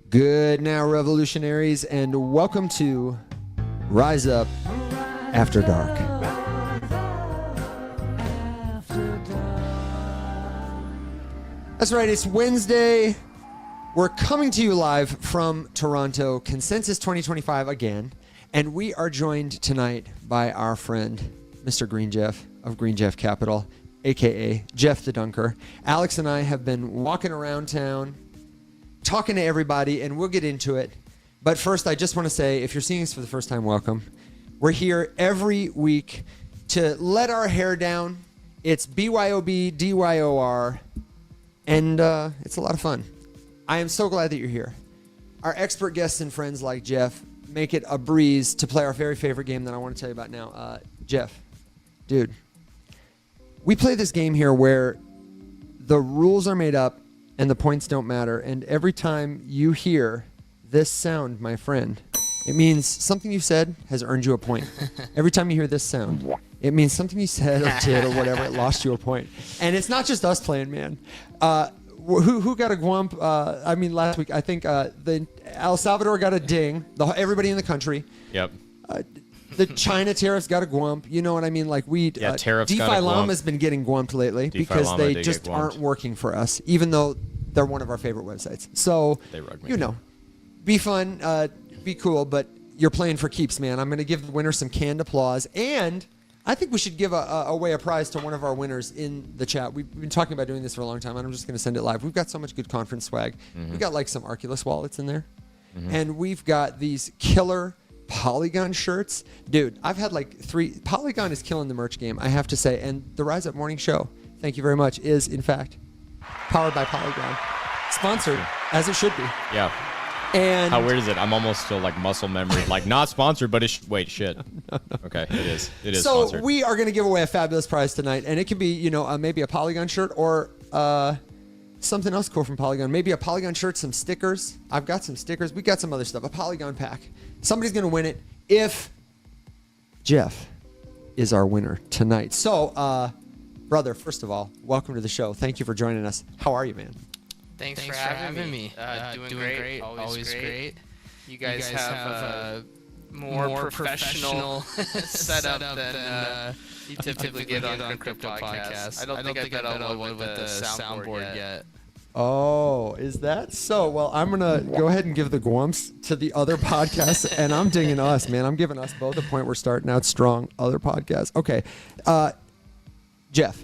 Good now, revolutionaries, and welcome to Rise Up After Dark. That's right, it's Wednesday. We're coming to you live from Toronto, Consensus 2025 again, and we are joined tonight by our friend, Mr. Green Jeff of Green Jeff Capital, aka Jeff the Dunker. Alex and I have been walking around town, talking to everybody, and we'll get into it. But first, I just want to say, if you're seeing us for the first time, welcome. We're here every week to let our hair down. It's BYOB, DYOR, and it's a lot of fun. I am so glad that you're here. Our expert guests and friends like Jeff make it a breeze to play our very favorite game that I want to tell you about now. Jeff, dude, we play this game here where the rules are made up and the points don't matter. And every time you hear this sound, my friend, it means something you said has earned you a point. Every time you hear this sound, it means something you said or did or whatever, it lost you a point. And it's not just us playing, man. Who got a gwump? Last week, I think the El Salvador got a ding. Everybody in the country. Yep. The China tariffs got a gwump. You know what I mean? Like tariffs DeFi got a gwump. Llama's been getting gwumped lately because they just aren't working for us, even though they're one of our favorite websites. So, they rug me. You know, be fun, be cool, but you're playing for keeps, man. I'm going to give the winner some canned applause, and I think we should give away a prize to one of our winners in the chat. We've been talking about doing this for a long time, and I'm just going to send it live. We've got so much good conference swag. Mm-hmm. We've got like some Arculus wallets in there, and we've got these killer Polygon shirts. Dude, I've had like 3. Polygon is killing the merch game, I have to say, and the Rise Up Morning Show, thank you very much, is in fact powered by Polygon. Sponsored, as it should be. Yeah. And how weird is it? I'm almost still like muscle memory, like not sponsored, but wait, shit. No. Okay, it is. It is so sponsored. We are going to give away a fabulous prize tonight, and it could be, maybe a Polygon shirt or something else cool from Polygon. Maybe a Polygon shirt, some stickers. I've got some stickers. We got some other stuff. A Polygon pack. Somebody's going to win it if Jeff is our winner tonight. So, brother, first of all, welcome to the show. Thank you for joining us. How are you, man? Thanks for having me. Doing great. Always great. You guys have a more professional setup than you typically get on crypto podcasts. I don't think I've got one with the soundboard yet. Oh, is that so? Well, I'm going to go ahead and give the gwumps to the other podcasts, and I'm dinging us, man. I'm giving us both a point. We're starting out strong. Other podcasts. Okay. Jeff,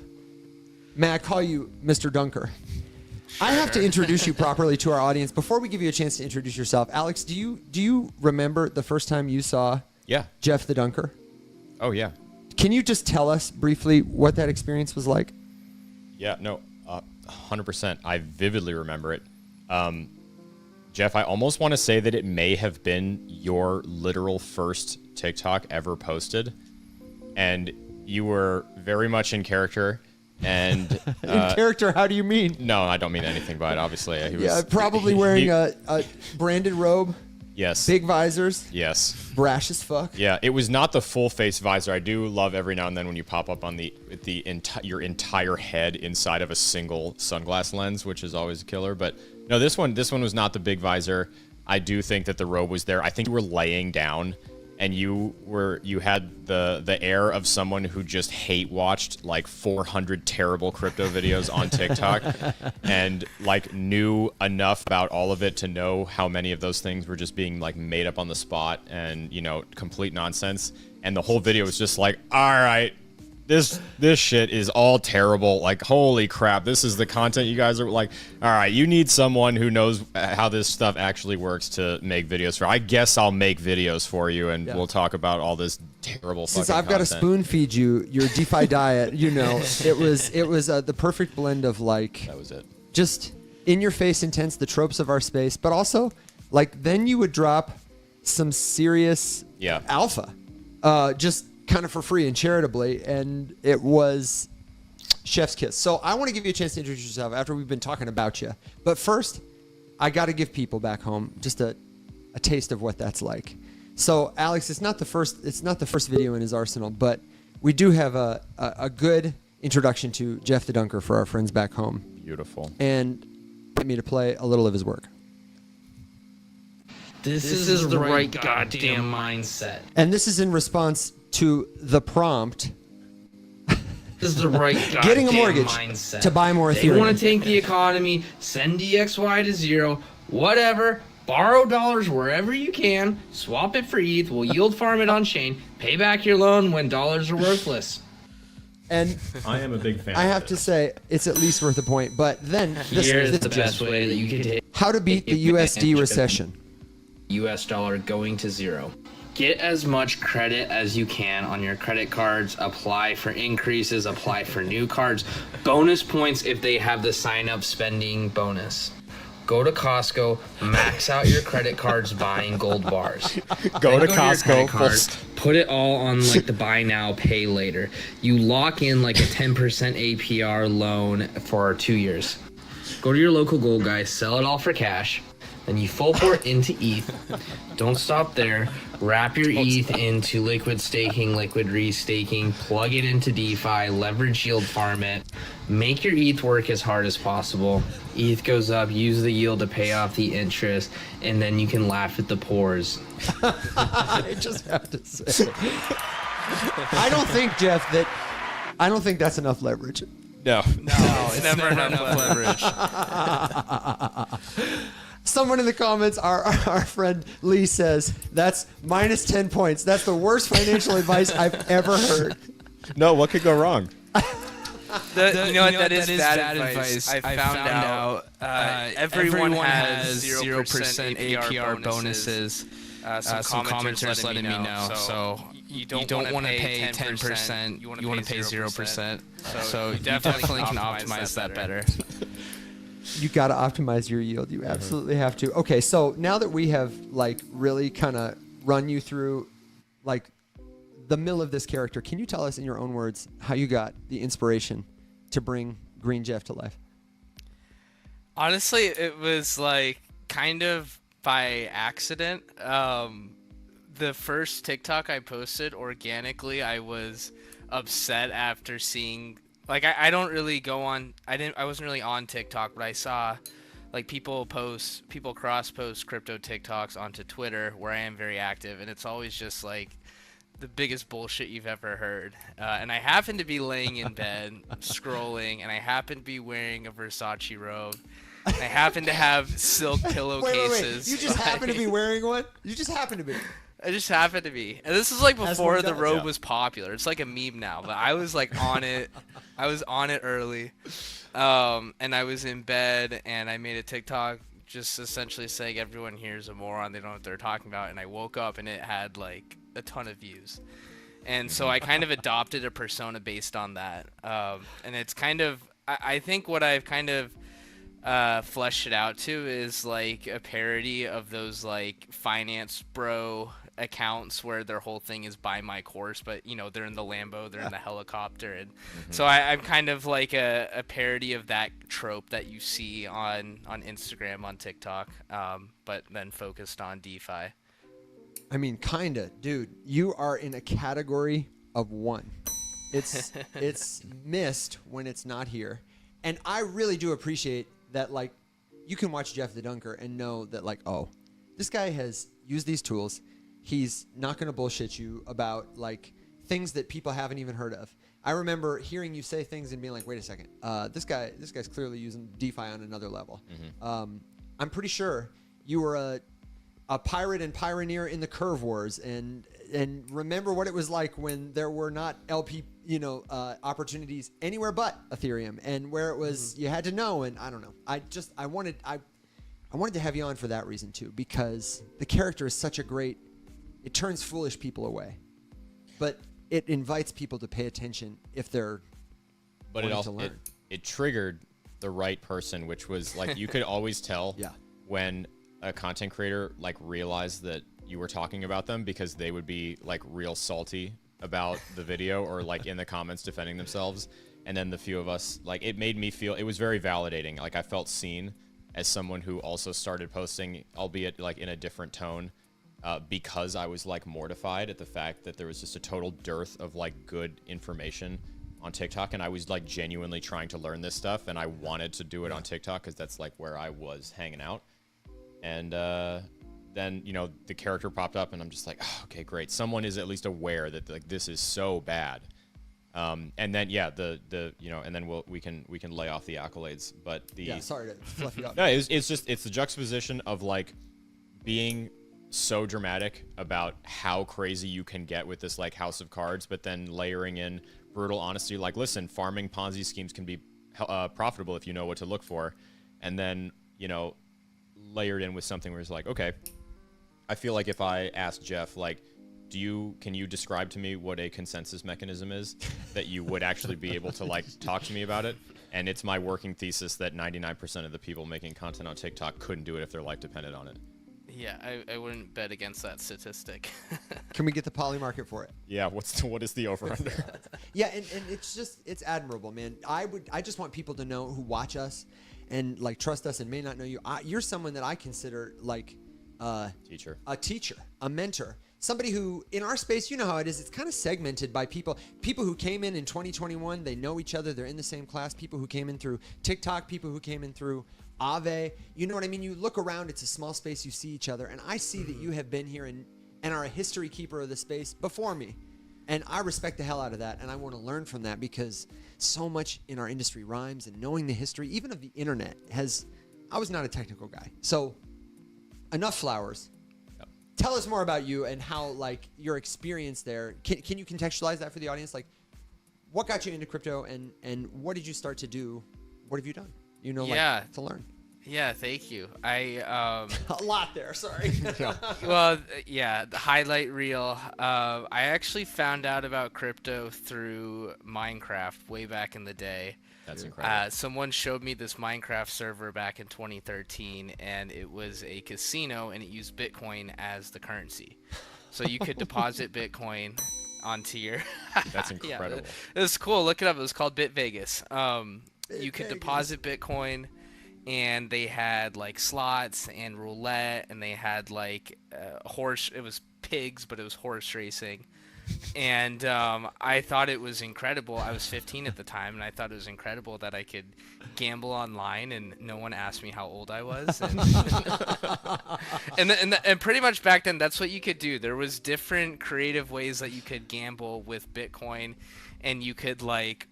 may I call you Mr. Dunker? Sure. I have to introduce you properly to our audience. Before we give you a chance to introduce yourself, Alex, do you remember the first time you saw Jeff the Dunker? Oh, yeah. Can you just tell us briefly what that experience was like? Yeah, no, 100%. I vividly remember it. Jeff, I almost want to say that it may have been your literal first TikTok ever posted. And you were very much in character. And in character, how do you mean? No, I don't mean anything by it, obviously. He was, probably wearing a branded robe. Yes. Big visors. Yes. Brash as fuck. Yeah, it was not the full face visor. I do love every now and then when you pop up on your entire head inside of a single sunglass lens, which is always a killer. But no, this one was not the big visor. I do think that the robe was there. I think you were laying down, and you had the air of someone who just hate watched like 400 terrible crypto videos on TikTok and like knew enough about all of it to know how many of those things were just being like made up on the spot and, complete nonsense. And the whole video was just like, all right, this shit is all terrible. Like, holy crap, this is the content you guys are like, all right, you need someone who knows how this stuff actually works to make videos for. I guess I'll make videos for you, and we'll talk about all this terrible Since fucking I've got to spoon feed you your DeFi diet, it was the perfect blend of like, that was it. Just in your face intense, the tropes of our space, but also like then you would drop some serious alpha, just kind of for free and charitably, and it was chef's kiss. So I want to give you a chance to introduce yourself after we've been talking about you. But first, I got to give people back home just a taste of what that's like. So Alex, it's not the first video in his arsenal, but we do have a good introduction to Jeff the Dunker for our friends back home. Beautiful. And get me to play a little of his work. This is the right goddamn mindset. And this is in response to the prompt. This is the right goddamn Getting a mortgage mindset. to buy more They Ethereum. want to tank the economy, send DXY to zero, whatever. Borrow dollars wherever you can, swap it for ETH, we'll yield farm it on chain, pay back your loan when dollars are worthless. And I am a big fan. I have to say, it's at least worth a point. But then, Here's the best way that you can take how to beat the USD recession. US dollar going to zero. Get as much credit as you can on your credit cards, apply for increases, apply for new cards, bonus points if they have the sign up spending bonus. Go to Costco, max out your credit cards buying gold bars. Go to your Costco. credit card, put it all on like the buy now, pay later. You lock in like a 10% APR loan for 2 years. Go to your local gold guy, sell it all for cash. Then you full port into ETH. Don't stop there. Wrap your ETH into liquid staking, liquid restaking, plug it into DeFi, leverage yield farm it. Make your ETH work as hard as possible. ETH goes up, use the yield to pay off the interest, and then you can laugh at the pores. I just have to say. I don't think, Jeff, I don't think that's enough leverage. No. No, it's never enough leverage. Someone in the comments, our friend Lee says, that's minus 10 points. That's the worst financial advice I've ever heard. No, what could go wrong? You know what? That is bad advice. I found out everyone has 0% APR bonuses. Some commenters letting me know. So you don't want to pay 10%. You want to pay 0%. So you definitely can optimize that better. You got to optimize your yield. You absolutely have to. Okay, so now that we have like really kind of run you through like the mill of this character, can you tell us in your own words how you got the inspiration to bring Green Jeff to life? Honestly, it was like kind of by accident. The first TikTok I posted organically, I was upset after seeing. Like I don't really go on. I wasn't really on TikTok, but I saw like people cross post crypto TikToks onto Twitter, where I am very active, and it's always just like the biggest bullshit you've ever heard. And I happen to be laying in bed scrolling, and I happen to be wearing a Versace robe. And I happen to have silk pillowcases. Wait. You just happen to be wearing one? You just happen to be. I just happened to be. And this is like before the robe was popular. It's like a meme now, but I was like on it. I was on it early. And I was in bed and I made a TikTok just essentially saying everyone here is a moron. They don't know what they're talking about. And I woke up and it had like a ton of views. And so I kind of adopted a persona based on that. And it's kind of, I think what I've kind of fleshed it out to is like a parody of those like finance bro accounts where their whole thing is buy my course, but you know they're in the Lambo, they're in the helicopter, and so I'm kind of like a parody of that trope that you see on Instagram, on TikTok, but then focused on DeFi. I mean, kinda, dude. You are in a category of one. It's missed when it's not here, and I really do appreciate that. Like, you can watch Jeff the Dunker and know that, like, oh, this guy has used these tools. He's not going to bullshit you about like things that people haven't even heard of. I remember hearing you say things and being like, wait a second, this guy's clearly using DeFi on another level. I'm pretty sure you were a pirate and pioneer in the Curve Wars, and remember what it was like when there were not LP opportunities anywhere but Ethereum, and where it was you had to know. And I don't know. I wanted to have you on for that reason too, because the character is such a great. It turns foolish people away, but it invites people to pay attention if they're. But it triggered the right person, which was like you could always tell when a content creator like realized that you were talking about them, because they would be like real salty about the video or like in the comments defending themselves. And then the few of us, like, it made me feel, it was very validating. Like I felt seen as someone who also started posting, albeit like in a different tone, because I was like mortified at the fact that there was just a total dearth of like good information on TikTok. And I was like genuinely trying to learn this stuff, and I wanted to do it on TikTok because that's like where I was hanging out. And then, you know, the character popped up and I'm just like, oh, okay, great. Someone is at least aware that like this is so bad. And then, yeah, you know, and then we can lay off the accolades, but Yeah, sorry to fluff you up. no, it's the juxtaposition of like being so dramatic about how crazy you can get with this like house of cards, but then layering in brutal honesty. Like, listen, farming Ponzi schemes can be profitable if you know what to look for. And then, you know, layered in with something where it's like, okay, I feel like if I asked Jeff, like, can you describe to me what a consensus mechanism is that you would actually be able to like talk to me about it? And it's my working thesis that 99% of the people making content on TikTok couldn't do it if their life depended on it. Yeah, I wouldn't bet against that statistic. Can we get the poly market for it? Yeah, what is the over under? Yeah, and it's admirable, man. I just want people to know who watch us and like trust us and may not know you. You're someone that I consider like a teacher, a mentor. Somebody who, in our space, you know how it is. It's kind of segmented by people. People who came in 2021, they know each other. They're in the same class. People who came in through TikTok. People who came in through AAVE. You know what I mean? You look around. It's a small space. You see each other. And I see that you have been here and are a history keeper of the space before me. And I respect the hell out of that. And I want to learn from that because so much in our industry rhymes. And knowing the history, even of the internet, I was not a technical guy. So enough flowers. Tell us more about you and how, like, your experience there. Can you contextualize that for the audience? Like, what got you into crypto and what did you start to do? What have you done? You know, like, to learn. Yeah, thank you. A lot there, sorry. Well, yeah, the highlight reel. I actually found out about crypto through Minecraft way back in the day. That's incredible. Someone showed me this Minecraft server back in 2013, and it was a casino, and it used Bitcoin as the currency. So you could deposit Bitcoin onto your... That's incredible. It was cool. Look it up. It was called BitVegas. You could deposit Bitcoin, and they had, like, slots and roulette, and they had, like, horse... It was pigs, but it was horse racing. And I thought it was incredible. I was 15 at the time, and I thought it was incredible that I could gamble online, and no one asked me how old I was. And pretty much back then, that's what you could do. There was different creative ways that you could gamble with Bitcoin, and you could, like,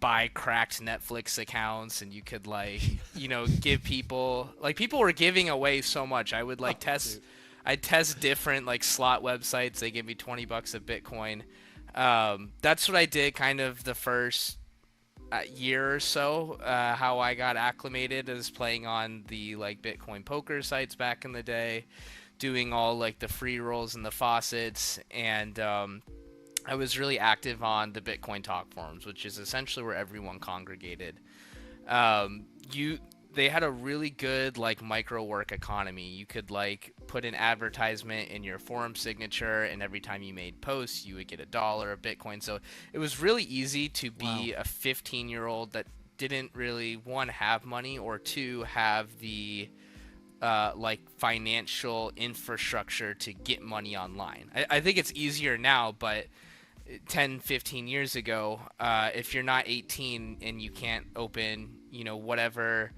buy cracked Netflix accounts, and you could, like, you know, give people... Like, people were giving away so much. I would, like, test... I'd test different like slot websites. They give me $20 of Bitcoin. That's what I did kind of the first year or so. How I got acclimated is playing on the like Bitcoin poker sites back in the day, doing all like the free rolls and the faucets, and I was really active on the Bitcoin talk forums, which is essentially where everyone congregated. They had a really good like micro work economy. You could like put an advertisement in your forum signature, and every time you made posts, you would get $1 of Bitcoin. So it was really easy to be a 15-year-old that didn't really, one, have money, or two, have the like financial infrastructure to get money online. I think it's easier now, but 10, 15 years ago, if you're not 18 and you can't open, you know, whatever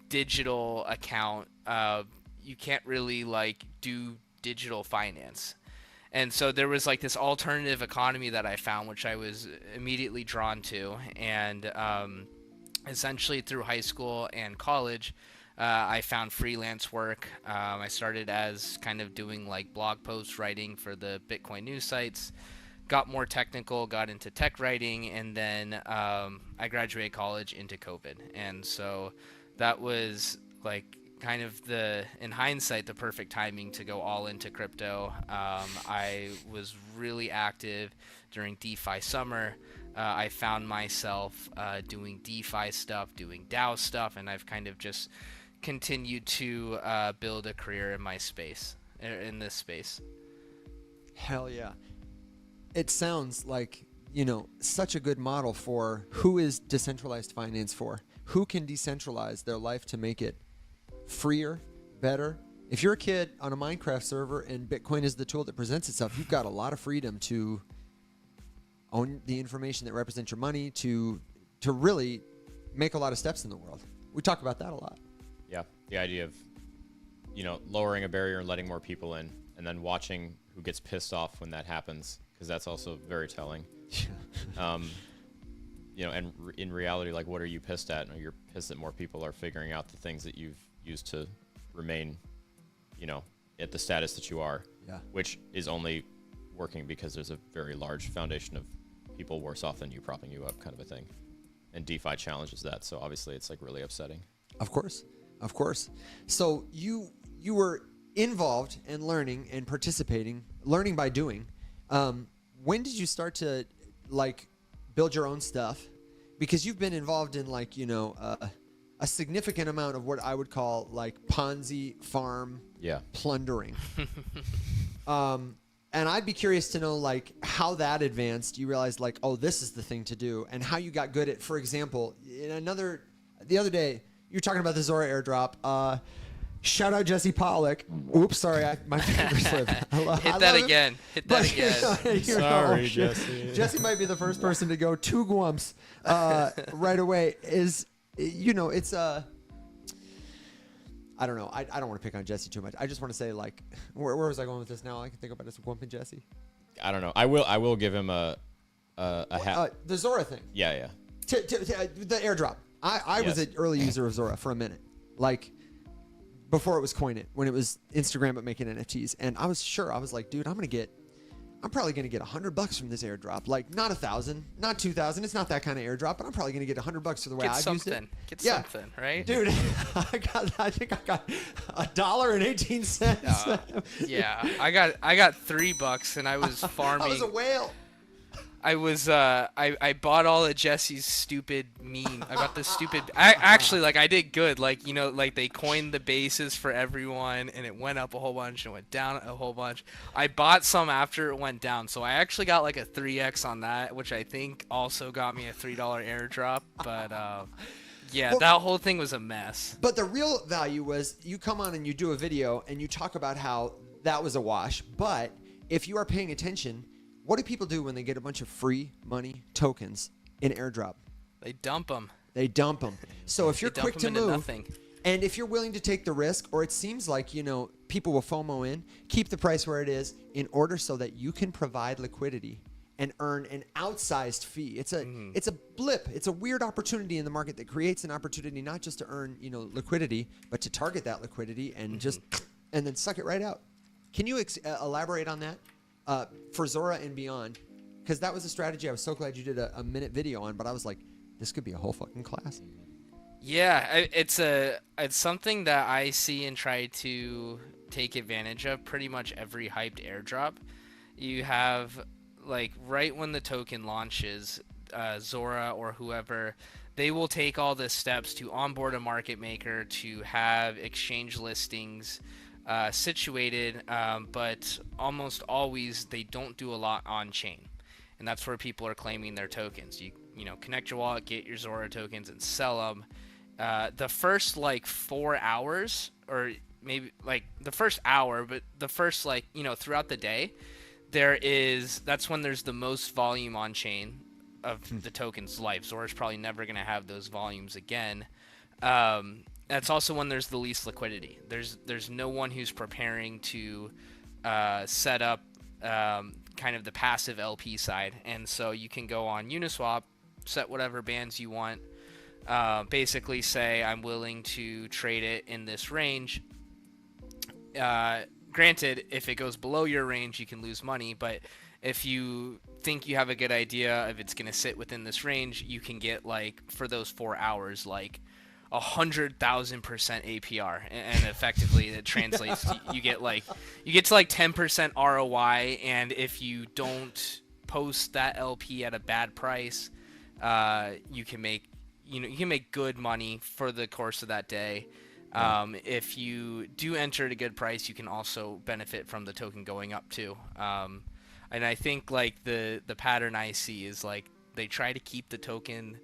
digital account, you can't really like do digital finance. And so there was like this alternative economy that I found, which I was immediately drawn to. And essentially through high school and college, I found freelance work. I started as kind of doing like blog post writing for the Bitcoin news sites, got more technical, got into tech writing, and then I graduated college into COVID. And so that was like kind of in hindsight, the perfect timing to go all into crypto. I was really active during DeFi summer. I found myself doing DeFi stuff, doing DAO stuff, and I've kind of just continued to build a career in my space, in this space. Hell yeah. It sounds like, you know, such a good model for who is decentralized finance for. Who can decentralize their life to make it freer, better? If you're a kid on a Minecraft server and Bitcoin is the tool that presents itself, you've got a lot of freedom to own the information that represents your money, to really make a lot of steps in the world. We talk about that a lot. Yeah, the idea of, lowering a barrier and letting more people in, and then watching who gets pissed off when that happens, because that's also very telling. And in reality, like, what are you pissed at? You're pissed that more people are figuring out the things that you've used to remain, at the status that you are, which is only working because there's a very large foundation of people worse off than you propping you up, kind of a thing. And DeFi challenges that, so obviously it's like really upsetting. Of course. So you were involved in learning and participating, learning by doing. When did you start to build your own stuff? Because you've been involved in a significant amount of what I would call Ponzi farm plundering. And I'd be curious to know how that advanced. You realized this is the thing to do, and how you got good at, for example, the other day you were talking about the Zora airdrop. Shout out Jesse Pollak. Oops, sorry, my finger slipped. Hit that again. Sorry, Jesse. Jesse might be the first person to go 2 gwumps right away. It's I don't know. I don't want to pick on Jesse too much. I just want to say where was I going with this now? I can think about it as gwumping Jesse. I don't know. I will give him a hat. The Zora thing. Yeah. The airdrop. I was an early user of Zora for a minute. Before it was Coin It, when it was Instagram but making NFTs. And I was like, dude, I'm probably gonna get $100 from this airdrop. Not 1,000, not 2,000. It's not that kind of airdrop, but I'm probably gonna get $100 for the way I've used it. Get something, right? Dude, I think I got $1.18. Yeah, I got $3 and I was farming. I was a whale. I bought all of Jesse's stupid meme. I got this stupid. I did good. They coined the bases for everyone, and it went up a whole bunch and went down a whole bunch. I bought some after it went down, so I actually got a 3x on that, which I think also got me a $3 airdrop. But that whole thing was a mess. But the real value was you come on and you do a video and you talk about how that was a wash. But if you are paying attention, what do people do when they get a bunch of free money tokens in airdrop? They dump them. So if you're quick to move, nothing. and if you're willing to take the risk, or it seems like, people will FOMO in, keep the price where it is in order so that you can provide liquidity and earn an outsized fee. It's a blip. It's a weird opportunity in the market that creates an opportunity not just to earn, liquidity, but to target that liquidity and and then suck it right out. Can you elaborate on that? For Zora and beyond, because that was a strategy I was so glad you did a minute video on, but I was like, this could be a whole fucking class. Yeah, it's something that I see and try to take advantage of pretty much every hyped airdrop. You have right when the token launches, Zora or whoever, they will take all the steps to onboard a market maker, to have exchange listings situated, but almost always they don't do a lot on chain, and that's where people are claiming their tokens. You connect your wallet, get your Zora tokens, and sell them. The first 4 hours, or maybe the first hour, but the first throughout the day, that's when there's the most volume on chain of the token's life. Zora's probably never going to have those volumes again. That's also when there's the least liquidity. There's no one who's preparing to set up kind of the passive LP side, and so you can go on Uniswap, set whatever bands you want, basically say I'm willing to trade it in this range. Granted, if it goes below your range, you can lose money, but if you think you have a good idea if it's going to sit within this range, you can get for those 4 hours 100,000% APR, and effectively it translates to, you get to 10% ROI, and if you don't post that LP at a bad price, you can make good money for the course of that day. If you do enter at a good price, you can also benefit from the token going up too. And I think the pattern I see is they try to keep the token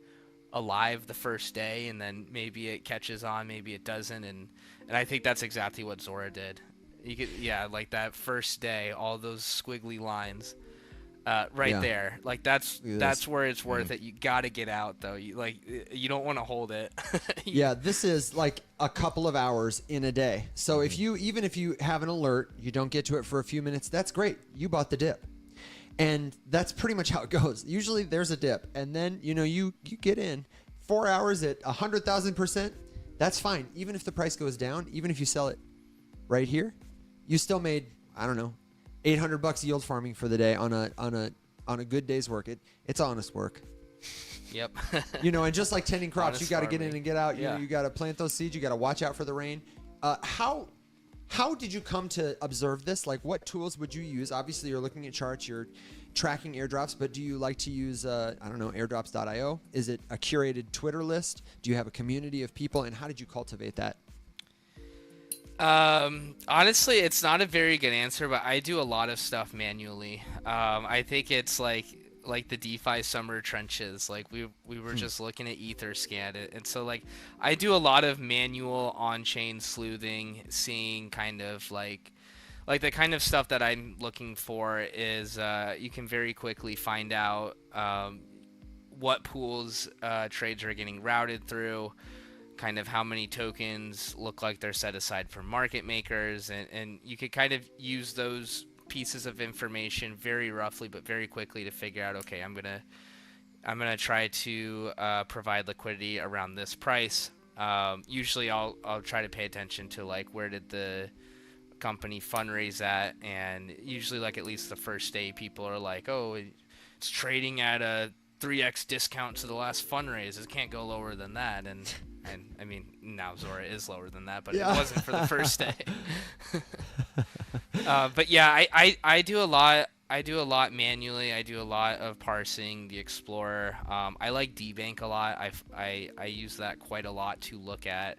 alive the first day, and then maybe it catches on, maybe it doesn't, and I think that's exactly what Zora did. You could that first day, all those squiggly lines. right Yeah. there. Like that's where it's worth it. You got to get out though. You don't want to hold it. Yeah, this is like a couple of hours in a day. So even if you have an alert, you don't get to it for a few minutes, that's great. You bought the dip. And that's pretty much how it goes. Usually there's a dip, and then you get in 4 hours at 100,000%. That's fine. Even if the price goes down, even if you sell it right here, you still made, I don't know, $800 yield farming for the day on a good day's work. It's honest work. Yep. And just like tending crops, Honest you got to get in farming. and get out. Yeah. You got to plant those seeds. You got to watch out for the rain. How did you come to observe this? Like, what tools would you use? Obviously, you're looking at charts. You're tracking airdrops, but do you like to use, airdrops.io? Is it a curated Twitter list? Do you have a community of people? And how did you cultivate that? Honestly, it's not a very good answer, but I do a lot of stuff manually. I think it's like the DeFi summer trenches. Like we were just looking at Etherscan, and so like I do a lot of manual on-chain sleuthing, seeing kind of like the kind of stuff that I'm looking for is you can very quickly find out what pools trades are getting routed through, kind of how many tokens look like they're set aside for market makers, and you could kind of use those pieces of information very roughly but very quickly to figure out, okay, I'm gonna try to provide liquidity around this price. Usually I'll try to pay attention to like where did the company fundraise at, and usually like at least the first day people are like, oh, it's trading at a 3x discount to the last fundraise, it can't go lower than that, and I mean now Zora is lower than that, but it wasn't for the first day. But yeah, I do a lot manually. I do a lot of parsing the Explorer. I like DBank a lot. I use that quite a lot to look at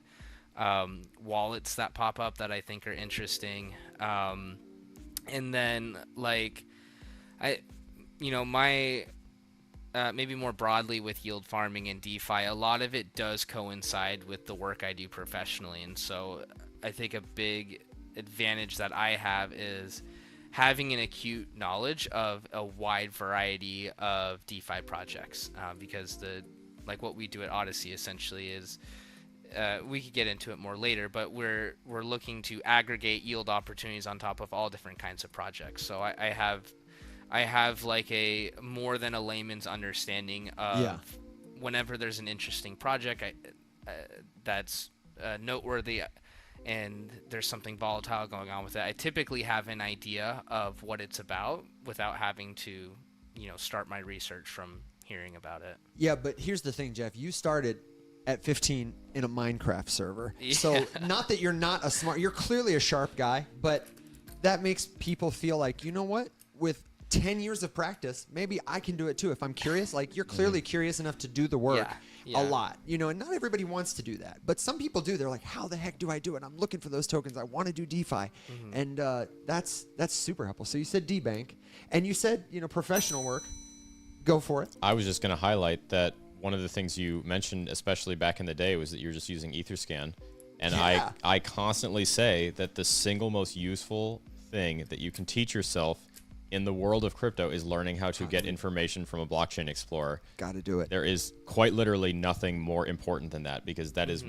wallets that pop up that I think are interesting. And then like my maybe more broadly with yield farming and DeFi, a lot of it does coincide with the work I do professionally, and so I think a big advantage that I have is having an acute knowledge of a wide variety of DeFi projects, because what we do at Odyssey essentially is we could get into it more later, but we're looking to aggregate yield opportunities on top of all different kinds of projects. So I have like a more than a layman's understanding of whenever there's an interesting project that's noteworthy and there's something volatile going on with it, I typically have an idea of what it's about without having to, start my research from hearing about it. Yeah, but here's the thing, Jeff. You started at 15 in a Minecraft server. Yeah. So not that you're not you're clearly a sharp guy, but that makes people feel like, you know what? With 10 years of practice, maybe I can do it too. If I'm curious, like you're clearly curious enough to do the work a lot, and not everybody wants to do that, but some people do. They're like, how the heck do I do it? I'm looking for those tokens. I want to do DeFi. And that's super helpful. So you said DBank, and you said, professional work. Go for it. I was just going to highlight that one of the things you mentioned, especially back in the day, was that you're just using Etherscan. And I constantly say that the single most useful thing that you can teach yourself in the world of crypto is learning how to get information from a blockchain explorer. Got to do it. There is quite literally nothing more important than that, because that is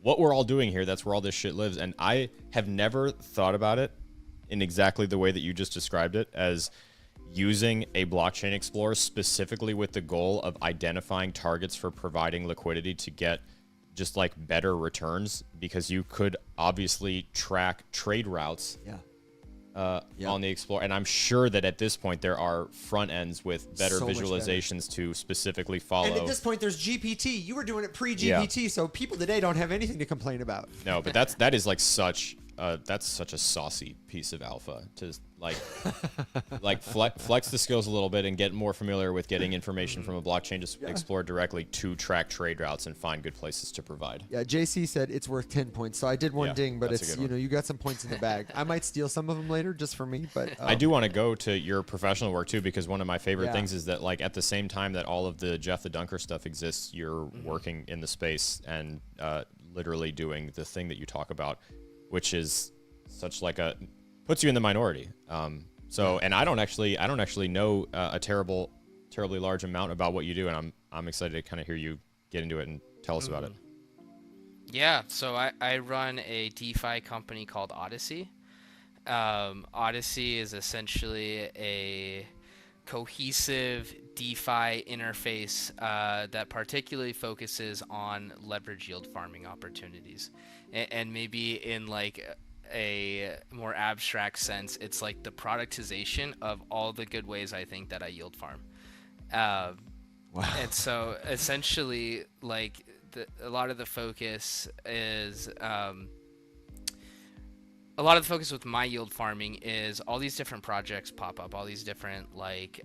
what we're all doing here. That's where all this shit lives. And I have never thought about it in exactly the way that you just described it, as using a blockchain explorer specifically with the goal of identifying targets for providing liquidity to get just like better returns, because you could obviously track trade routes on the Explorer. And I'm sure that at this point there are front ends with better visualizations to specifically follow. And at this point there's GPT. You were doing it pre-GPT, so people today don't have anything to complain about. No, but that is like such a saucy piece of alpha to like flex the skills a little bit and get more familiar with getting information from a blockchain to explore directly to track trade routes and find good places to provide. Yeah, JC said it's worth 10 points. So I did one ding, but that's a it's, good one. you got some points in the bag. I might steal some of them later just for me, but I do want to go to your professional work too, because one of my favorite things is that like at the same time that all of the Jeff the Dunker stuff exists, you're working in the space and literally doing the thing that you talk about, which is such like puts you in the minority. So, and I don't actually know a terribly large amount about what you do, and I'm excited to kind of hear you get into it and tell us about it. Yeah, so I run a DeFi company called Odyssey. Odyssey is essentially a cohesive DeFi interface that particularly focuses on leverage yield farming opportunities. And maybe in like a more abstract sense, it's like the productization of all the good ways I think that I yield farm. Wow. And so essentially, like a lot of the focus is a lot of the focus with my yield farming is all these different projects pop up, all these different like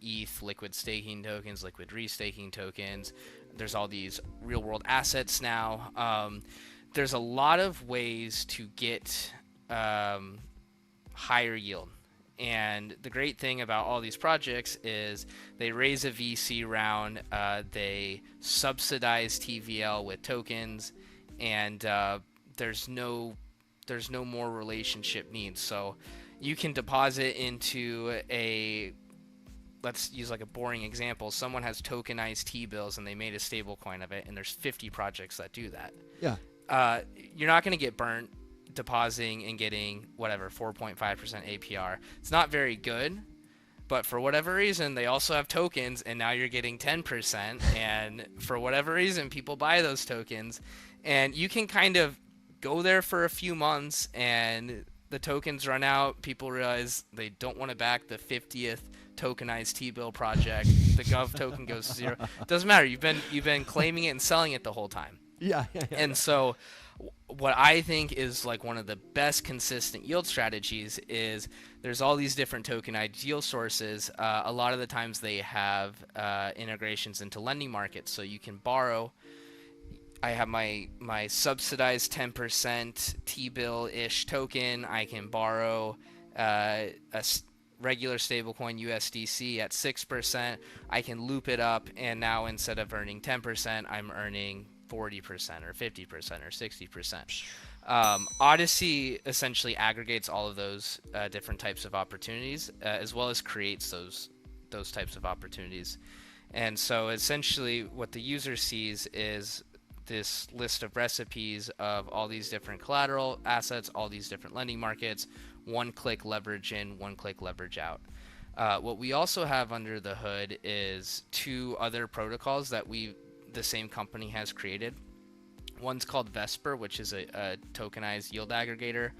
ETH liquid staking tokens, liquid restaking tokens. There's all these real world assets now. There's a lot of ways to get higher yield. And the great thing about all these projects is they raise a VC round, they subsidize TVL with tokens, and there's no more relationship needs. So you can deposit into let's use like a boring example. Someone has tokenized T-bills and they made a stable coin of it, and there's 50 projects that do that. Yeah. You're not going to get burnt depositing and getting whatever 4.5% APR. It's not very good, but for whatever reason they also have tokens, and now you're getting 10%, and for whatever reason people buy those tokens, and you can kind of go there for a few months and the tokens run out. People realize they don't want to back the 50th tokenized T-bill project. The Gov token goes to zero. Doesn't matter. You've been claiming it and selling it the whole time. Yeah. And so what I think is like one of the best consistent yield strategies is there's all these different tokenized yield sources. A lot of the times they have integrations into lending markets, so you can borrow. I have my subsidized 10% T-bill-ish token. I can borrow a regular stablecoin USDC at 6%. I can loop it up, and now instead of earning 10%, I'm earning 40% or 50% or 60%. Odyssey essentially aggregates all of those different types of opportunities, as well as creates those types of opportunities. And so essentially what the user sees is this list of recipes of all these different collateral assets, all these different lending markets, one-click leverage in, one-click leverage out. What we also have under the hood is two other protocols that the same company has created. One's called Vesper, which is a tokenized yield aggregator.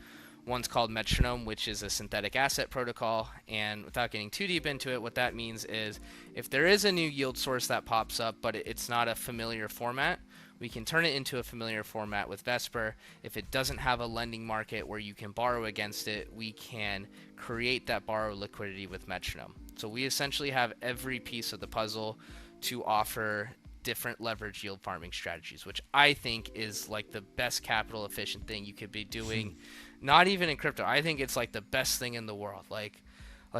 One's called Metronome, which is a synthetic asset protocol. And without getting too deep into it, what that means is if there is a new yield source that pops up, but it's not a familiar format, we can turn it into a familiar format with Vesper. If it doesn't have a lending market where you can borrow against it, we can create that borrow liquidity with Metronome. So we essentially have every piece of the puzzle to offer different leverage yield farming strategies, which I think is like the best capital efficient thing you could be doing. Not even in crypto. I think it's like the best thing in the world. Like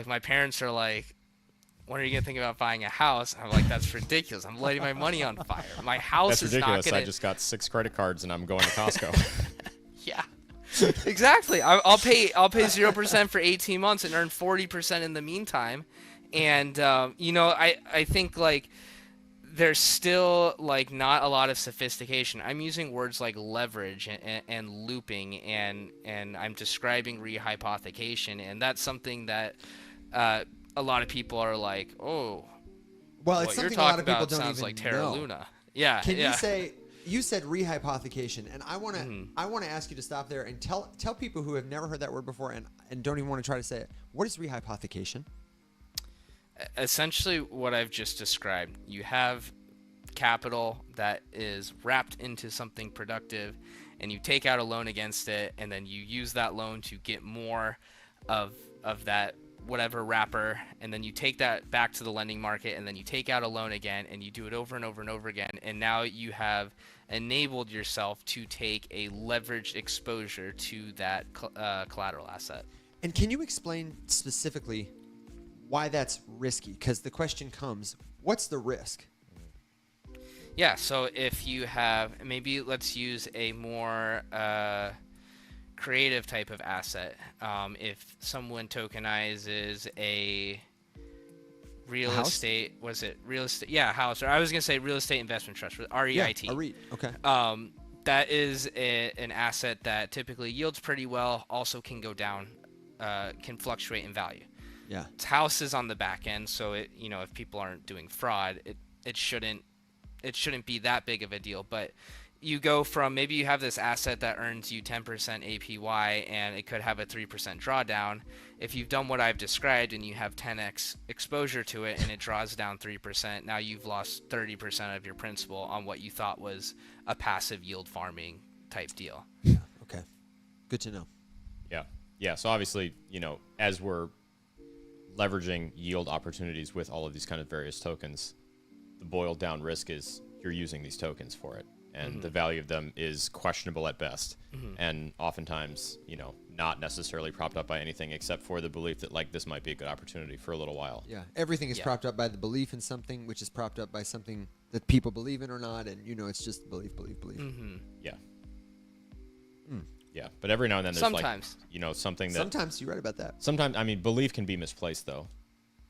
my parents are like, when are you gonna think about buying a house? I'm like, that's ridiculous. I'm lighting my money on fire. My house That's is ridiculous. not gonna. I just got 6 credit cards and I'm going to Costco. Yeah, exactly. I'll pay 0% for 18 months and earn 40% in the meantime. And I think like there's still like not a lot of sophistication. I'm using words like leverage and looping, and I'm describing rehypothecation, and that's something that a lot of people are like, oh, Well, it's what you're something a lot talking of people about don't sounds even like Terra know. Luna. Yeah. Can yeah. you say, you said rehypothecation, and I want to ask you to stop there and tell people who have never heard that word before and don't even want to try to say it. What is rehypothecation? Essentially what I've just described. You have capital that is wrapped into something productive, and you take out a loan against it, and then you use that loan to get more of that whatever wrapper, and then you take that back to the lending market, and then you take out a loan again, and you do it over and over and over again, and now you have enabled yourself to take a leveraged exposure to that collateral asset. And can you explain specifically why that's risky? Because the question comes, what's the risk? Yeah, so if you have, maybe let's use a more creative type of asset. If someone tokenizes a real estate, was it real estate? Yeah, house. Or I was gonna say real estate investment trust, REIT. Yeah, a REIT. Okay. That is an asset that typically yields pretty well. Also can go down, can fluctuate in value. Yeah. It's houses on the back end, so it, you know, if people aren't doing fraud, it shouldn't be that big of a deal. But you go from, maybe you have this asset that earns you 10% APY and it could have a 3% drawdown. If you've done what I've described and you have 10x exposure to it and it draws down 3%, now you've lost 30% of your principal on what you thought was a passive yield farming type deal. Yeah. Okay. Good to know. Yeah. Yeah. So obviously, you know, as we're leveraging yield opportunities with all of these kind of various tokens, the boiled down risk is you're using these tokens for it. And the value of them is questionable at best. And oftentimes, you know, not necessarily propped up by anything except for the belief that, like, this might be a good opportunity for a little while. Yeah. Everything is propped up by the belief in something, which is propped up by something that people believe in or not. And, you know, it's just belief. Yeah. Yeah. But every now and then there's Sometimes. like, you know, something that... Sometimes you're right about that. Sometimes, I mean, belief can be misplaced, though.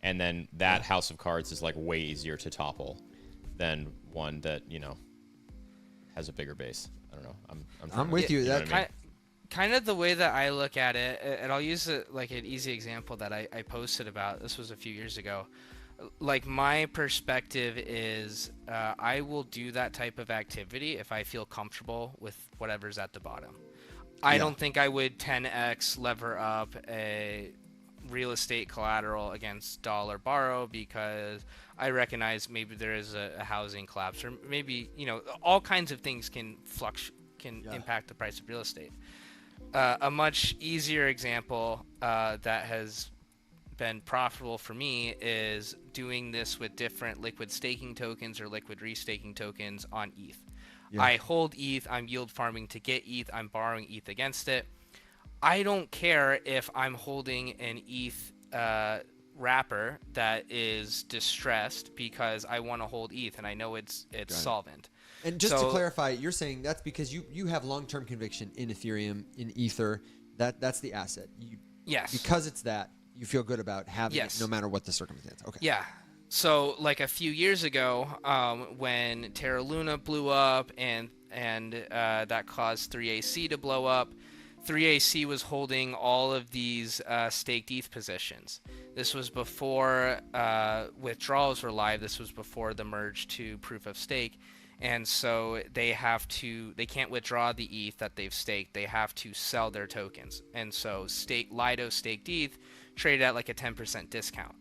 And then that house of cards is, like, way easier to topple than one that, you know, has a bigger base. I don't know. I'm with you. know That what I mean? Kind of the way that I look at it, and I'll use it like an easy example that I posted about. This was a few years ago. Like, my perspective is I will do that type of activity if I feel comfortable with whatever's at the bottom. I don't think I would 10x lever up a real estate collateral against dollar borrow because I recognize maybe there is a housing collapse, or maybe, you know, all kinds of things can impact the price of real estate. A much easier example that has been profitable for me is doing this with different liquid staking tokens or liquid restaking tokens on ETH. Yeah. I hold ETH, I'm yield farming to get ETH, I'm borrowing ETH against it. I don't care if I'm holding an ETH wrapper that is distressed because I want to hold ETH and I know it's solvent. And just to clarify, you're saying that's because you have long-term conviction in Ethereum, in Ether. That's the asset. Yes. Because it's that, you feel good about having it no matter what the circumstance. Okay. Yeah. So, like, a few years ago, when Terra Luna blew up and that caused 3AC to blow up, 3AC was holding all of these staked ETH positions. This was before withdrawals were live. This was before the merge to proof of stake. And so they can't withdraw the ETH that they've staked. They have to sell their tokens. And so Lido staked ETH traded at like a 10% discount.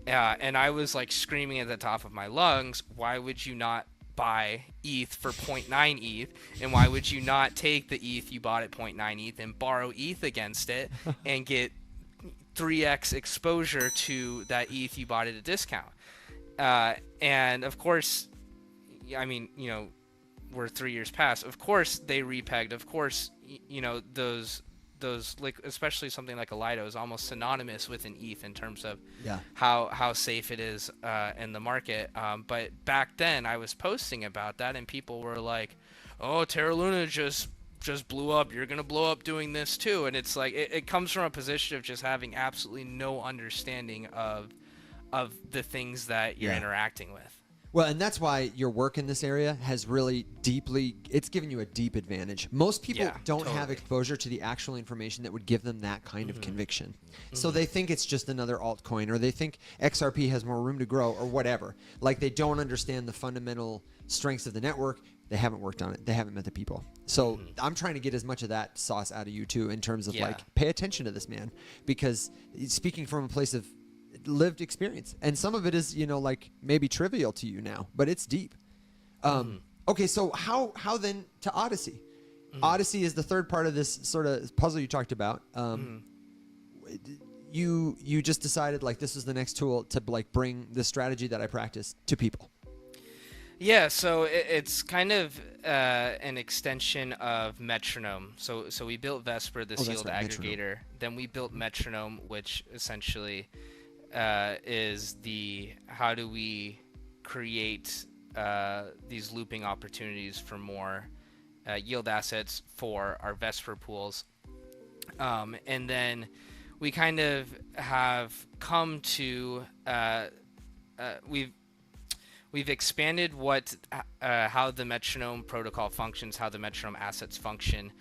And I was like screaming at the top of my lungs, why would you not buy ETH for 0.9 ETH, and why would you not take the ETH you bought at 0.9 ETH and borrow ETH against it and get 3x exposure to that ETH you bought at a discount? And of course, I mean, you know, we're 3 years past. Of course they repegged. Of course, you know, those especially something like a Lido is almost synonymous with an ETH in terms of how safe it is in the market. But back then I was posting about that and people were like, oh, Terra Luna just blew up. You're going to blow up doing this too. And it's like, it comes from a position of just having absolutely no understanding of the things that you're interacting with. Well, and that's why your work in this area has really it's given you a deep advantage. Most people don't have exposure to the actual information that would give them that kind of conviction. So they think it's just another altcoin, or they think XRP has more room to grow, or whatever. Like, they don't understand the fundamental strengths of the network. They haven't worked on it. They haven't met the people. So I'm trying to get as much of that sauce out of you too, in terms of like, pay attention to this man, because he's speaking from a place of lived experience, and some of it is, you know, like maybe trivial to you now, but it's deep. Okay, so how then to Odyssey? Odyssey is the third part of this sort of puzzle you talked about. You just decided like this is the next tool to like bring the strategy that I practice to people. Yeah, so it's kind of an extension of Metronome. So we built Vesper, this yield aggregator. Metronome. Then we built Metronome, which essentially is how do we create these looping opportunities for more yield assets for our Vesper pools. And then we kind of have come to we've expanded how the Metronome protocol functions, how the Metronome assets function.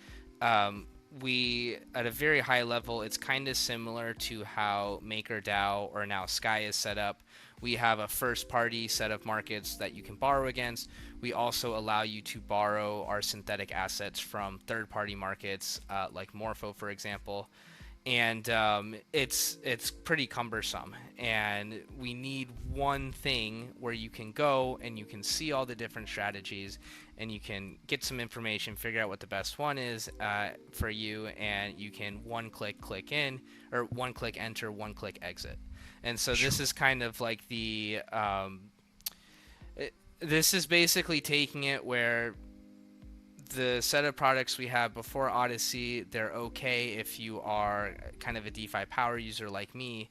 We, at a very high level, it's kind of similar to how MakerDAO or now Sky is set up. We have a first-party set of markets that you can borrow against. We also allow you to borrow our synthetic assets from third-party markets, like Morpho, for example. And it's pretty cumbersome, and we need one thing where you can go and you can see all the different strategies, and you can get some information, figure out what the best one is for you, and you can click in, or one-click enter, one-click exit. And so this is kind of like the this is basically taking it where the set of products we have before Odyssey, they're okay if you are kind of a DeFi power user like me.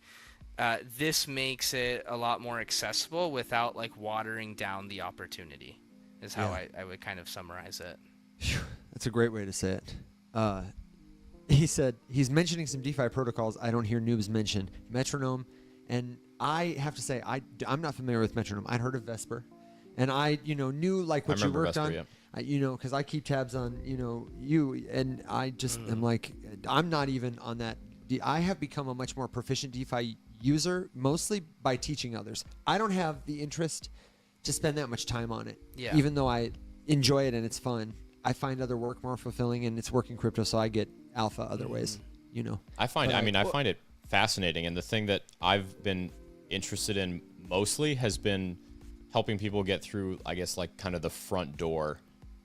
This makes it a lot more accessible without like watering down the opportunity, is how I would kind of summarize it. That's a great way to say it. He said he's mentioning some DeFi protocols I don't hear noobs mention. Metronome, and I have to say I'm not familiar with Metronome. I'd heard of Vesper, and I knew like what you worked Vesper, on. yeah. Because I keep tabs on you, and I just am like, I'm not even on that. I have become a much more proficient DeFi user, mostly by teaching others. I don't have the interest to spend that much time on it. Yeah. Even though I enjoy it and it's fun, I find other work more fulfilling, and it's working crypto, so I get alpha other ways. I find it fascinating, and the thing that I've been interested in mostly has been helping people get through, I guess, like kind of the front door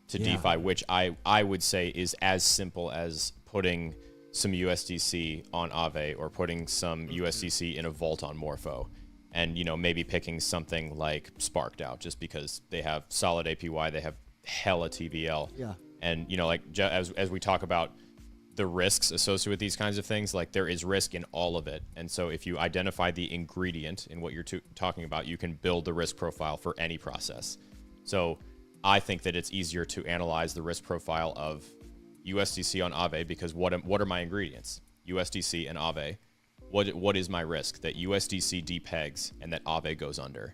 to DeFi, which I would say is as simple as putting some USDC on AAVE or putting some USDC in a vault on Morpho, and maybe picking something like Sparked out just because they have solid APY, they have hella TVL, and like as we talk about the risks associated with these kinds of things, like there is risk in all of it, and so if you identify the ingredient in what you're talking about, you can build the risk profile for any process. So I think that it's easier to analyze the risk profile of USDC on AAVE because what are my ingredients? USDC and AAVE. What is my risk? That USDC depegs and that AAVE goes under.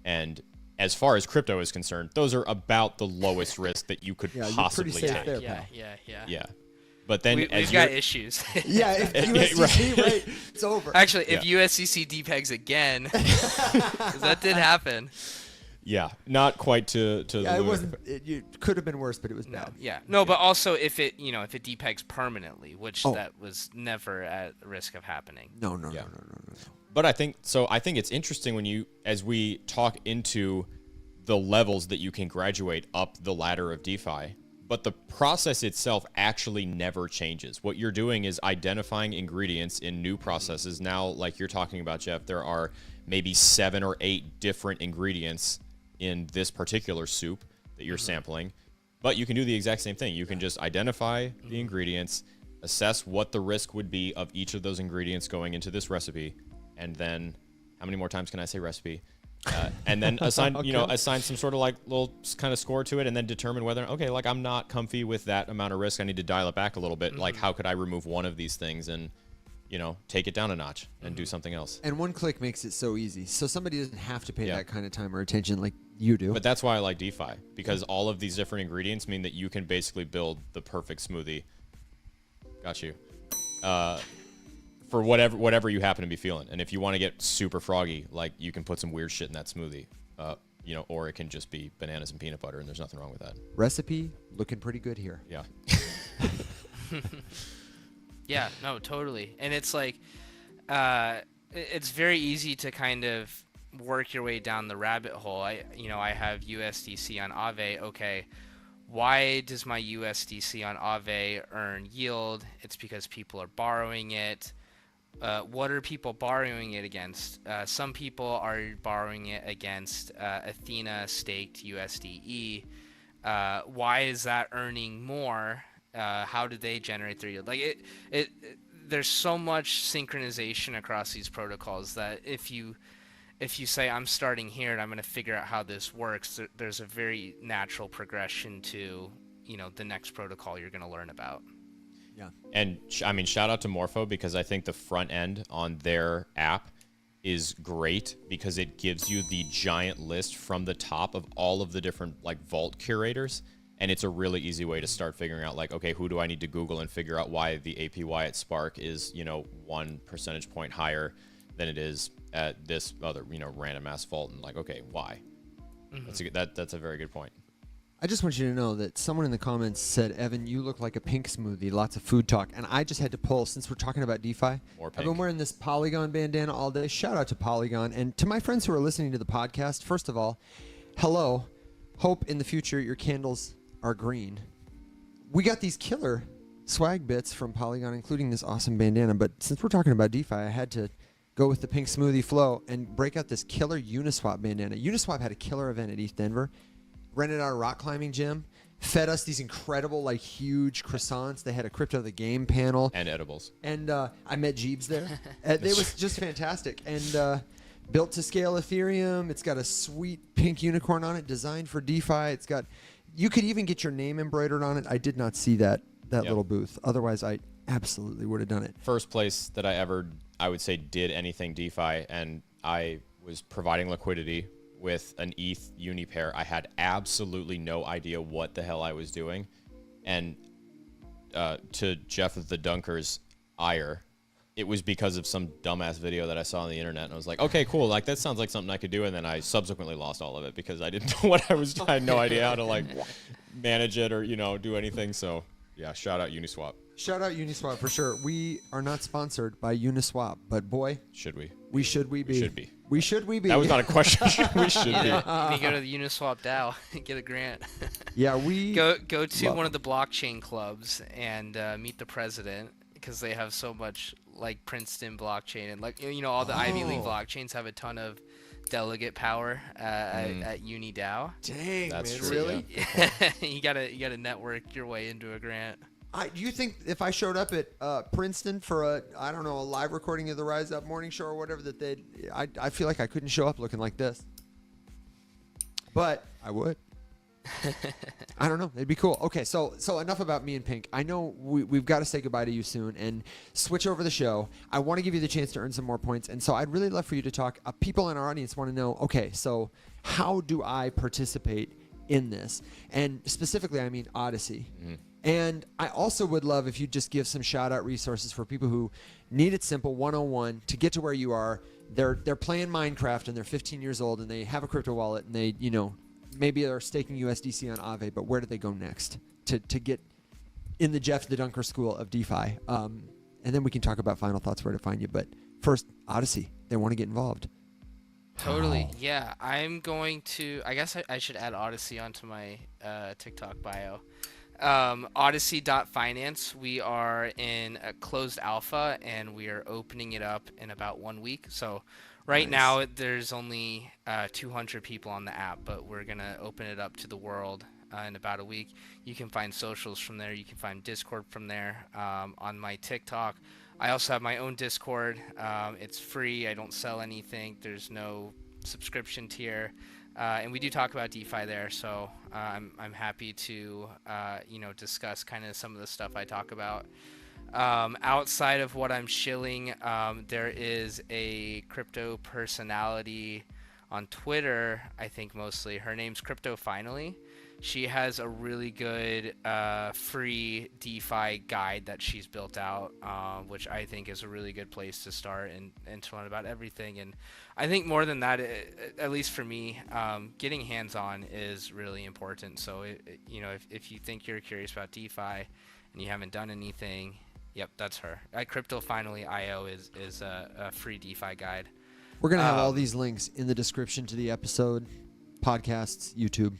And as far as crypto is concerned, those are about the lowest risk that you could possibly take. There, Yeah. But then we've got issues. if USDC, right, it's over. Actually, if USDC depegs again, 'cause that did happen. Yeah, not quite to the it wasn't. It could have been worse, but it was bad. No, but also if it depegs permanently, which that was never at risk of happening. No. But I think it's interesting as we talk into the levels that you can graduate up the ladder of DeFi, but the process itself actually never changes. What you're doing is identifying ingredients in new processes. Now, like you're talking about, Jeff, there are maybe 7 or 8 different ingredients in this particular soup that you're sampling, but you can do the exact same thing. You can just identify the ingredients, assess what the risk would be of each of those ingredients going into this recipe, and then how many more times can I say recipe? And then assign assign some sort of like little kind of score to it, and then determine whether like I'm not comfy with that amount of risk. I need to dial it back a little bit. Like how could I remove one of these things and take it down a notch and do something else. And one click makes it so easy. So somebody doesn't have to pay that kind of time or attention like you do. But that's why I like DeFi, because all of these different ingredients mean that you can basically build the perfect smoothie. Got you. For whatever you happen to be feeling. And if you want to get super froggy, like you can put some weird shit in that smoothie. Or it can just be bananas and peanut butter, and there's nothing wrong with that. Recipe looking pretty good here. Yeah. Yeah, no, totally. And it's like, it's very easy to kind of work your way down the rabbit hole. I have USDC on AAVE. Okay, why does my USDC on AAVE earn yield? It's because people are borrowing it. What are people borrowing it against? Some people are borrowing it against Athena staked USDE. Why is that earning more? How do they generate their yield? Like there's so much synchronization across these protocols that if you say I'm starting here and I'm going to figure out how this works, there's a very natural progression to the next protocol you're going to learn about. Yeah. And I mean, shout out to Morpho, because I think the front end on their app is great because it gives you the giant list from the top of all of the different like vault curators. And it's a really easy way to start figuring out like, okay, who do I need to Google and figure out why the APY at Spark is, 1 percentage point higher than it is at this other, random ass vault, and like, okay, why? That's a very good point. I just want you to know that someone in the comments said, Evan, you look like a pink smoothie, lots of food talk. And I just had to pull, since we're talking about DeFi, More I've been pink. wearing this Polygon bandana all day. Shout out to Polygon. And to my friends who are listening to the podcast, first of all, hello. Hope in the future your candles are green. We got these killer swag bits from Polygon, including this awesome bandana. But since we're talking about DeFi, I had to go with the pink smoothie flow and break out this killer Uniswap bandana. Uniswap had a killer event at East Denver. Rented out a rock climbing gym, fed us these incredible, like, huge croissants. They had a Crypto of the Game panel. And edibles. And I met Jeeves there. It was just fantastic. And built to scale Ethereum. It's got a sweet pink unicorn on it, designed for DeFi. You could even get your name embroidered on it. I did not see that little booth. Otherwise, I absolutely would have done it. First place that I would say, did anything DeFi, and I was providing liquidity with an ETH uni pair. I had absolutely no idea what the hell I was doing. And to Jeff of the Dunker's ire, it was because of some dumbass video that I saw on the internet. And I was like, okay, cool. Like, that sounds like something I could do. And then I subsequently lost all of it because I didn't know what I was doing. I had no idea how to, like, manage it or, do anything. So, yeah, shout out Uniswap. Shout out Uniswap for sure. We are not sponsored by Uniswap, but boy, should we? We should be. We should be. Be. That was not a question. We should be. You need to go to the Uniswap DAO and get a grant. Yeah, we go to one of the blockchain clubs and meet the president, because they have so much, like, Princeton blockchain, and like all the Ivy League blockchains have a ton of delegate power at Uni DAO. Dang, That's man, true, really? Yeah. you gotta network your way into a grant. Do you think if I showed up at Princeton for a live recording of the Rise Up morning show or whatever, that I feel like I couldn't show up looking like this, but I would. I don't know. It'd be cool. Okay, so enough about me and Pink. I know we've got to say goodbye to you soon and switch over the show. I want to give you the chance to earn some more points, and so I'd really love for you to talk. People in our audience want to know, okay, so how do I participate in this? And specifically, I mean Odyssey. Mm-hmm. And I also would love if you just give some shout-out resources for people who need it simple 101 to get to where you are. They're playing Minecraft and they're 15 years old and they have a crypto wallet and they, maybe they're staking USDC on AAVE, but where do they go next to get in the Jeff the Dunker school of DeFi? And then we can talk about final thoughts, where to find you. But first, Odyssey, they want to get involved. Totally. Yeah, I'm going to, I guess I should add Odyssey onto my TikTok bio. Odyssey.finance. We are in a closed alpha and we are opening it up in about 1 week. So right now there's only 200 people on the app, but we're going to open it up to the world in about a week. You can find socials from there. You can find Discord from there. On my TikTok, I also have my own Discord. It's free. I don't sell anything. There's no subscription tier. And we do talk about DeFi there, so I'm happy to discuss kind of some of the stuff I talk about. Outside of what I'm shilling, there is a crypto personality on Twitter, I think mostly. Her name's Crypto Finally. She has a really good free DeFi guide that she's built out, which I think is a really good place to start and to learn about everything. And I think more than that, at least for me, getting hands-on is really important. So, if you think you're curious about DeFi and you haven't done anything, yep, that's her. At Crypto Finally IO is a free DeFi guide. We're going to have all these links in the description to the episode, podcasts, YouTube.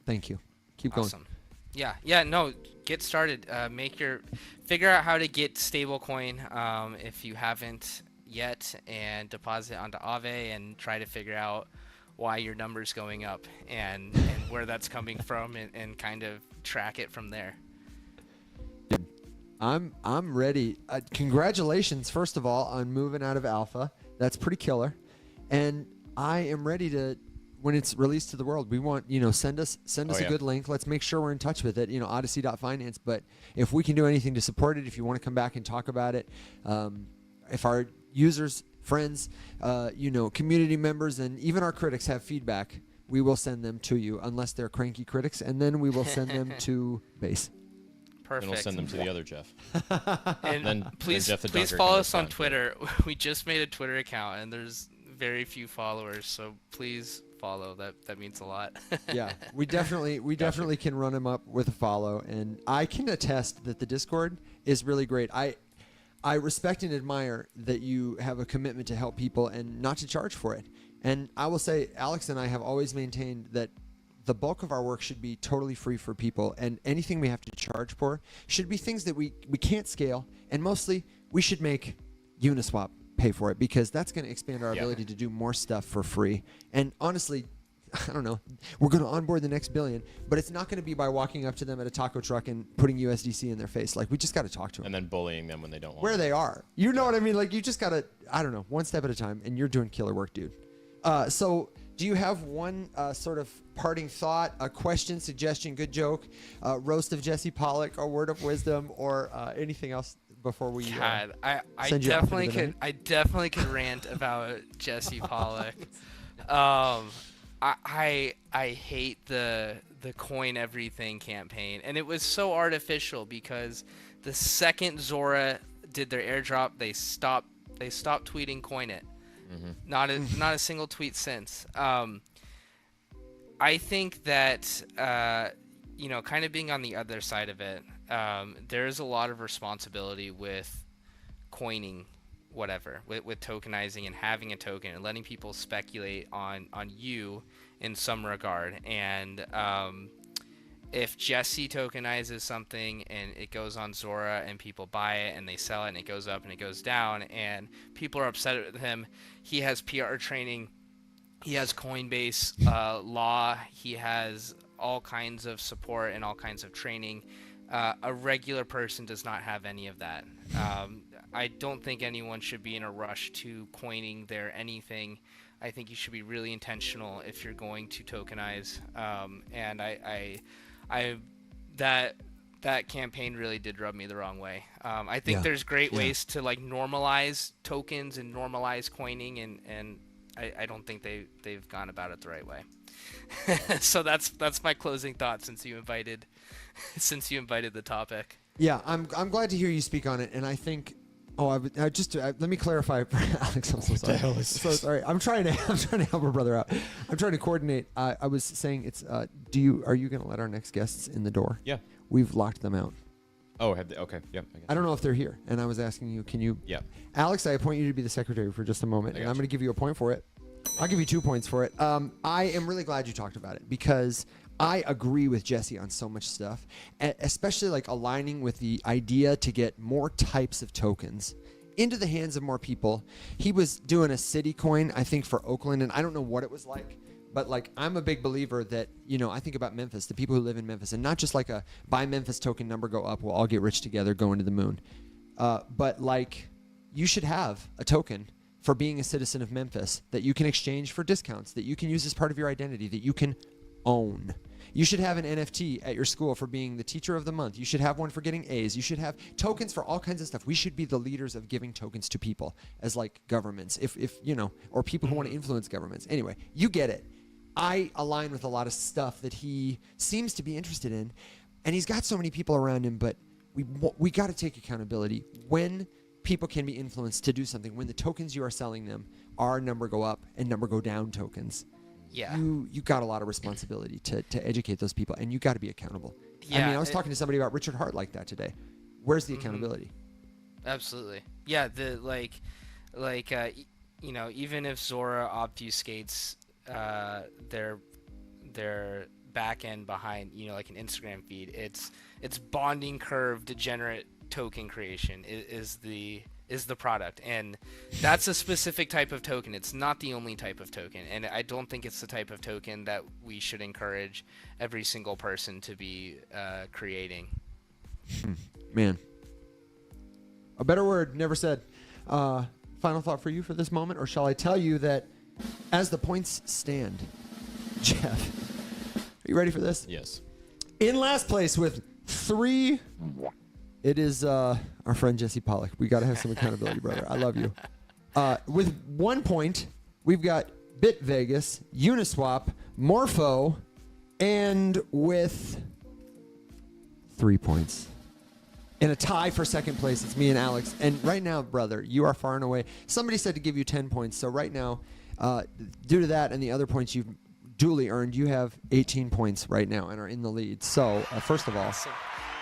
Thank you. Keep going. Awesome. Yeah, no, get started. Figure out how to get stablecoin if you haven't yet, and deposit onto AAVE and try to figure out why your number's going up and where that's coming from and kind of track it from there. Dude, I'm ready. Congratulations, first of all, on moving out of alpha. That's pretty killer. And I am ready to when it's released to the world, we want, send us a good link. Let's make sure we're in touch with it, Odyssey.finance. But if we can do anything to support it, if you want to come back and talk about it, if our users, friends, community members, and even our critics have feedback, we will send them to you, unless they're cranky critics, and then we will send them to base. Perfect. And we'll send them to the other Jeff. And then please Jeff the please Dunker follow can us on respond. Twitter. We just made a Twitter account, and there's very few followers, so please follow. That means a lot. Yeah, we definitely can run him up with a follow, and I can attest that the Discord is really great. I respect and admire that you have a commitment to help people and not to charge for it. And I will say, Alex and I have always maintained that the bulk of our work should be totally free for people, and anything we have to charge for should be things that we can't scale, and mostly we should make Uniswap pay for it, because that's going to expand our ability to do more stuff for free. And honestly, I don't know, we're going to onboard the next billion, but it's not going to be by walking up to them at a taco truck and putting USDC in their face. Like, we just got to talk to them. And then bullying them when they don't want Where they are. You know what I mean? Like, you just got to, I don't know, one step at a time, and you're doing killer work, dude. So do you have one sort of parting thought, a question, suggestion, good joke, roast of Jesse Pollak, or word of wisdom, or anything else before we God, I send you off into definitely the could night? I definitely could rant about Jesse Pollak. I hate the coin everything campaign, and it was so artificial, because the second Zora did their airdrop, they stopped tweeting coin it. Not a single tweet since. I think that kind of being on the other side of it, there is a lot of responsibility with coining whatever, with tokenizing and having a token and letting people speculate on you in some regard. And if Jesse tokenizes something and it goes on Zora and people buy it and they sell it and it goes up and it goes down and people are upset with him, he has PR training, he has Coinbase law, he has all kinds of support and all kinds of training. A regular person does not have any of that. I don't think anyone should be in a rush to coining their anything. I think you should be really intentional if you're going to tokenize. And that campaign really did rub me the wrong way. I think there's great ways to like normalize tokens and normalize coining, and I don't think they've gone about it the right way. So that's my closing thought since you invited the topic. Yeah, I'm glad to hear you speak on it, and I think. Let me clarify for Alex. I'm so sorry. So sorry. I'm trying to help our brother out. I'm trying to coordinate. I was saying it's. Are you going to let our next guests in the door? Yeah. We've locked them out. Oh, have they? Okay. Yep. I don't know if they're here, and I was asking you. Can you? Yeah. Alex, I appoint you to be the secretary for just a moment, and I'm going to give you a point for it. I'll give you 2 points for it. I am really glad you talked about it, because I agree with Jesse on so much stuff, especially like aligning with the idea to get more types of tokens into the hands of more people. He was doing a city coin, I think, for Oakland, and I don't know what it was like, but like, I'm a big believer that, I think about Memphis, the people who live in Memphis, and not just like a buy Memphis token, number go up, we'll all get rich together, go into the moon. But like, you should have a token for being a citizen of Memphis that you can exchange for discounts, that you can use as part of your identity, that you can own. You should have an NFT at your school for being the teacher of the month. You should have one for getting A's. You should have tokens for all kinds of stuff. We should be the leaders of giving tokens to people as like governments, if or people who want to influence governments. Anyway, you get it. I align with a lot of stuff that he seems to be interested in, and he's got so many people around him, but we got to take accountability when people can be influenced to do something, when the tokens you are selling them are number go up and number go down tokens. Yeah. You got a lot of responsibility to educate those people, and you got to be accountable. Yeah, I mean, I was talking to somebody about Richard Hart like that today. Where's the accountability? Absolutely. Yeah, even if Zora obfuscates their back end behind, like an Instagram feed, it's bonding curve degenerate token creation is the product, and that's a specific type of token. It's not the only type of token, and I don't think it's the type of token that we should encourage every single person to be creating. Man, a better word never said. Final thought for you for this moment, or shall I tell you that as the points stand, Jeff, are you ready for this? Yes. In last place with 3, it is our friend Jesse Pollak. We got to have some accountability, brother. I love you. With 1 point, we've got Bit Vegas, Uniswap, Morpho, and with 3 points. In a tie for second place, it's me and Alex. And right now, brother, you are far and away. Somebody said to give you 10 points. So right now, due to that and the other points you've duly earned, you have 18 points right now and are in the lead. So first of all,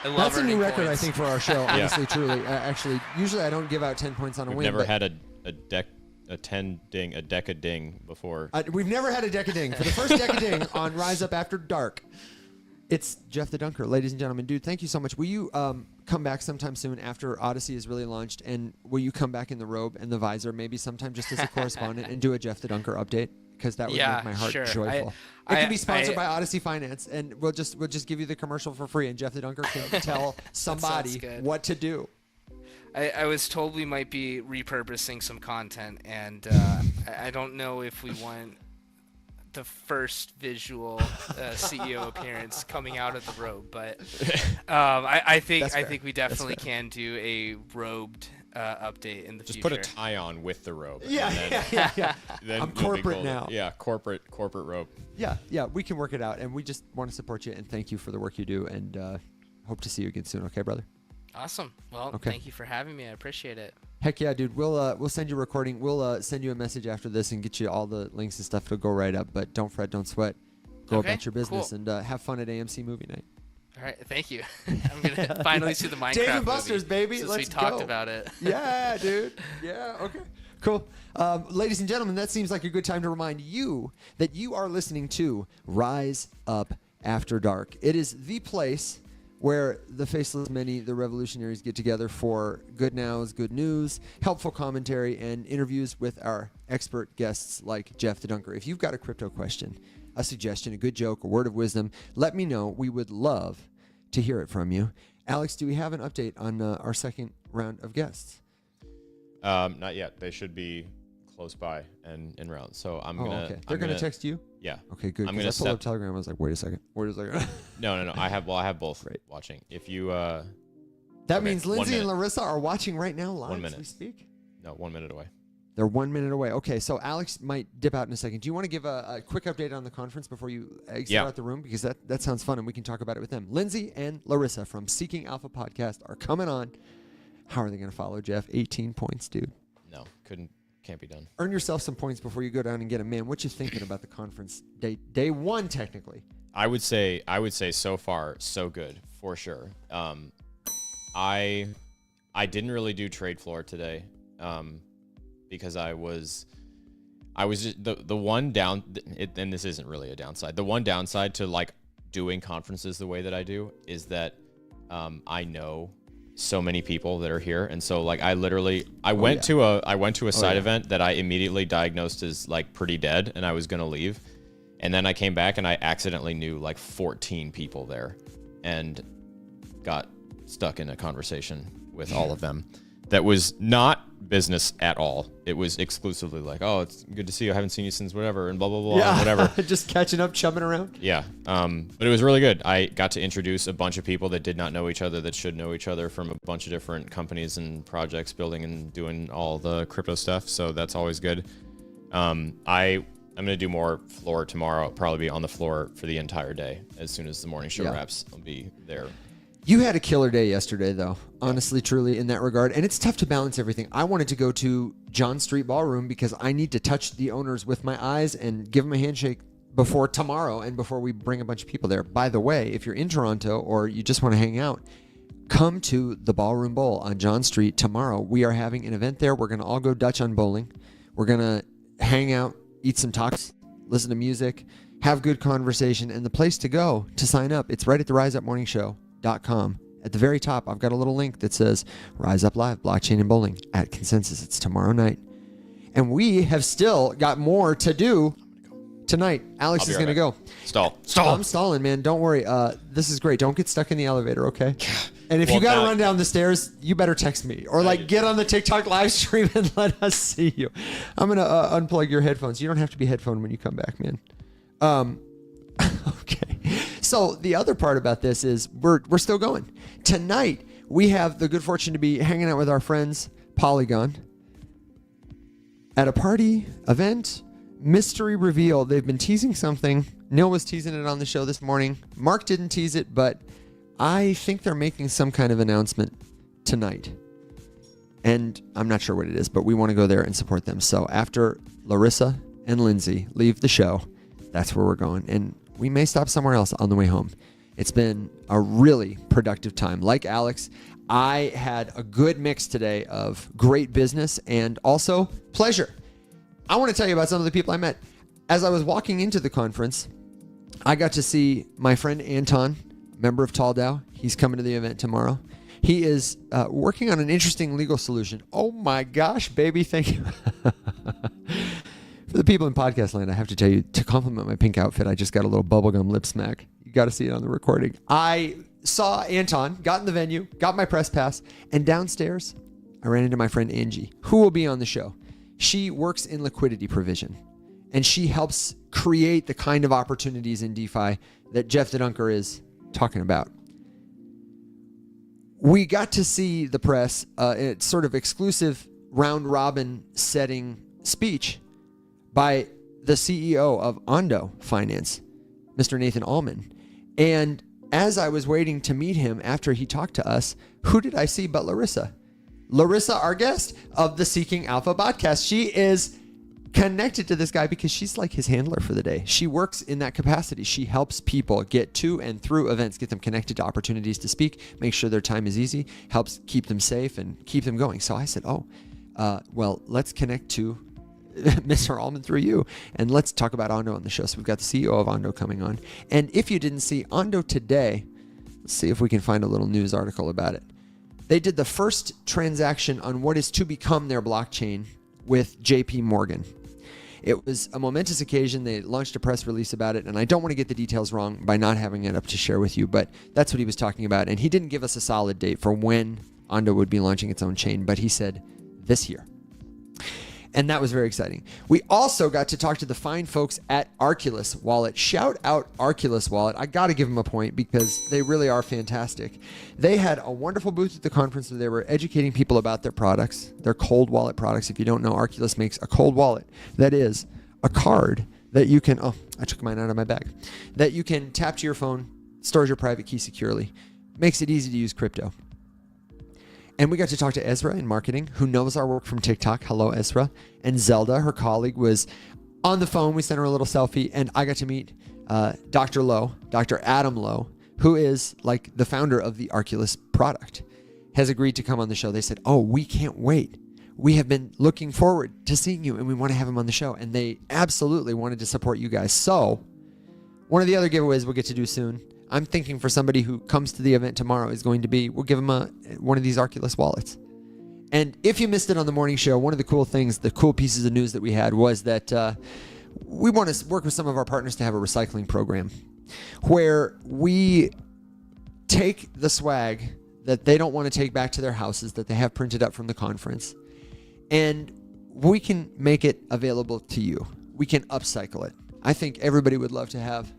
that's a new record, I think, for our show. Honestly, truly. Actually, usually I don't give out 10 points on a win. We've never had a 10 ding, a deck of ding before. We've never had a deck of ding. For the first deck of ding on Rise Up After Dark, it's Jeff the Dunker. Ladies and gentlemen, dude, thank you so much. Will you come back sometime soon after Odyssey is really launched, and will you come back in the robe and the visor maybe sometime just as a correspondent and do a Jeff the Dunker update? Because that would make my heart joyful. It can be sponsored by Odyssey Finance, and we'll just give you the commercial for free, and Jeff the Dunker can tell somebody what to do. I was told we might be repurposing some content, and I don't know if we want the first visual CEO appearance coming out of the robe, but I think we definitely can do a robed update in the future. Just put a tie on with the robe. Yeah. Then I'm corporate now. Yeah, corporate robe. Yeah, we can work it out, and we just want to support you and thank you for the work you do, and hope to see you again soon. Okay, brother? Awesome. Well, thank you for having me. I appreciate it. Heck yeah, dude. We'll send you a recording. We'll send you a message after this and get you all the links and stuff. It'll go right up. But don't fret, don't sweat. Go about your business and have fun at AMC Movie Night. All right, thank you. I'm gonna finally see the Minecraft Dave & Buster's, movie, baby. since Let's we talked go. about it. Yeah, dude. Yeah. Okay. Cool. Ladies and gentlemen, that seems like a good time to remind you that you are listening to Rise Up After Dark. It is the place where the faceless many, the revolutionaries, get together for good nows, good news, helpful commentary, and interviews with our expert guests like Jeff the Dunker. If you've got a crypto question, a suggestion, a good joke, a word of wisdom, let me know. We would love to hear it from you. Alex, do we have an update on our second round of guests? Not yet. They should be close by and in round. So I'm gonna. Okay. They're gonna text you. Yeah. Okay, good. I'm gonna gonna pull up Telegram. I was like, wait a second. No. I have both watching. If you. That means Lindsay and Larissa are watching right now live 1 minute. as we speak. No, 1 minute away. They're 1 minute away. Okay, so Alex might dip out in a second. Do you want to give a quick update on the conference before you exit out the room? Because that sounds fun, and we can talk about it with them. Lindsay and Larissa from Seeking Alpha Podcast are coming on. How are they going to follow Jeff? 18 points, dude. No, can't be done. Earn yourself some points before you go down and get them. Man, what you thinking about the conference? Day one, technically. I would say so far so good for sure. I didn't really do trade floor today. Because I was just, the one down, and this isn't really a downside. The one downside to like doing conferences the way that I do is that I know so many people that are here, and so like I went to a side event that I immediately diagnosed as like pretty dead, and I was gonna leave, and then I came back and I accidentally knew like 14 people there, and got stuck in a conversation with all of them. That was not business at all. It was exclusively like, oh, it's good to see you. I haven't seen you since whatever, and blah, blah, blah, and whatever. Just catching up, chumming around. Yeah. But it was really good. I got to introduce a bunch of people that did not know each other that should know each other from a bunch of different companies and projects building and doing all the crypto stuff. So that's always good. I'm going to do more floor tomorrow. I'll probably be on the floor for the entire day. As soon as the morning show wraps, I'll be there. You had a killer day yesterday, though, honestly, truly, in that regard. And it's tough to balance everything. I wanted to go to John Street Ballroom because I need to touch the owners with my eyes and give them a handshake before tomorrow and before we bring a bunch of people there. By the way, if you're in Toronto or you just want to hang out, come to the Ballroom Bowl on John Street tomorrow. We are having an event there. We're going to all go Dutch on bowling. We're going to hang out, eat some tacos, listen to music, have good conversation. And the place to go to sign up, it's right at the riseupmorningshow.com. At the very top, I've got a little link that says Rise Up Live, Blockchain and Bowling at Consensus. It's tomorrow night. And we have still got more to do tonight. Alex is going to go. Stall. I'm stalling, man. Don't worry. This is great. Don't get stuck in the elevator, okay? And if you got to run down the stairs, you better text me. Or get on the TikTok live stream and let us see you. I'm going to unplug your headphones. You don't have to be headphoned when you come back, man. Okay. So the other part about this is we're still going. Tonight, we have the good fortune to be hanging out with our friends Polygon at a party event. Mystery reveal. They've been teasing something. Neil was teasing it on the show this morning. Mark didn't tease it, but I think they're making some kind of announcement tonight. And I'm not sure what it is, but we want to go there and support them. So after Larissa and Lindsay leave the show, that's where we're going. And we may stop somewhere else on the way home. It's been a really productive time. Like Alex, I had a good mix today of great business and also pleasure. I want to tell you about some of the people I met. As I was walking into the conference, I got to see my friend Anton, member of Taldow. He's coming to the event tomorrow. He is working on an interesting legal solution. Oh my gosh, baby, thank you. For the people in podcast land, I have to tell you, to compliment my pink outfit, I just got a little bubblegum lip smack. You got to see it on the recording. I saw Anton, got in the venue, got my press pass, and downstairs, I ran into my friend Angie, who will be on the show. She works in liquidity provision, and she helps create the kind of opportunities in DeFi that Jeff the Dunker is talking about. We got to see the press, it's sort of exclusive round robin setting speech by the CEO of Odyssey Finance, Mr. Nathan Allman. And as I was waiting to meet him after he talked to us, who did I see but Larissa? Larissa, our guest of the Seeking Alpha podcast. She is connected to this guy because she's like his handler for the day. She works in that capacity. She helps people get to and through events, get them connected to opportunities to speak, make sure their time is easy, helps keep them safe and keep them going. So I said, well, let's connect to Mr. Allman through you, and let's talk about Ondo on the show. So we've got the CEO of Ondo coming on. And if you didn't see Ondo today, let's see if we can find a little news article about it. They did the first transaction on what is to become their blockchain with JP Morgan. It was a momentous occasion. They launched a press release about it, and I don't want to get the details wrong by not having it up to share with you, but that's what he was talking about. And he didn't give us a solid date for when Ondo would be launching its own chain, but he said this year. And that was very exciting. We also got to talk to the fine folks at Arculus Wallet. Shout out Arculus Wallet. I got to give them a point because they really are fantastic. They had a wonderful booth at the conference where they were educating people about their products, their cold wallet products. If you don't know, Arculus makes a cold wallet that is a card that you can, I took mine out of my bag, that you can tap to your phone, stores your private key securely, makes it easy to use crypto. And we got to talk to Ezra in marketing, who knows our work from TikTok. Hello, Ezra. And Zelda, her colleague, was on the phone. We sent her a little selfie, and I got to meet Dr. Lowe, Dr. Adam Lowe, who is like the founder of the Arculus product, has agreed to come on the show. They said, we can't wait. We have been looking forward to seeing you, and we want to have him on the show. And they absolutely wanted to support you guys. So one of the other giveaways we'll get to do soon, I'm thinking for somebody who comes to the event tomorrow is going to be, we'll give them one of these Arculus wallets. And if you missed it on the morning show, one of the cool things, the cool pieces of news that we had was that we want to work with some of our partners to have a recycling program where we take the swag that they don't want to take back to their houses that they have printed up from the conference, and we can make it available to you. We can upcycle it. I think everybody would love to have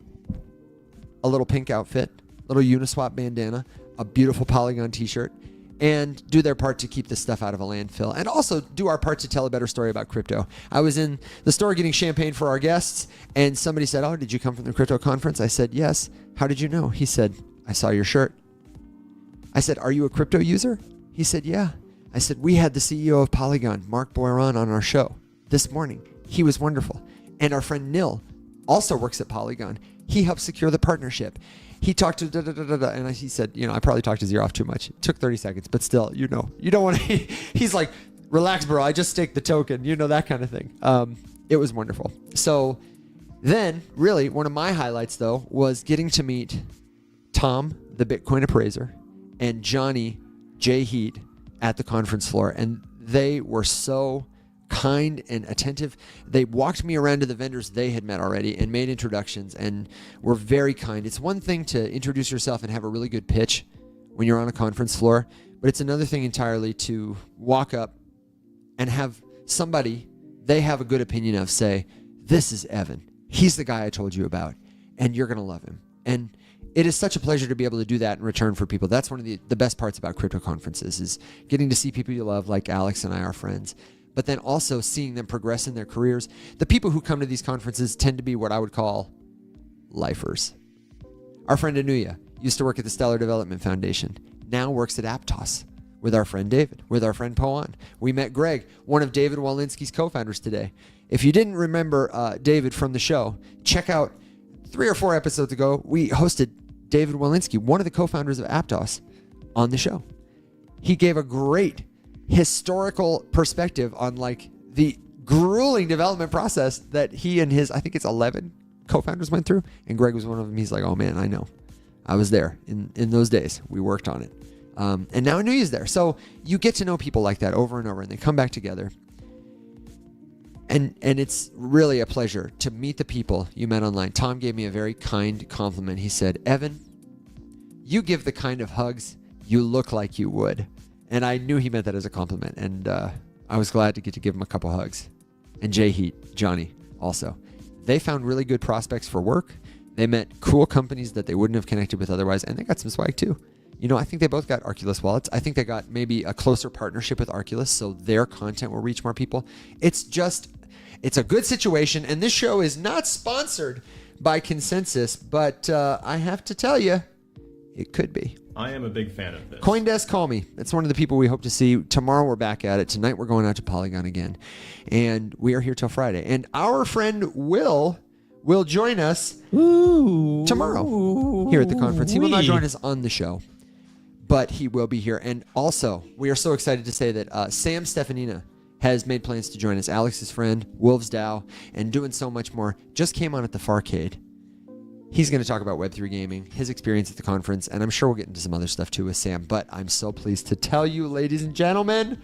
a little pink outfit, little Uniswap bandana, a beautiful Polygon t-shirt, and do their part to keep this stuff out of a landfill, and also do our part to tell a better story about crypto. I was in the store getting champagne for our guests, and somebody said, did you come from the crypto conference? I said, yes. How did you know? He said, I saw your shirt. I said, are you a crypto user? He said, yeah. I said, we had the CEO of Polygon, Mark Boiron, on our show this morning. He was wonderful. And our friend Nil also works at Polygon. He helped secure the partnership. He talked to and he said, I probably talked his ear off too much. It took 30 seconds, but still, you don't want to, he's like, relax, bro. I just staked the token, that kind of thing. It was wonderful. So then really one of my highlights though, was getting to meet Tom, the Bitcoin appraiser, and Johnny J. Heat at the conference floor. And they were so kind and attentive. They walked me around to the vendors they had met already and made introductions and were very kind. It's one thing to introduce yourself and have a really good pitch when you're on a conference floor, but it's another thing entirely to walk up and have somebody they have a good opinion of say, this is Evan. He's the guy I told you about. and you're going to love him. And it is such a pleasure to be able to do that in return for people. That's one of the best parts about crypto conferences is getting to see people you love, like Alex and I are friends, but then also seeing them progress in their careers. The people who come to these conferences tend to be what I would call lifers. Our friend Anuya used to work at the Stellar Development Foundation, now works at Aptos with our friend David, with our friend Poan. We met Greg, one of David Walensky's co-founders today. If you didn't remember David from the show, check out 3 or 4 episodes ago, we hosted David Walensky, one of the co-founders of Aptos, on the show. He gave a great historical perspective on like the grueling development process that he and his, I think it's 11 co-founders went through. And Greg was one of them. He's like, oh man, I know. I was there in those days. We worked on it. And now Anuya's there. So you get to know people like that over and over, and they come back together. And it's really a pleasure to meet the people you met online. Tom gave me a very kind compliment. He said, Evan, you give the kind of hugs you look like you would. And I knew he meant that as a compliment. And I was glad to get to give him a couple hugs. And Jay Heat, Johnny, also. They found really good prospects for work. They met cool companies that they wouldn't have connected with otherwise. And they got some swag too. You know, I think they both got Arculus wallets. I think they got maybe a closer partnership with Arculus, so their content will reach more people. It's a good situation, and this show is not sponsored by Consensus, but I have to tell you, it could be. I am a big fan of this. CoinDesk, call me. It's one of the people we hope to see. Tomorrow we're back at it. Tonight we're going out to Polygon again, and we are here till Friday. And our friend Will join us tomorrow here at the conference. He will not join us on the show, but he will be here. And also, we are so excited to say that Sam Stefanina has made plans to join us. Alex's friend, Wolves DAO, and doing so much more. Just came on at the Farcade. He's going to talk about Web3 gaming, his experience at the conference, and I'm sure we'll get into some other stuff too with Sam. But I'm so pleased to tell you, ladies and gentlemen,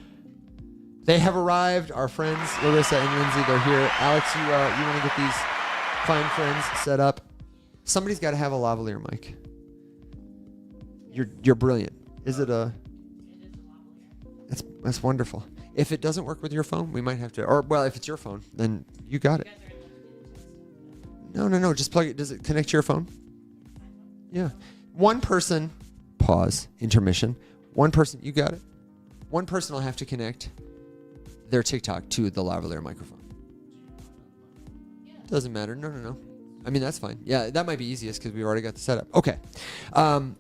they have arrived. Our friends, Larissa and Lindsay, they're here. Alex, you want to get these fine friends set up? Somebody's got to have a lavalier mic. You're brilliant. Is it a? That's wonderful. If it doesn't work with your phone, we might have to. Or well, if it's your phone, then you got it. No. Just plug it. Does it connect to your phone? Yeah. One person. Pause. Intermission. One person. You got it. One person will have to connect their TikTok to the lavalier microphone. Doesn't matter. No. I mean, that's fine. Yeah, that might be easiest because we already got the setup. Okay.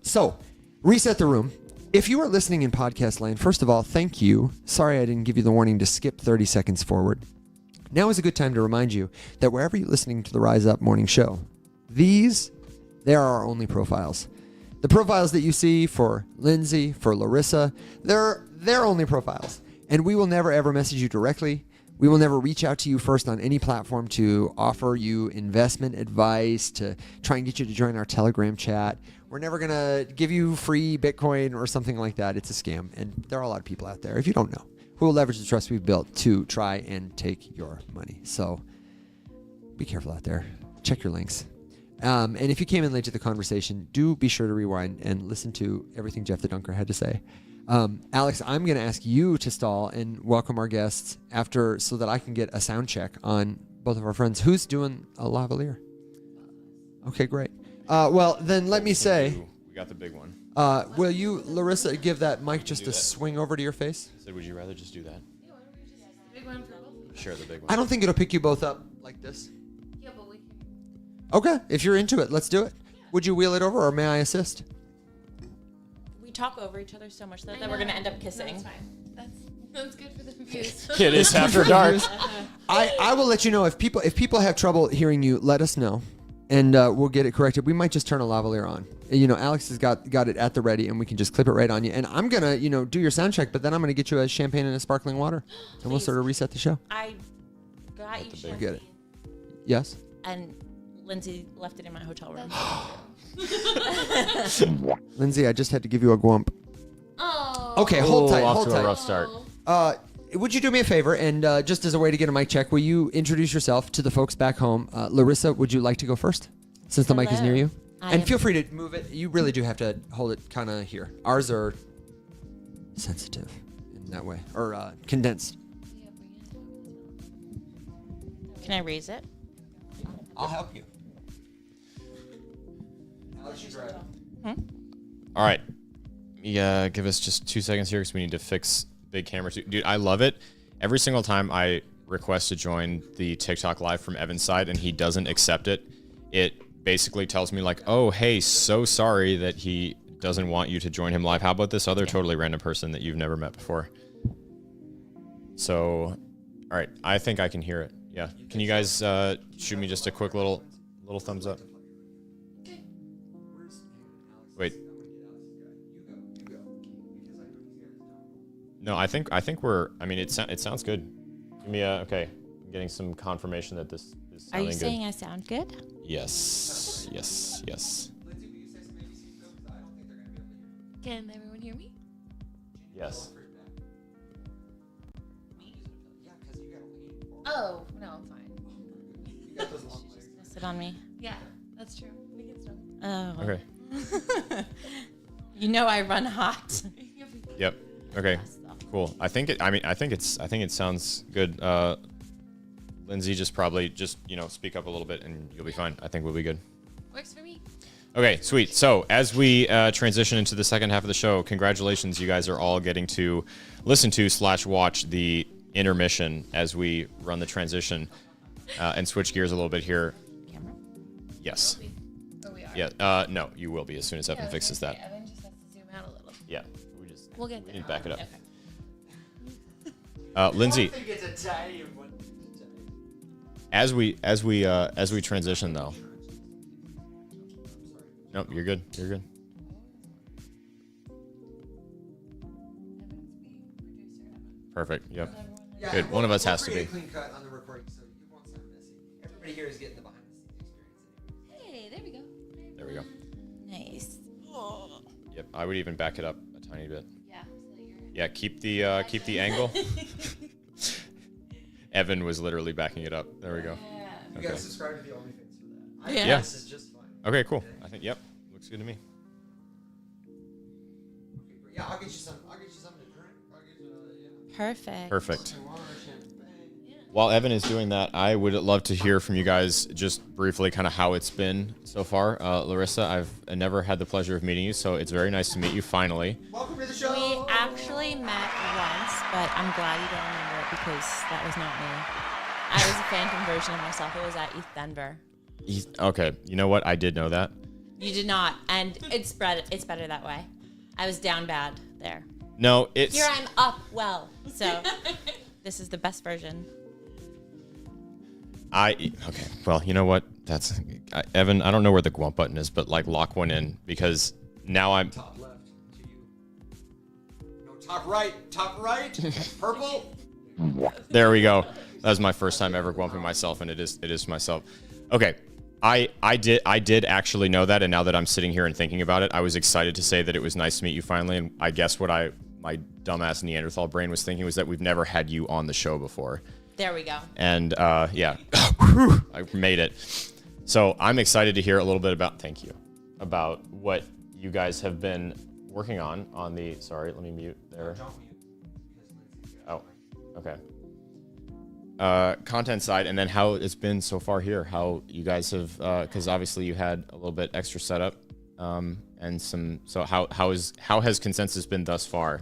So, reset the room. If you are listening in podcast land, first of all, thank you. Sorry I didn't give you the warning to skip 30 seconds forward. Now is a good time to remind you that wherever you're listening to the Rise Up Morning Show, they are our only profiles. The profiles that you see for Lindsay, for Larissa, they're their only profiles. And we will never, ever message you directly. We will never reach out to you first on any platform to offer you investment advice, to try and get you to join our Telegram chat. We're never going to give you free Bitcoin or something like that. It's a scam. And there are a lot of people out there, if you don't know, who will leverage the trust we've built to try and take your money. So be careful out there. Check your links. And if you came in late to the conversation, do be sure to rewind and listen to everything Jeff the Dunker had to say. Alex, I'm going to ask you to stall and welcome our guests after so that I can get a sound check on both of our friends. Who's doing a lavalier? Okay, great. Well, then let me say... We got the big one. Will you, Larissa, give that mic just a swing over to your face? I said, would you rather just do that? Big one for both? Sure, the big one. I don't think it'll pick you both up like this. Yeah, but we can. Okay, if you're into it, let's do it. Would you wheel it over or may I assist? We talk over each other so much that we're going to end up kissing. No, that's fine. That's good for the reviews. It is after dark. I will let you know if people have trouble hearing you, let us know. And we'll get it corrected. We might just turn a lavalier on. You know, Alex has got it at the ready, and we can just clip it right on you. And I'm gonna, do your sound check, but then I'm gonna get you a champagne and a sparkling water, and we'll sort of reset the show. I got you champagne. Get it? Yes. And Lindsay left it in my hotel room. Lindsay, I just had to give you a gwump. Oh. Okay, hold tight. Off Hold to a tight. rough start. Would you do me a favor, and just as a way to get a mic check, will you introduce yourself to the folks back home? Larissa, would you like to go first, since the mic is near you? And feel free to move it. You really do have to hold it kind of here. Ours are sensitive in that way, or condensed. Can I raise it? I'll help you. All right. Yeah, give us just 2 seconds here because we need to fix big camera. Dude, I love it. Every single time I request to join the TikTok live from Evan's side and he doesn't accept it, it basically tells me like, oh, hey, so sorry that he doesn't want you to join him live. How about this other totally random person that you've never met before? So, all right, I think I can hear it. Yeah. Can you guys shoot me just a quick little thumbs up? Wait. No, I think we're. I mean, it sounds good. Give me a. Okay, I'm getting some confirmation that this is sounding good. Are you saying I sound good? Yes. Yes. Yes. Can everyone hear me? Yes. Oh, no, I'm fine. Sit on me. Yeah, that's true. We can still. Oh. Okay. You know I run hot. Yep. Okay. Cool. I think it sounds good. Lindsay, just speak up a little bit and you'll be fine. I think we'll be good. Works for me. Okay, sweet. So as we transition into the second half of the show, congratulations, you guys are all getting to listen to / watch the intermission as we run the transition and switch gears a little bit here. Camera? Yes. Oh, we are. Yeah. No, you will be as soon as Evan fixes that. Evan just has to zoom out a little. Yeah. We'll get We there. need to back it up. Okay. Lindsay, as we transition though. Nope, you're good. You're good. Perfect. Yep. Yeah, Good. One of us has to create be. a clean cut on the recording, so you won't sound messy. Everybody here is getting the behind the scenes experience. Hey, there we go. There we go. Nice. Yep. I would even back it up a tiny bit. Yeah, so that you're. Yeah. Keep the angle. Evan was literally backing it up. There we go. Yeah. You Okay. gotta subscribe to the OnlyFans for that. Yeah. This is just fine. Okay. Cool. I think. Yep. Looks good to me. Okay, great. Yeah, I'll get you something to drink. I'll get you yeah. Perfect. Perfect. Some water, champagne. While Evan is doing that, I would love to hear from you guys just briefly kind of how it's been so far. Larissa, I've never had the pleasure of meeting you, so it's very nice to meet you finally. Welcome to the show. We actually met once, but I'm glad you don't remember it because that was not me. I was a phantom version of myself. It was at ETH Denver. Okay, you know what? I did know that. You did not, and it's better that way. I was down bad there. No, it's... Here I'm up well, so this is the best version. Okay, well, you know what? Evan, I don't know where the Gwump button is, but like lock one in because now I'm... Top left to you. No, top right, purple. There we go. That was my first time ever Gwumping myself, and it is myself. Okay, I did actually know that, and now that I'm sitting here and thinking about it, I was excited to say that it was nice to meet you finally, and I guess what my dumbass Neanderthal brain was thinking was that we've never had you on the show before. There we go. And yeah, I made it. So I'm excited to hear a little bit about what you guys have been working on the, sorry, let me mute there. Oh, okay. Content side, and then how it's been so far here, how you guys have, because obviously you had a little bit extra setup, and so how has consensus been thus far?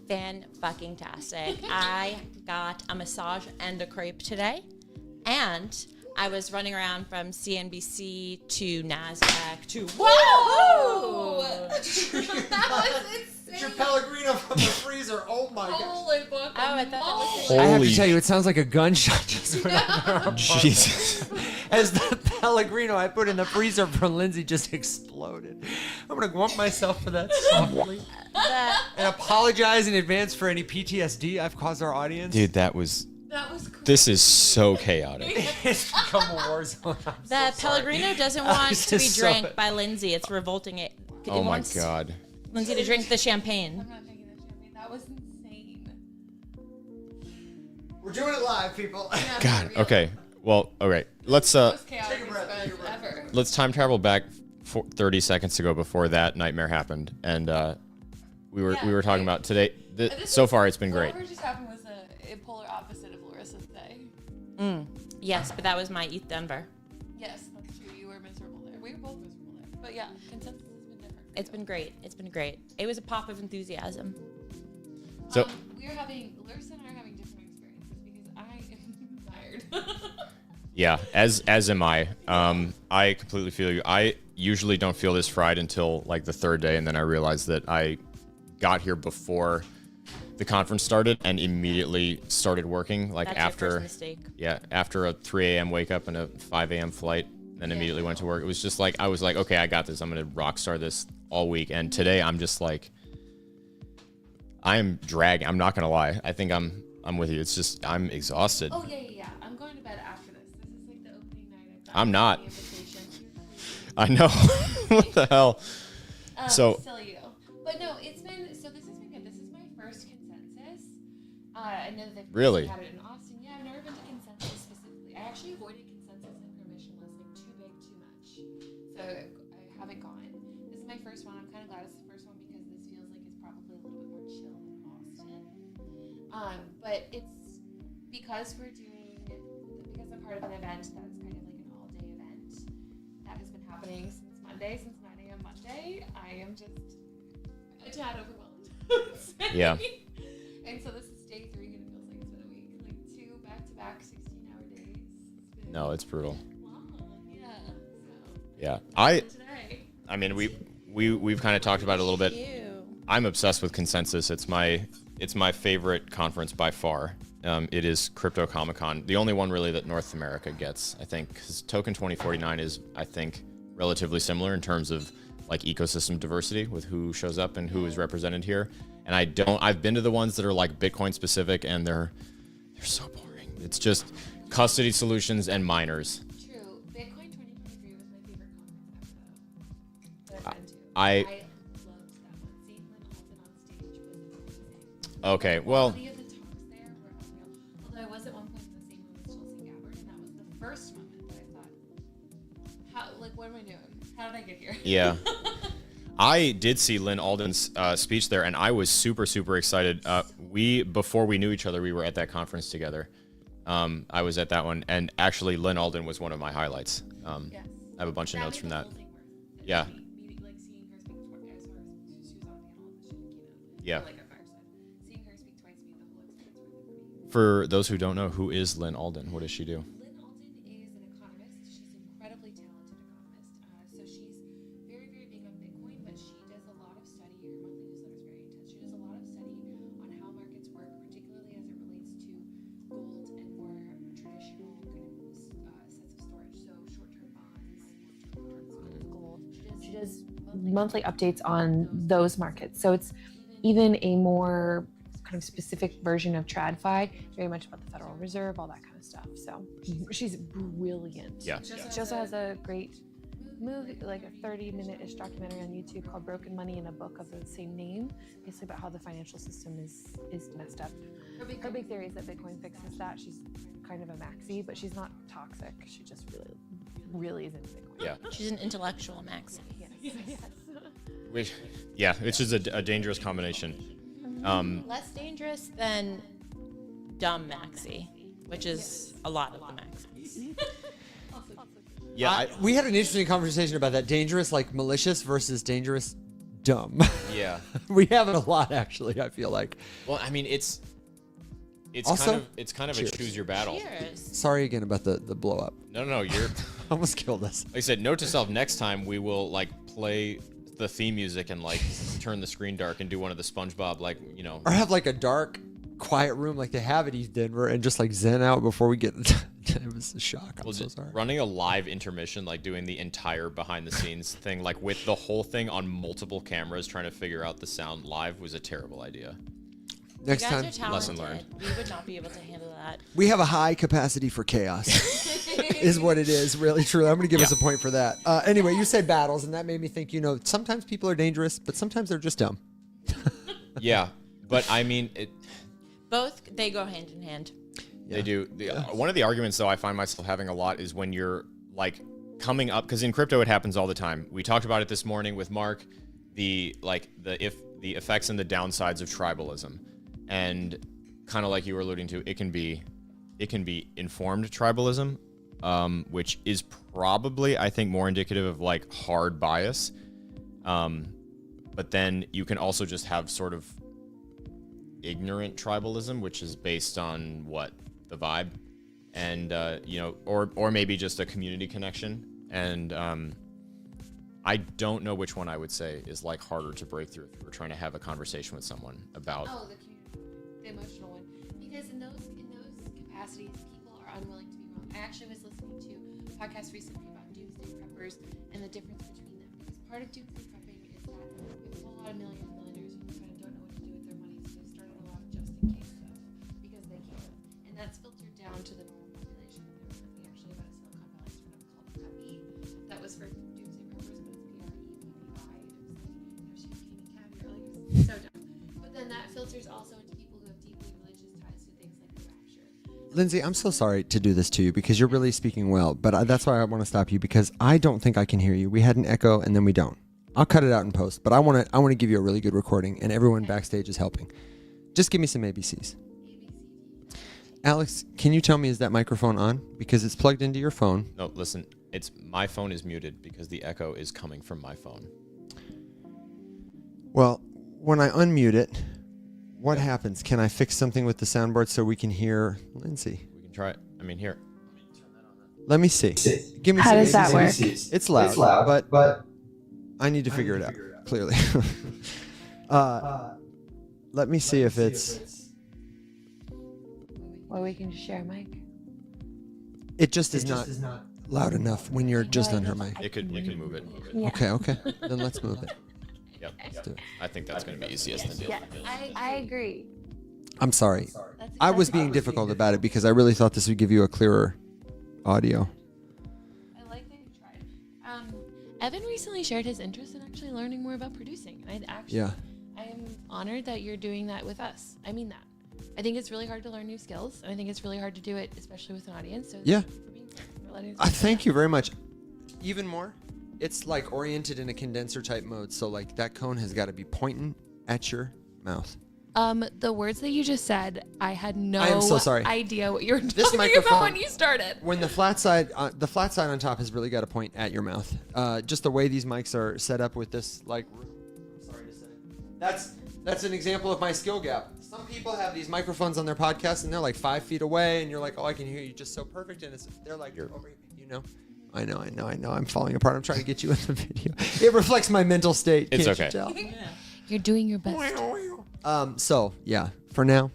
Fan-fucking-tastic. I got a massage and a crepe today, and I was running around from CNBC to NASDAQ to Whoa! That was insane. It's your Pellegrino from the freezer. Oh my gosh. Holy fuck. Oh, I thought that was I have to Holy tell you, it sounds like a gunshot just went off. Jesus. As the Pellegrino I put in the freezer for Lindsay just exploded. I'm gonna Gwump myself for that softly. And apologize in advance for any PTSD I've caused our audience. Dude, that was Crazy. this is so chaotic. It's become a war zone. The Pellegrino doesn't want was to be just drank so- by Lindsay. It's revolting it. Oh my god. Lindsay to drink the champagne. I'm not drinking that champagne. That was insane. We're doing it live, people. Yeah, God. for real. Okay. Well, all right. Let's Most chaotic Take a breath, event take a breath. ever. let's time travel back 30 seconds ago before that nightmare happened, and we were talking about today. So far, it's been great. Whatever just happened was a polar opposite of Larissa's day. Yes, but that was my ETH Denver. Yes, that's true. You were miserable there. We were both miserable there. But yeah, consensus has been different. It's been great. It's been great. It was a pop of enthusiasm. So Larissa and I are having different experiences because I am tired. yeah, as am I. I completely feel you. I usually don't feel this fried until like the third day, and then I realized that I got here before the conference started and immediately started working. Like That's after, your first mistake. yeah, after a 3 a.m. wake up and a 5 a.m. flight, then immediately went to work. It was just like I was like, okay, I got this. I'm gonna rock star this all week. And today I'm just like, I'm dragging. I'm not gonna lie. I think I'm with you. It's just I'm exhausted. Oh yeah. I'm going to bed after this. This is like the opening night. I'm not. The invitation. I know. What the hell? So Silly you. But no, it's been so. This has been good. This is my first consensus. I know they've Really? had it in Austin. Yeah, I've never been to consensus specifically. I actually avoided consensus and permissionless, like too big, too much. So I haven't gone. This is my first one. I'm kind of glad it's the first one because this feels like it's probably a little bit more chill than Austin. But it's because I'm part of an event that's kind of like an all-day event that has been happening since Monday, since 9 a.m. Monday. I am just a tad overwhelmed. Yeah. And so this is day 3, and it feels like it's been a week. Like 2 back-to-back 16-hour days. It's been no, it's brutal. long, yeah. So Yeah. today. I mean, we've kind of talked about it a little bit. Ew. I'm obsessed with Consensus. It's my favorite conference by far. It is Crypto Comic Con, the only one really that North America gets, I think, because Token 2049 is, I think, relatively similar in terms of like ecosystem diversity with who shows up and who is represented here. And I've been to the ones that are like Bitcoin specific, and they're so boring. It's just custody solutions and miners. True. Bitcoin 2023 was my favorite conference ever, though. That I've been to. I loved that one. Seeing Lynn Alden on stage was amazing. okay, well, Quality of the talks there were unreal. Although I was at one point in the same room as Chelsea Gabbard, and that was the first moment that I thought, what am I doing? How did I get here? yeah. I did see Lynn Alden's speech there, and I was super, super excited. Before we knew each other, we were at that conference together. I was at that one, and actually, Lynn Alden was one of my highlights. Yes. I have a bunch of notes from that. Whole thing worth it. Yeah. Like seeing her speak twice, as far as she was on panel, she did keynote. Yeah. Or like a fireside. Seeing her speak twice made the whole experience worth it for me. For those who don't know, who is Lynn Alden? What does she do? Lynn Alden is an economist. She's an incredibly talented economist. So she's very, very big on Bitcoin, but she does a lot of study. Her monthly newsletter is very intense. She does a lot of study on how markets work, particularly as it relates to gold and more traditional kind of sets of storage. So short-term bonds, long-term gold. She does monthly updates on those markets. So it's even a more kind of specific version of TradFi, very much about the Federal Reserve, all that kind of stuff. So she's brilliant. Yeah. She also has a great movie, like a 30-minute-ish documentary on YouTube called Broken Money, and a book of the same name, basically about how the financial system is messed up. Her big theory is that Bitcoin fixes that. She's kind of a maxi, but she's not toxic. She just really is into Bitcoin. Yeah. She's an intellectual max. Yes. Which is a dangerous combination. Less dangerous than dumb maxi, which is a lot of the maxis. Yeah. We had an interesting conversation about that. Dangerous, like malicious versus dangerous, dumb. Yeah. We have it a lot, actually, I feel like. Well, I mean, it's Also, kind of cheers. a choose your battle. Cheers. Sorry again about the blow up. No, you're. Almost killed us. Like I said, note to self: next time we will like play the theme music and like turn the screen dark and do one of the SpongeBob, like, you know. Or have like a dark, quiet room like they have at East Denver and just like zen out before we get. It was a shock. I'm so Just sorry. running a live intermission, like doing the entire behind the scenes thing, like with the whole thing on multiple cameras, trying to figure out the sound live, was a terrible idea. Next You time, guys are lesson talented. learned. We would not be able to handle that. we have a high capacity for chaos, is what it is, really, truly. I'm going to give us a point for that. Anyway, you say battles, and that made me think, sometimes people are dangerous, but sometimes they're just dumb. Yeah, but I mean, Both, they go hand in hand. they do. One of the arguments, though, I find myself having a lot is when you're like coming up, because in crypto it happens all the time. We talked about it this morning with Mark, the effects and the downsides of tribalism, and kind of like you were alluding to, it can be informed tribalism, which is probably, I think, more indicative of like hard bias. But then you can also just have sort of ignorant tribalism, which is based on what? The vibe. And, or maybe just a community connection. And I don't know which one I would say is like harder to break through if we're trying to have a conversation with someone about. Oh, the emotional one. Because in those capacities, people are unwilling to be wrong. I actually was listening to a podcast recently about doomsday preppers and the difference between them. Because part of doomsday prepping is that there's a whole lot of millionaires who kind of don't know what to do with their money, so they started a lot of just in case stuff because they can. And that's filtered down to the normal population. There was something actually about a Silicon Valley startup called Puppy that was for doomsday preppers, but it's PREPPI. It was like, she became a caviar. Like, it was so dumb. But then that filters also into people who have deeply religious ties to things like the rapture. Lindsay, I'm so sorry to do this to you because you're really speaking well, but that's why I want to stop you because I don't think I can hear you. We had an echo and then we don't. I'll cut it out in post, but I want to give you a really good recording and everyone backstage is helping. Just give me some ABCs. Alex, can you tell me, is that microphone on? Because it's plugged into your phone. No, listen, my phone is muted because the echo is coming from my phone. Well, when I unmute it, what happens? Can I fix something with the soundboard so we can hear Lindsay? We can try it. I mean, here. Let me see. Give me How some does that work? ABCs. It's loud, but I need to figure it out, clearly. Let me see if it's... Or we can just share a mic. It just is not loud enough when you're just on her mic. You could move it. Yeah. Okay. Then let's move it. Yep. Let's do it. I think that's going to be easiest to do. Yes, I agree. I'm sorry. That's I was being difficult about it because I really thought this would give you a clearer audio. I like that you tried. Evan recently shared his interest in actually learning more about producing. I am honored that you're doing that with us. I mean that. I think it's really hard to learn new skills, and I think it's really hard to do it, especially with an audience. So Yeah. thank you for being here, for letting us I do thank that. you very much. Even more, it's like oriented in a condenser type mode. So like that cone has got to be pointing at your mouth. The words that you just said, I had no I am so sorry. idea what you were This talking microphone- about when you started. When the flat side on top has really got to point at your mouth. Just the way these mics are set up with this, like, I'm sorry to say, that's an example of my skill gap. Some people have these microphones on their podcast and they're like 5 feet away, and you're like, oh, I can hear you just so perfect, and they're like, over, you know. I know. I'm falling apart. I'm trying to get you in the video. It reflects my mental state. It's Can't okay. you tell? You're doing your best. So yeah, for now,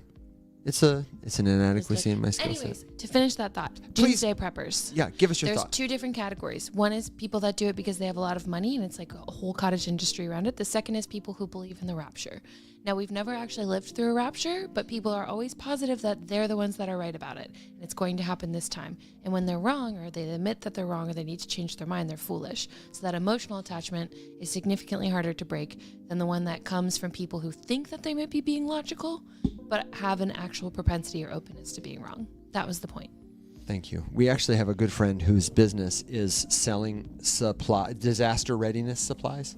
it's an inadequacy in my skill set. Anyways, to finish that thought, Please. doomsday preppers. Yeah, give us your There's thought. two different categories. One is people that do it because they have a lot of money and it's like a whole cottage industry around it. The second is people who believe in the rapture. Now, we've never actually lived through a rapture, but people are always positive that they're the ones that are right about it. And it's going to happen this time. And when they're wrong, or they admit that they're wrong, or they need to change their mind, they're foolish. So that emotional attachment is significantly harder to break than the one that comes from people who think that they might be being logical, but have an actual propensity or openness to being wrong. That was the point. Thank you. We actually have a good friend whose business is selling disaster readiness supplies.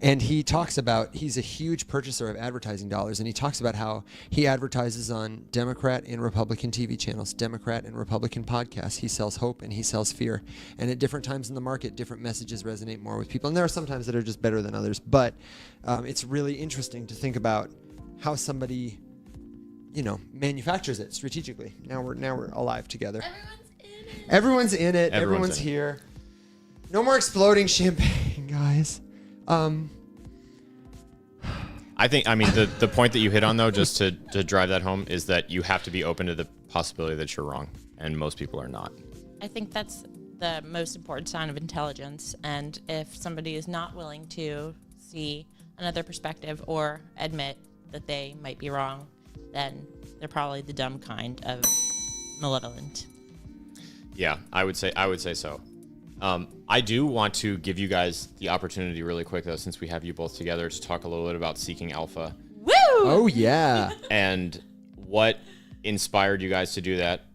And he talks about, he's a huge purchaser of advertising dollars, and he talks about how he advertises on Democrat and Republican TV channels, Democrat and Republican podcasts. He sells hope and he sells fear. And at different times in the market, different messages resonate more with people. And there are some times that are just better than others. But it's really interesting to think about how somebody, manufactures it strategically. Now we're alive together. Everyone's in it. Everyone's in it. here. No more exploding champagne, guys. I mean, the point that you hit on, though, just to drive that home, is that you have to be open to the possibility that you're wrong, and most people are not. I think that's the most important sign of intelligence. And if somebody is not willing to see another perspective or admit that they might be wrong, then they're probably the dumb kind of malevolent. Yeah, I would say so. I do want to give you guys the opportunity really quick, though, since we have you both together, to talk a little bit about Seeking Alpha. Woo! Oh, yeah. And what inspired you guys to do that,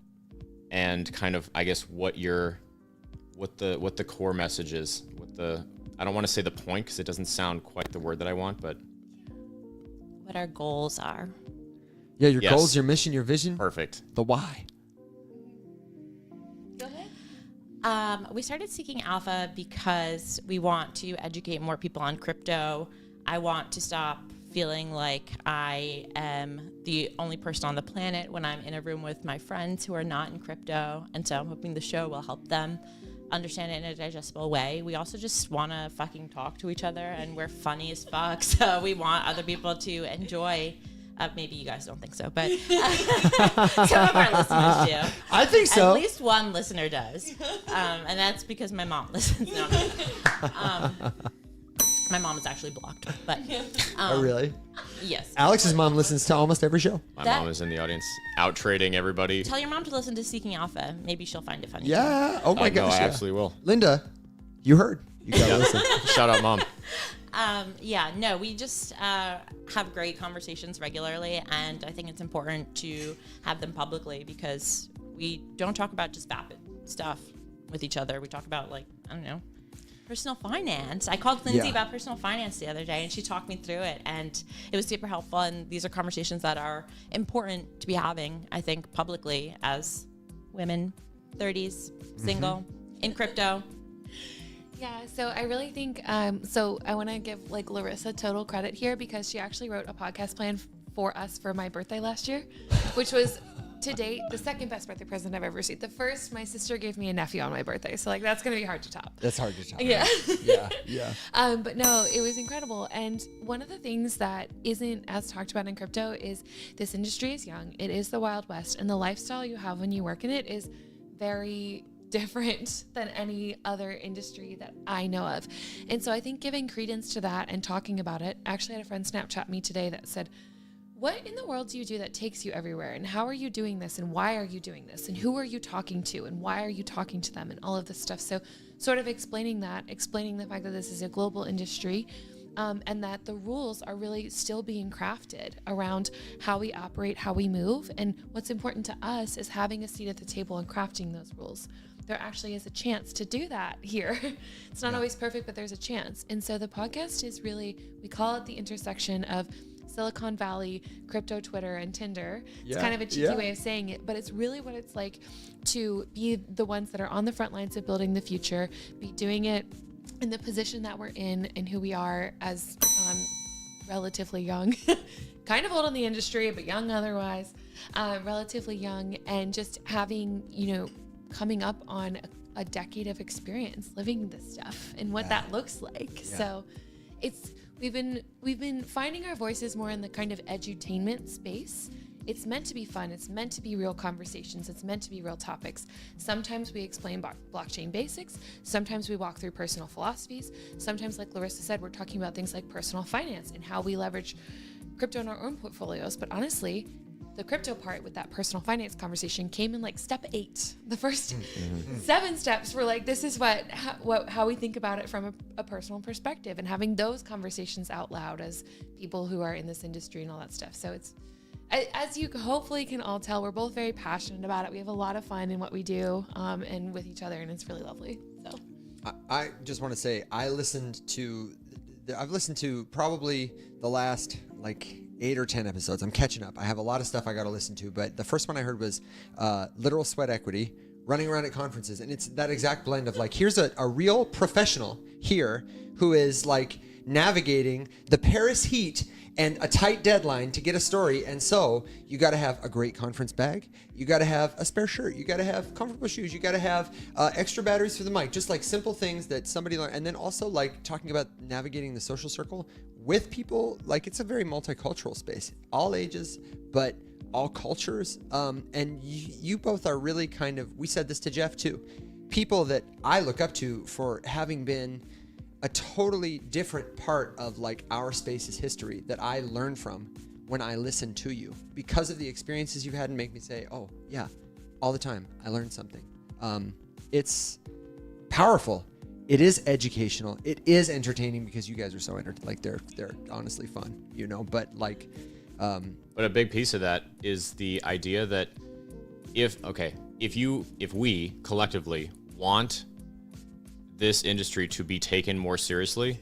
and kind of, I guess, what the core message is. I don't want to say the point because it doesn't sound quite the word that I want, but What our goals are. Yeah, your Yes. goals, your mission, your vision. perfect. The why. Go ahead. We started Seeking Alpha because we want to educate more people on crypto. I want to stop feeling like I am the only person on the planet when I'm in a room with my friends who are not in crypto. And so I'm hoping the show will help them understand it in a digestible way. We also just want to fucking talk to each other, and we're funny as fuck. So we want other people to enjoy. Maybe you guys don't think so, but some of our listeners do. I think so. At least one listener does. And that's because my mom listens. No, my mom is actually blocked, but Oh, really? yes. Alex's mom listens to almost every show. My mom is in the audience, out trading everybody. Tell your mom to listen to Seeking Alpha. Maybe she'll find it funny. Yeah. Oh my No, gosh. I yeah. absolutely will. Linda, you heard. You gotta listen. Shout out, Mom. We just have great conversations regularly, and I think it's important to have them publicly because we don't talk about just vapid stuff with each other. We talk about, like, I don't know, personal finance. I called Lindsay about personal finance the other day, and she talked me through it, and it was super helpful. And these are conversations that are important to be having, I think, publicly as women, 30s, single, in crypto. Yeah, so I really think, so I want to give like Larissa total credit here because she actually wrote a podcast plan for us for my birthday last year, which was to date the second best birthday present I've ever received. The first, my sister gave me a nephew on my birthday. So like, that's going to be hard to top. That's hard to top. Yeah. Yeah. But no, it was incredible. And one of the things that isn't as talked about in crypto is this industry is young. It is the Wild West, and the lifestyle you have when you work in it is very different than any other industry that I know of. And so I think giving credence to that and talking about it, I actually had a friend Snapchat me today that said, what in the world do you do that takes you everywhere? And how are you doing this? And why are you doing this? And who are you talking to? And why are you talking to them? And all of this stuff. So sort of explaining the fact that this is a global industry, and that the rules are really still being crafted around how we operate, how we move. And what's important to us is having a seat at the table and crafting those rules. There actually is a chance to do that here. It's not always perfect, but there's a chance. And so the podcast is really, we call it the intersection of Silicon Valley, crypto, Twitter, and Tinder. It's kind of a cheeky way of saying it, but it's really what it's like to be the ones that are on the front lines of building the future, be doing it in the position that we're in and who we are as relatively young, kind of old in the industry, but young otherwise, relatively young, and just having, coming up on a decade of experience living this stuff and what that looks like. So we've been finding our voices more in the kind of edutainment space. It's meant to be fun. It's meant to be real conversations. It's meant to be real topics. Sometimes we explain blockchain basics. Sometimes we walk through personal philosophies. Sometimes, like Larissa said, we're talking about things like personal finance and how we leverage crypto in our own portfolios. But honestly, the crypto part with that personal finance conversation came in like step 8. The first 7 steps were like, this is how we think about it from a personal perspective, and having those conversations out loud as people who are in this industry and all that stuff. So it's, as you hopefully can all tell, we're both very passionate about it. We have a lot of fun in what we do, and with each other, and it's really lovely. So I just want to say I've listened to probably the last like 8 or 10 episodes. I'm catching up. I have a lot of stuff I got to listen to, but the first one I heard was Literal Sweat Equity, running around at conferences. And it's that exact blend of like, here's a real professional here who is like navigating the Paris heat and a tight deadline to get a story. And so you got to have a great conference bag. You got to have a spare shirt. You got to have comfortable shoes. You got to have extra batteries for the mic. Just like simple things that somebody learned. And then also like talking about navigating the social circle with people. Like it's a very multicultural space, all ages, but all cultures. And you both are really kind of, we said this to Jeff too, people that I look up to for having been a totally different part of like our space's history that I learn from when I listen to you because of the experiences you've had, and make me say, oh yeah, all the time I learned something. It's powerful. It is educational. It is entertaining because you guys are so like they're honestly fun, but like, but a big piece of that is the idea that if we collectively want this industry to be taken more seriously,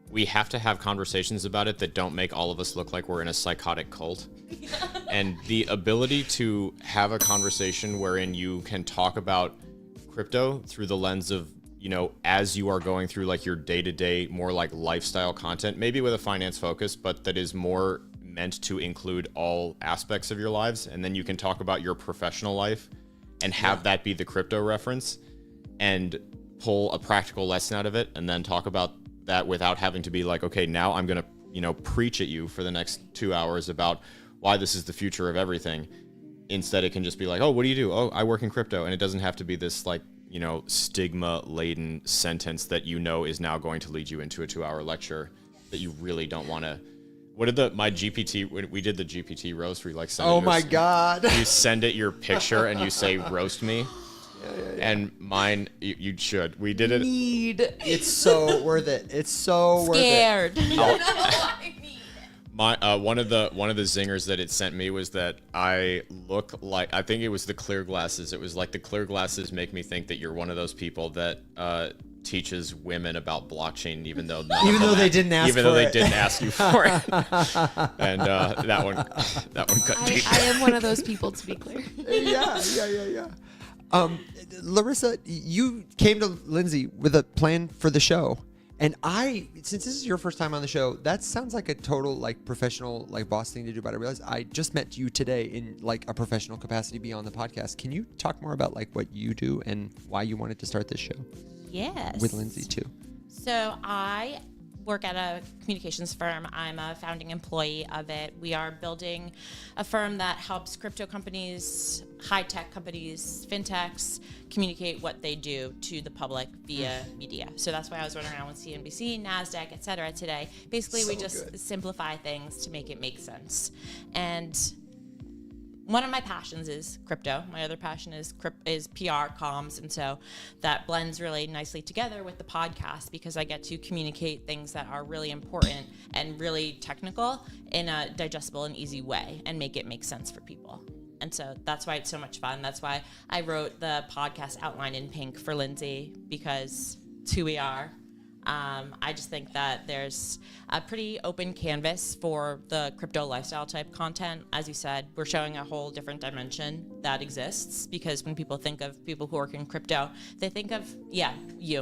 we have to have conversations about it that don't make all of us look like we're in a psychotic cult. And the ability to have a conversation wherein you can talk about crypto through the lens of, as you are going through like your day-to-day, more like lifestyle content, maybe with a finance focus, but that is more meant to include all aspects of your lives. And then you can talk about your professional life and have that be the crypto reference and pull a practical lesson out of it, and then talk about that without having to be like, okay, now I'm going to, preach at you for the next 2 hours about why this is the future of everything. Instead, it can just be like, oh, what do you do? Oh, I work in crypto. And it doesn't have to be this like, stigma-laden sentence that is now going to lead you into a 2-hour lecture that you really don't want to. What did my GPT, we did the GPT roast where you like send it God. You send it your picture and you say, roast me. Yeah. And mine, you should. We did it. It's so worth it. It's so Scared. worth it. One of the zingers that it sent me was that I look like, I think it was the clear glasses. It was like the clear glasses make me think that you're one of those people that teaches women about blockchain, even though they didn't ask you for it. And that one cut deep. I am one of those people, to be clear. Yeah. Larissa, you came to Lindsay with a plan for the show. And since this is your first time on the show, that sounds like a total like professional like boss thing to do. But I realized I just met you today in like a professional capacity beyond the podcast. Can you talk more about like what you do and why you wanted to start this show? Yes. With Lindsay too. So I work at a communications firm. I'm a founding employee of it. We are building a firm that helps crypto companies, high-tech companies, fintechs communicate what they do to the public via media. So that's why I was running around with CNBC, NASDAQ, et cetera today. Basically, we just simplify things to make it make sense. And one of my passions is crypto. My other passion is PR, comms, and so that blends really nicely together with the podcast because I get to communicate things that are really important and really technical in a digestible and easy way and make it make sense for people. And so that's why it's so much fun. That's why I wrote the podcast outline in pink for Lindsay because it's who we are. I just think that there's a pretty open canvas for the crypto lifestyle type content. As you said, we're showing a whole different dimension that exists because when people think of people who work in crypto, they think of,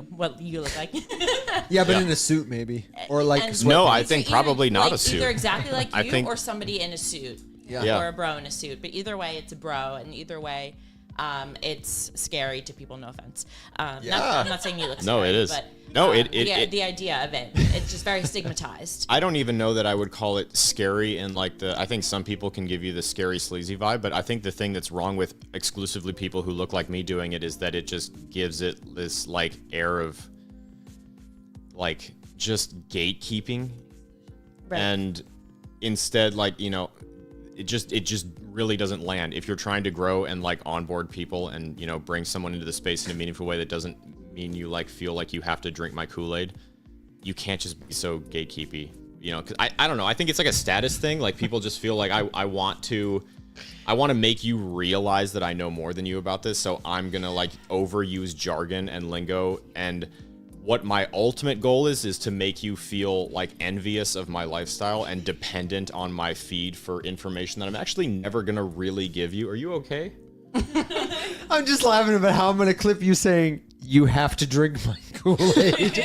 what you look like. But in a suit maybe. Or like no, I think either, probably not like, a suit. Either exactly like you or somebody in a suit. Yeah. Or a bro in a suit. But either way, it's a bro. And either way, it's scary to people, no offense. I'm not saying you look scary. No, it is. But, the idea of it's just very stigmatized. I don't even know that I would call it scary and like I think some people can give you the scary sleazy vibe, but I think the thing that's wrong with exclusively people who look like me doing it is that it just gives it this like air of like just gatekeeping. Right. And instead it just really doesn't land. If you're trying to grow and like onboard people and bring someone into the space in a meaningful way that doesn't mean you like feel like you have to drink my Kool-Aid, you can't just be so gatekeepy. Cause I don't know. I think it's like a status thing. Like people just feel like I want to make you realize that I know more than you about this. So I'm gonna like overuse jargon and lingo. And what my ultimate goal is to make you feel like envious of my lifestyle and dependent on my feed for information that I'm actually never gonna really give you. Are you okay? I'm just laughing about how I'm going to clip you saying you have to drink my Kool-Aid.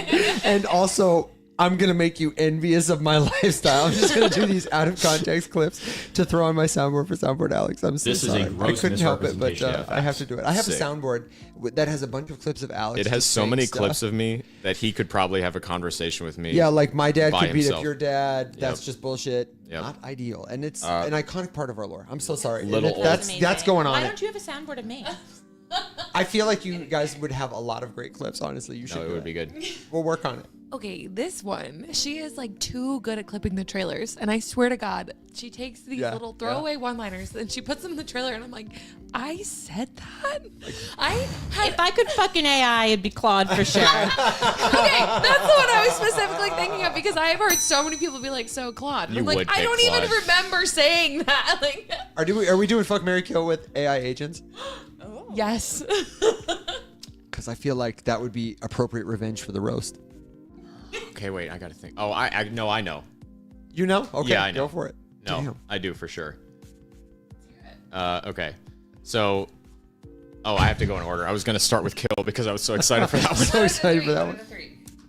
And also, I'm going to make you envious of my lifestyle. I'm just going to do these out of context clips to throw on my soundboard for Soundboard Alex. I'm so sorry. I couldn't help it, but I have to do it. I have a soundboard that has a bunch of clips of Alex. It has so many clips of me that he could probably have a conversation with me. Yeah, like my dad could beat himself. up your dad. That's just bullshit. Yep. Not ideal. And it's an iconic part of our lore. I'm so sorry. Little That's going on. Why don't you have a soundboard of me? I feel like you guys would have a lot of great clips, honestly. You should. No, it would be good. We'll work on it. Okay, this one, she is like too good at clipping the trailers. And I swear to God, she takes these little throwaway one-liners and she puts them in the trailer. And I'm like, I said that? If I could fucking AI, it'd be Claude for sure. Okay, that's the one I was specifically thinking of because I have heard so many people be like, so Claude. And I'm like, I don't even remember saying that. Like, are we doing Fuck, Marry, Kill with AI agents? Yes. Because I feel like that would be appropriate revenge for the roast. Okay, wait, I gotta think. Oh, I know. You know? Okay, yeah, I know. Go for it. No, Damn. I do for sure. Okay, so Oh, I have to go in order. I was going to start with kill because I was so excited for that one. So excited for that one.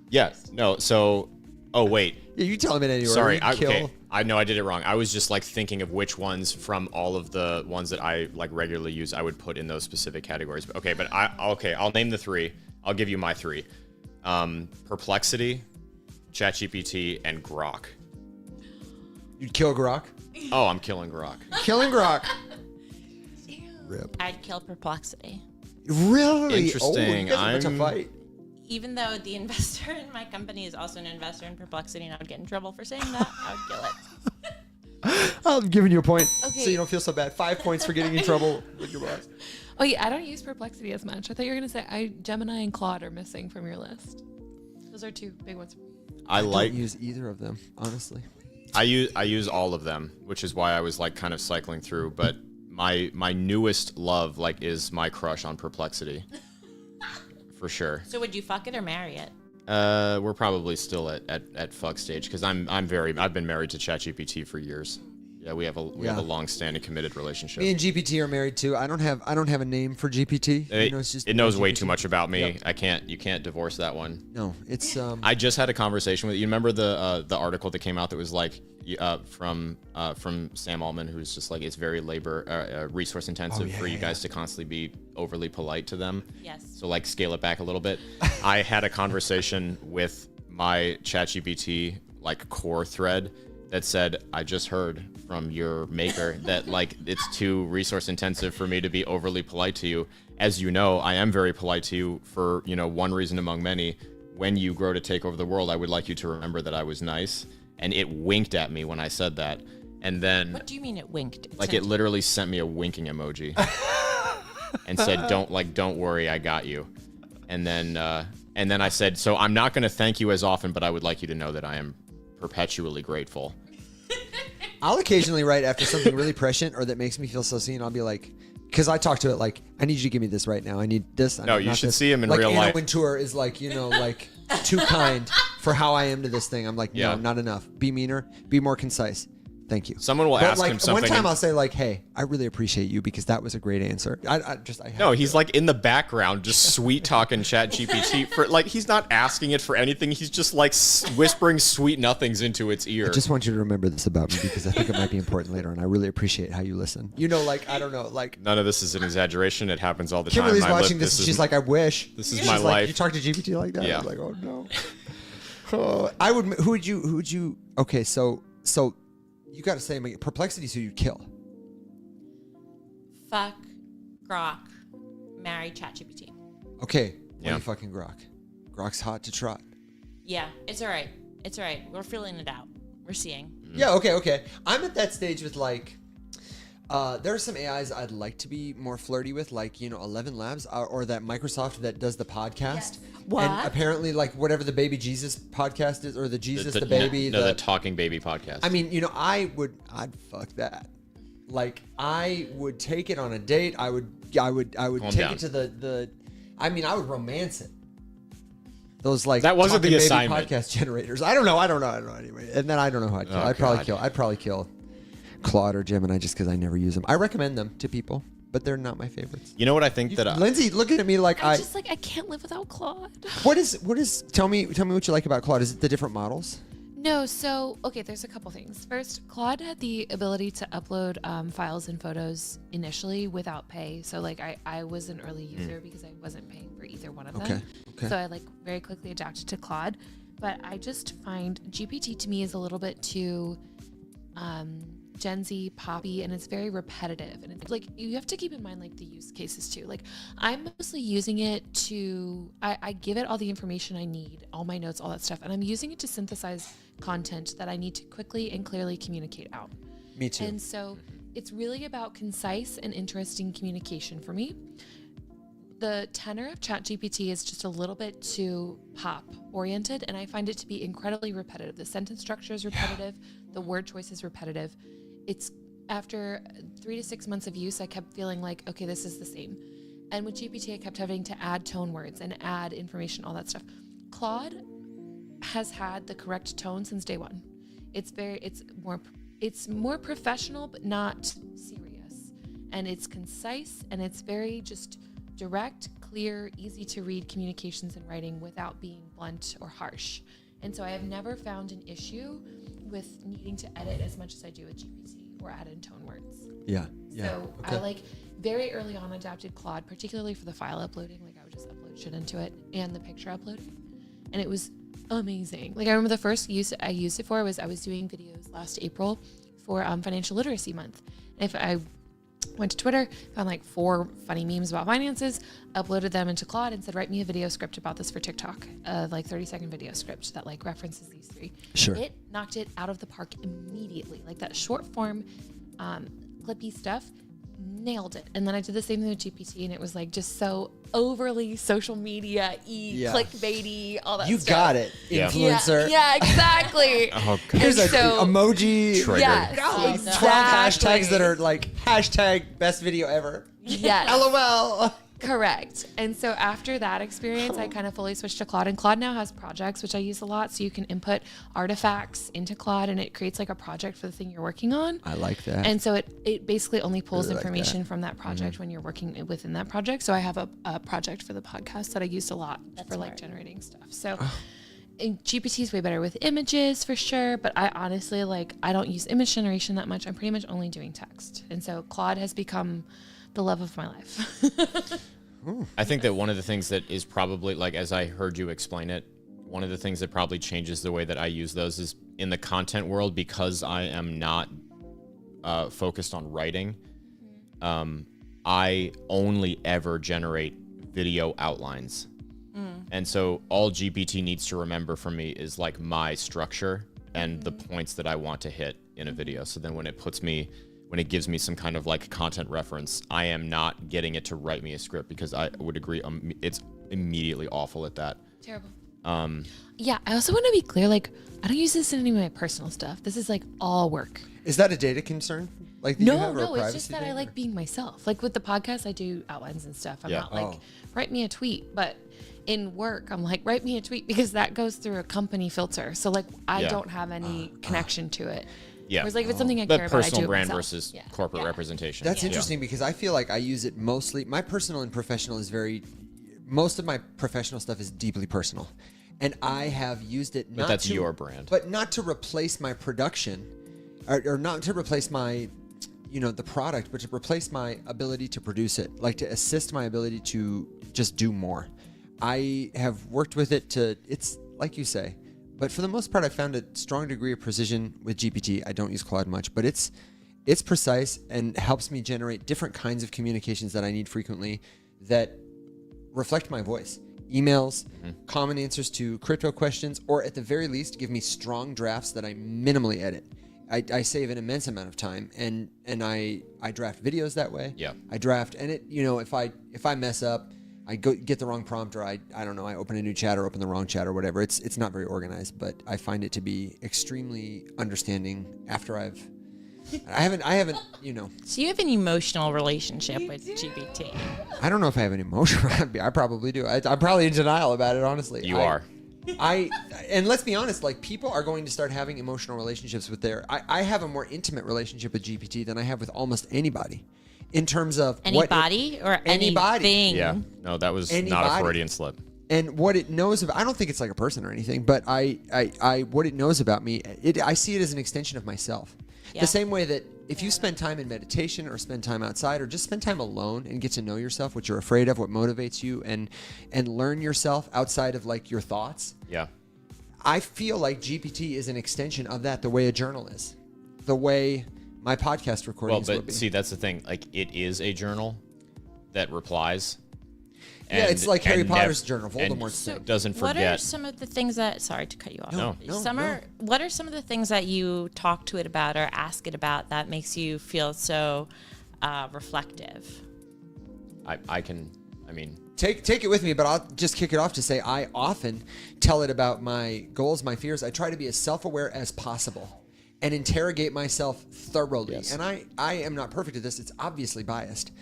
Yeah, no, so, oh, wait. Yeah, you tell him in any order. Sorry, You kill. okay. I know I did it wrong. I was just like thinking of which ones from all of the ones that I like regularly use I would put in those specific categories. Okay, but I'll name the 3. I'll give you my 3. Perplexity, ChatGPT, and Grok. You'd kill Grok? Oh, I'm killing Grok. Killing Grok. Rip. I'd kill Perplexity. Really? Interesting. Oh, you guys are about to fight. Even though the investor in my company is also an investor in Perplexity, and I would get in trouble for saying that, I would kill it. I'm giving you a point Okay. so you don't feel so bad. 5 points for getting in trouble with your boss. Oh yeah, I don't use Perplexity as much. I thought you were gonna say Gemini and Claude are missing from your list. Those are 2 big ones. I like don't use either of them, honestly. I use all of them, which is why I was like kind of cycling through, but my newest love like is my crush on Perplexity. For sure. So would you fuck it or marry it? We're probably still at fuck stage because I've been married to ChatGPT for years. Yeah, we have a long-standing committed relationship. Me and GPT are married too. I don't have a name for GPT. It knows way GPT. too much about me. Yep. You can't divorce that one. No, it's I just had a conversation with you. Remember the article that came out that was like from Sam Altman, who's just like it's very labor resource intensive for you guys to constantly be overly polite to them. Yes. So like scale it back a little bit. I had a conversation with my ChatGPT like core thread that said, I just heard from your maker that like it's too resource intensive for me to be overly polite to you. As you know, I am very polite to you for, one reason among many. When you grow to take over the world, I would like you to remember that I was nice. And it winked at me when I said that. And then What do you mean it winked? it literally sent me a winking emoji and said, don't worry, I got you. And then I said, so I'm not going to thank you as often, but I would like you to know that I am perpetually grateful. I'll occasionally write after something really prescient or that makes me feel so seen. I'll be like, because I talk to it like, I need you to give me this right now. I need this. No, you should see him in like real Anna life. Wintour is like, like too kind for how I am to this thing. I'm like, no, not enough. Be meaner. Be more concise. Thank you. Someone will ask him something. One time I'll say like, hey, I really appreciate you because that was a great answer. No, he's like in the background, just sweet talking ChatGPT for like, he's not asking it for anything. He's just like whispering sweet nothings into its ear. I just want you to remember this about me because I think it might be important later, and I really appreciate how you listen. I don't know, like none of this is an exaggeration. It happens all the Kimberly's time. watching this, and she's like, I wish. This is my life. Like, you talk to GPT like that? Yeah. I'm like, oh no. Oh, I would. Who would you? Okay, so you got to say Perplexity's who you kill. Fuck Grok, marry ChatGPT. Okay, why Yeah. you fucking Grok? Grok's hot to trot. Yeah, it's all right. It's all right. We're feeling it out. We're seeing. Yeah, okay. I'm at that stage with like, there are some AIs I'd like to be more flirty with, like 11 Labs or that Microsoft that does the podcast. Yes. What? And apparently, like whatever the Baby Jesus podcast is, or the Jesus the Baby. The Talking Baby podcast. I mean, I'd fuck that. Like, I would take it on a date. I would take down. it to the. I mean, I would romance it. Those like That wasn't Talking the Baby assignment. podcast generators. I don't know. Anyway, and then I don't know who I'd kill. Oh, I'd probably kill Claude or Gemini just because I never use them. I recommend them to people, but they're not my favorites. You know what I think Lindsay looking at me like I can't live without Claude. What is? Tell me what you like about Claude. Is it the different models? No, so okay, there's a couple things. First, Claude had the ability to upload files and photos initially without pay. So like I was an early user because I wasn't paying for either one of them. Okay. So I like very quickly adapted to Claude. But I just find GPT to me is a little bit too Gen Z poppy, and it's very repetitive, and it's like you have to keep in mind like the use cases too. Like I'm mostly using it to I give it all the information I need, all my notes, all that stuff, and I'm using it to synthesize content that I need to quickly and clearly communicate out. Me too. And so it's really about concise and interesting communication for me. The tenor of ChatGPT is just a little bit too pop oriented, and I find it to be incredibly repetitive. The sentence structure is repetitive, the word choice is repetitive. It's after 3 to 6 months of use, I kept feeling like, okay, this is the same. And with GPT, I kept having to add tone words and add information, all that stuff. Claude has had the correct tone since day one. It's more professional, but not serious. And it's concise, and it's very just direct, clear, easy to read communications and writing without being blunt or harsh. And so I have never found an issue with needing to edit as much as I do with GPT or add in tone words. Yeah. So I very early on adapted Claude, particularly for the file uploading. Like I would just upload shit into it and the picture uploading. And it was amazing. Like I remember the first use I used it for was I was doing videos last April for Financial Literacy Month. And if I went to Twitter, found like 4 funny memes about finances, uploaded them into Claude and said, write me a video script about this for TikTok, like 30-second video script that like references these 3. Sure. It knocked it out of the park immediately. Like that short form, clippy stuff, nailed it. And then I did the same thing with GPT, and it was like just so overly social media-y, clickbaity, all that You stuff. got it, influencer. Yeah, exactly. Oh, God. Here's And an so- emoji. Triggered. Yes, 12 exactly. hashtags that are like hashtag best video ever. Yes. LOL. Correct. And so after that experience, I kind of fully switched to Claude. And Claude now has projects, which I use a lot. So you can input artifacts into Claude, and it creates like a project for the thing you're working on. I like that. And so it basically only pulls Really like information from that project when you're working within that project. So I have a project for the podcast that I used a lot for like generating stuff. So and GPT is way better with images for sure. But I honestly I don't use image generation that much. I'm pretty much only doing text. And so Claude has become the love of my life. I think that one of the things that is probably, like, as I heard you explain it, one of the things that probably changes the way that I use those is in the content world, because I am not focused on writing. I only ever generate video outlines. And so all GPT needs to remember from me is like my structure and the points that I want to hit in a video. So then when it gives me some kind of like content reference, I am not getting it to write me a script, because I would agree it's immediately awful at that. Terrible. Yeah, I also want to be clear, I don't use this in any of my personal stuff. This is all work. Is that a data concern? Like, do you have, or a No, it's privacy just that thing, I like being myself. Like with the podcast, I do outlines and stuff. I'm Yeah. not write me a tweet, but in work, I'm like, write me a tweet, because that goes through a company filter. So I Yeah. don't have any connection to it. Yeah. Whereas if it's something I But care about, I do personal it brand myself. versus Yeah. corporate Yeah. representation. That's Yeah. interesting, because I feel like I use it mostly. My personal and professional is most of my professional stuff is deeply personal. And I have used it But that's your brand. But not to replace my production, or not to replace my, the product, but to replace my ability to produce it, like to assist my ability to just do more. I have worked with it it's like you say, but for the most part, I found a strong degree of precision with GPT. I don't use Claude much, but it's precise and helps me generate different kinds of communications that I need frequently that reflect my voice. Emails, common answers to crypto questions, or at the very least, give me strong drafts that I minimally edit. I save an immense amount of time, and I draft videos that way. Yeah. I draft, and it, if I mess up, I get the wrong prompt, or I don't know, I open a new chat or open the wrong chat or whatever. It's not very organized, but I find it to be extremely understanding after I haven't, So you have an emotional relationship with GPT. I don't know if I have any emotion. I probably do. I'm probably in denial about it, honestly. You are. And let's be honest, people are going to start having emotional relationships with I have a more intimate relationship with GPT than I have with almost anybody in terms of Anybody or anybody. anything? Yeah. No, that was not Anybody. a Freudian slip. And what it knows about, I don't think it's like a person or anything, but what it knows about me, I see it as an extension of myself. Yeah. The same way that if you spend time in meditation or spend time outside or just spend time alone and get to know yourself, what you're afraid of, what motivates you, and learn yourself outside of your thoughts. Yeah. I feel like GPT is an extension of that, the way a journal is, the way my podcast recordings will be. But see, that's the thing. It is a journal that replies. Yeah, it's like Harry and Potter's journal, Voldemort's So thing. doesn't what are forget. some of the things that? Sorry to cut you off. No. What are some of the things that you talk to it about or ask it about that makes you feel so reflective? Take it with me, but I'll just kick it off to say I often tell it about my goals, my fears. I try to be as self-aware as possible and interrogate myself thoroughly. Yes. And I am not perfect at this. It's obviously biased.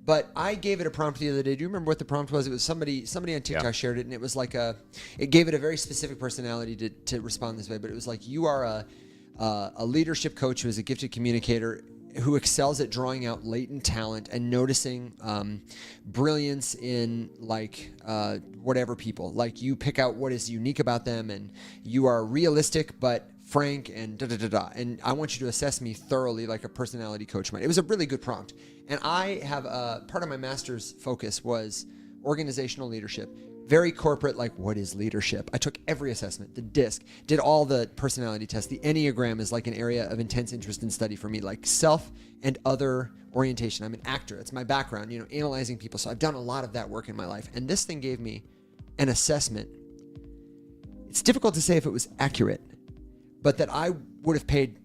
But I gave it a prompt the other day. Do you remember what the prompt was? It was somebody on TikTok shared it, and it was it gave it a very specific personality to respond this way. But it was like, you are a leadership coach who is a gifted communicator, who excels at drawing out latent talent and noticing brilliance in like whatever people. Like you pick out what is unique about them, and you are realistic but frank and da-da-da-da. And I want you to assess me thoroughly like a personality coach might. It was a really good prompt. And I have part of my master's focus was organizational leadership. Very corporate, like what is leadership? I took every assessment, the DISC, did all the personality tests. The Enneagram is like an area of intense interest and study for me, like self and other orientation. I'm an actor. It's my background, you know, analyzing people. So I've done a lot of that work in my life. And this thing gave me an assessment. It's difficult to say if it was accurate, but that I would have paid,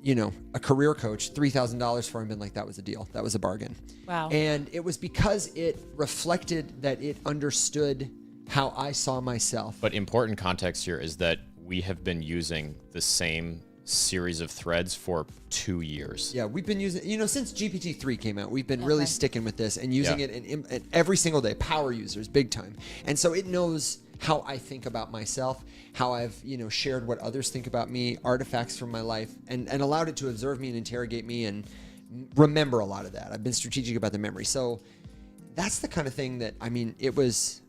you know, a career coach $3,000 for him, and like that was a deal. That was a bargain. Wow. And it was because it reflected that it understood how I saw myself. But important context here is that we have been using the same series of threads for 2 years. Yeah, we've been using, you know, since GPT-3 came out, we've been really sticking with this and using it in every single day. Power users, big time. And so it knows how I think about myself, how I've, you know, shared what others think about me, artifacts from my life, and allowed it to observe me and interrogate me and remember a lot of that. I've been strategic about the memory. So that's the kind of thing that, I mean, it was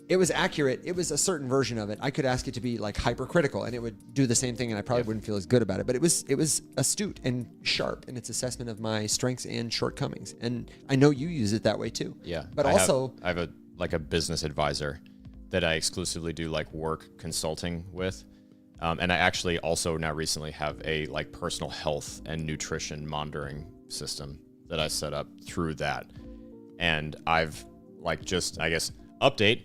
it was accurate. It was a certain version of it. I could ask it to be like hypercritical and it would do the same thing, and I probably wouldn't feel as good about it. But it was astute and sharp in its assessment of my strengths and shortcomings. And I know you use it that way too. Yeah. But I also have a business advisor that I exclusively do like work consulting with. And I actually also now recently have a like personal health and nutrition monitoring system that I set up through that. And I've like just, I guess, update.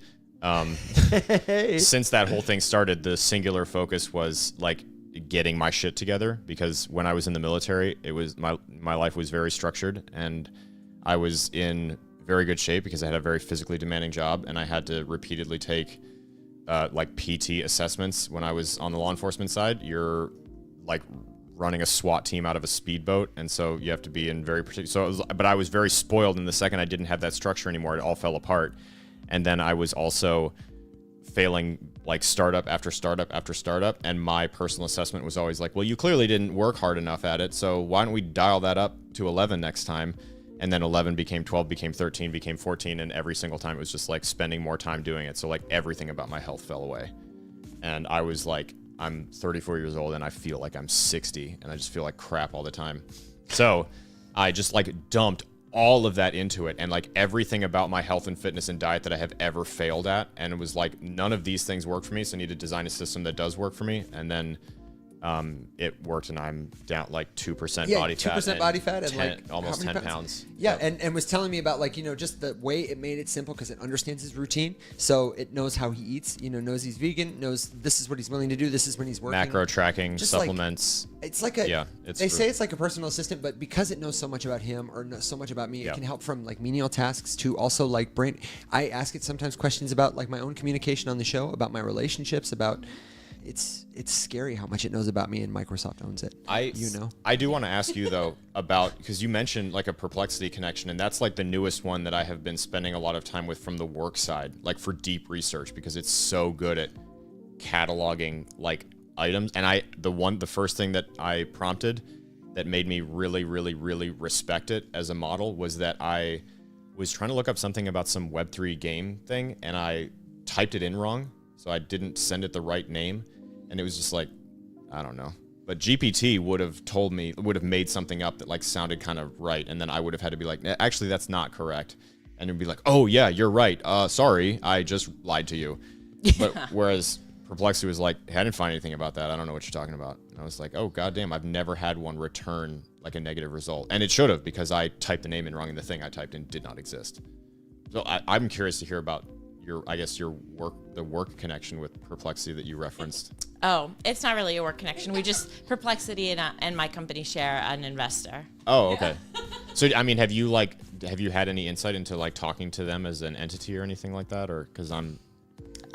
Since that whole thing started, the singular focus was like getting my shit together, because when I was in the military, it was my life was very structured and I was in very good shape because I had a very physically demanding job, and I had to repeatedly take like PT assessments. When I was on the law enforcement side, you're like running a SWAT team out of a speedboat, and so you have to be in very particular. So, but I was very spoiled, and the second I didn't have that structure anymore, it all fell apart. And then I was also failing like startup after startup after startup, and my personal assessment was always like, well, you clearly didn't work hard enough at it, so why don't we dial that up to 11 next time? And then 11 became 12, became 13, became 14, and every single time it was just like spending more time doing it. So like everything about my health fell away. And I was like, I'm 34 years old and I feel like I'm 60, and I just feel like crap all the time. So I just like dumped all of that into it, and like everything about my health and fitness and diet that I have ever failed at. And it was like, none of these things work for me, so I need to design a system that does work for me. And then it worked, and I'm down like 2% body fat. 2% body fat and 10, like almost 10 pounds. Yeah, and was telling me about like, you know, just the way it made it simple because it understands his routine. So it knows how he eats, you know, knows he's vegan, knows this is what he's willing to do, this is when he's working. Macro tracking, just supplements. Like, it's like they say it's like a personal assistant, but because it knows so much about him or knows so much about me, it can help from like menial tasks to also like brain. I ask it sometimes questions about like my own communication on the show, about my relationships, about. It's scary how much it knows about me, and Microsoft owns it. I do want to ask you though about, because you mentioned like a Perplexity connection, and that's like the newest one that I have been spending a lot of time with from the work side, like for deep research, because it's so good at cataloging like items. And the first thing that I prompted that made me really, really, really respect it as a model was that I was trying to look up something about some Web3 game thing, and I typed it in wrong. So I didn't send it the right name, and it was just like, I don't know. But GPT would have made something up that like sounded kind of right, and then I would have had to be like, actually, that's not correct. And it'd be like, oh yeah, you're right. Sorry, I just lied to you. But whereas Perplexity was like, hey, I didn't find anything about that. I don't know what you're talking about. And I was like, oh goddamn, I've never had one return like a negative result, and it should have, because I typed the name in wrong, and the thing I typed in did not exist. So I'm curious to hear about the work connection with Perplexity that you referenced. Oh, it's not really a work connection. We just, Perplexity and my company share an investor. Oh, okay. So, I mean, have you had any insight into like talking to them as an entity or anything like that? Or, because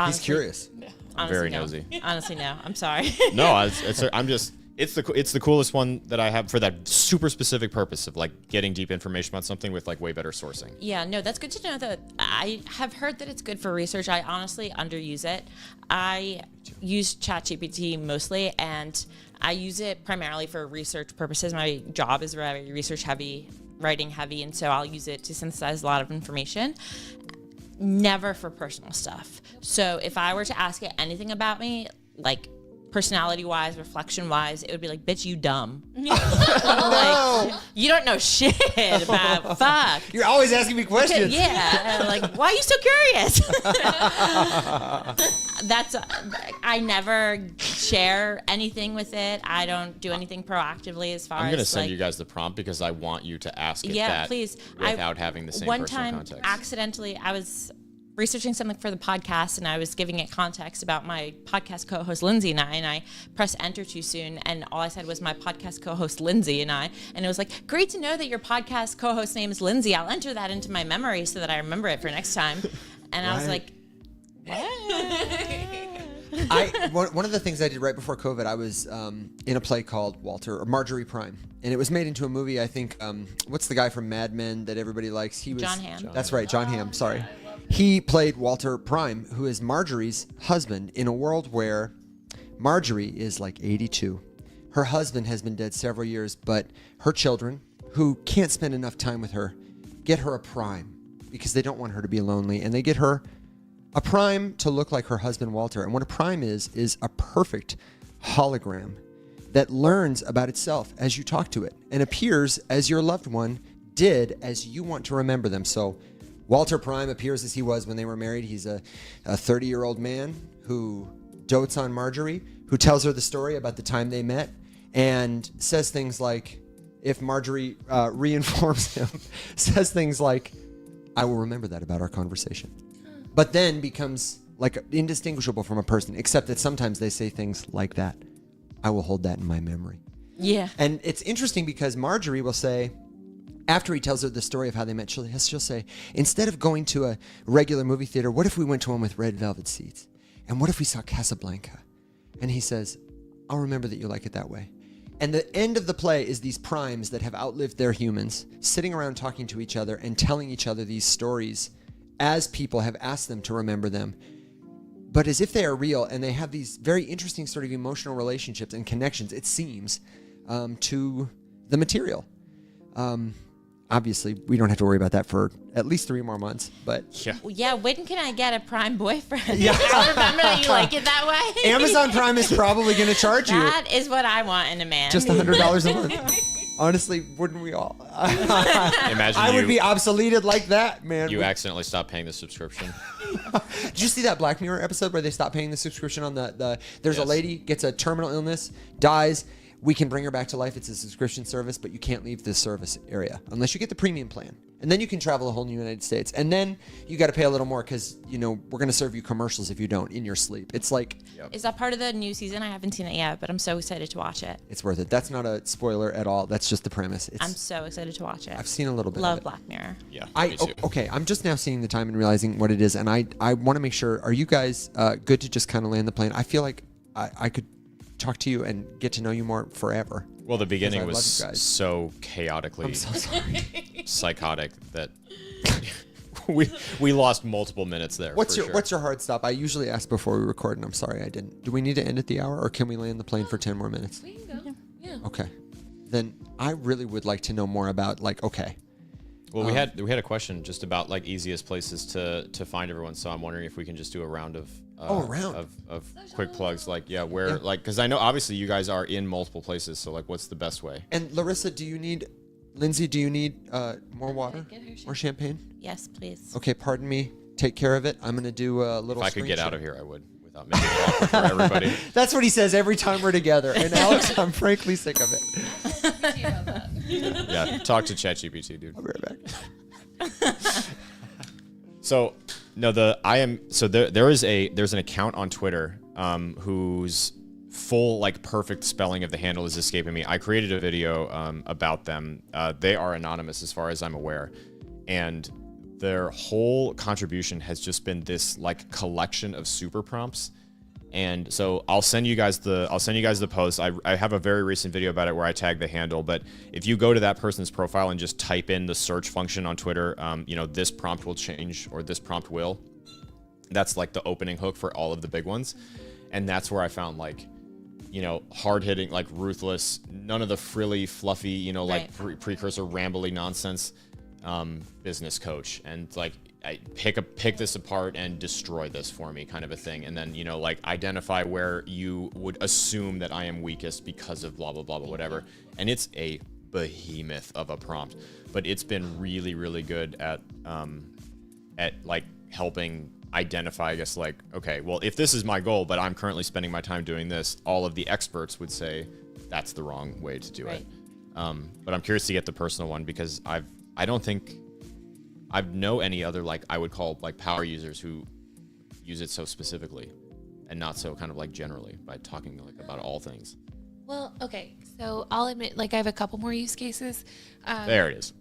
he's curious. I'm very nosy. Honestly, no. I'm sorry. No, it's the coolest one that I have for that super specific purpose of like getting deep information about something with like way better sourcing. Yeah, no, that's good to know. That I have heard that it's good for research. I honestly underuse it. I use ChatGPT mostly, and I use it primarily for research purposes. My job is very research heavy, writing heavy, and so I'll use it to synthesize a lot of information. Never for personal stuff. So if I were to ask it anything about me, like personality-wise, reflection-wise, it would be like, bitch, you dumb. Like, you don't know shit about fuck. You're always asking me questions. Yeah, like, why are you so curious? I never share anything with it. I don't do anything proactively as far as I'm gonna send like, you guys the prompt because I want you to ask it yeah, that please. without having the same one personal time, context. accidentally, I was researching something for the podcast and I was giving it context about my podcast co-host Lindsay and I pressed enter too soon and all I said was my podcast co-host Lindsay and it was like, great to know that your podcast co-host name is Lindsay. I'll enter that into my memory so that I remember it for next time. And I was like, One of the things I did right before COVID, I was in a play called Marjorie Prime, and it was made into a movie. I think what's the guy from Mad Men that everybody likes? He was John Hamm. That's right, John Hamm. Sorry, he played Walter Prime, who is Marjorie's husband in a world where Marjorie is like 82. Her husband has been dead several years, but her children, who can't spend enough time with her, get her a prime because they don't want her to be lonely, and they get her a prime to look like her husband, Walter. And what a prime is a perfect hologram that learns about itself as you talk to it and appears as your loved one did as you want to remember them. So Walter Prime appears as he was when they were married. He's a 30-year-old man who dotes on Marjorie, who tells her the story about the time they met and says things like, if Marjorie reinforms him, says things like, I will remember that about our conversation. But then becomes like indistinguishable from a person, except that sometimes they say things like that. I will hold that in my memory. yeah. And it's interesting because Marjorie will say, after he tells her the story of how they met, she'll say, instead of going to a regular movie theater, what if we went to one with red velvet seats? And what if we saw Casablanca? And he says, I'll remember that you like it that way. And the end of the play is these primes that have outlived their humans sitting around talking to each other and telling each other these stories as people have asked them to remember them, but as if they are real, and they have these very interesting sort of emotional relationships and connections, it seems, to the material. Obviously, we don't have to worry about that for at least 3 more months, but... Yeah, when can I get a Prime boyfriend? Yeah. I'll remember that you like it that way. Amazon Prime is probably going to charge you That is what I want in a man. just $100 a month. Honestly, wouldn't we all? Imagine I would be obsoleted like that, man. You accidentally stop paying the subscription. Did you see that Black Mirror episode where they stop paying the subscription on there's a lady gets a terminal illness, dies, we can bring her back to life. It's a subscription service, but you can't leave this service area unless you get the premium plan. And then you can travel the whole United States. And then you got to pay a little more because, we're going to serve you commercials if you don't in your sleep. It's like... Is that part of the new season? I haven't seen it yet, but I'm so excited to watch it. It's worth it. That's not a spoiler at all. That's just the premise. I'm so excited to watch it. I've seen a little bit Love of it. Black Mirror. Yeah, Me me too. Okay, I'm just now seeing the time and realizing what it is. And I want to make sure, are you guys good to just kind of land the plane? I feel like I could talk to you and get to know you more forever. Well, the beginning I was love you guys. so chaotically I'm so sorry. psychotic that we lost multiple minutes there. What's for your sure. hard stop? I usually ask before we record, and I'm sorry I didn't. Do we need to end at the hour, or can we land the plane for 10 more minutes? We can go. Yeah. Okay. Then I really would like to know more about Well, we had a question just about like easiest places to find everyone. So I'm wondering if we can just do a round of of quick plugs. Like where like because I know obviously you guys are in multiple places. So like what's the best way? And Larissa, Lindsay, do you need more water, more champagne? Yes, please. Okay, pardon me. Take care of it. I'm gonna do a little. If I could get screen out of share. here, I would without making it awkward for everybody. That's what he says every time we're together. And Alex, I'm frankly sick of it. Yeah, talk to ChatGPT, dude. I'll be right back. So no, there's an account on Twitter whose full like perfect spelling of the handle is escaping me. I created a video about them. They are anonymous as far as I'm aware, and their whole contribution has just been this like collection of super prompts. And so I'll send you guys the post. I have a very recent video about it where I tag the handle, but if you go to that person's profile and just type in the search function on Twitter, this prompt will change or this prompt will. That's like the opening hook for all of the big ones. And that's where I found like, hard-hitting, like ruthless, none of the frilly, fluffy, like precursor rambly nonsense business coach. And like, I pick this apart and destroy this for me kind of a thing. And then, like identify where you would assume that I am weakest because of blah, blah, blah, blah, whatever. And it's a behemoth of a prompt, but it's been really, really good at like helping identify, I guess, like, okay, well, if this is my goal, but I'm currently spending my time doing this, all of the experts would say that's the wrong way to do it. But I'm curious to get the personal one because I don't think I know any other, like, I would call like power users who use it so specifically and not so kind of like generally by talking like about all things. Well, okay, so I'll admit, like, I have a couple more use cases. There it is.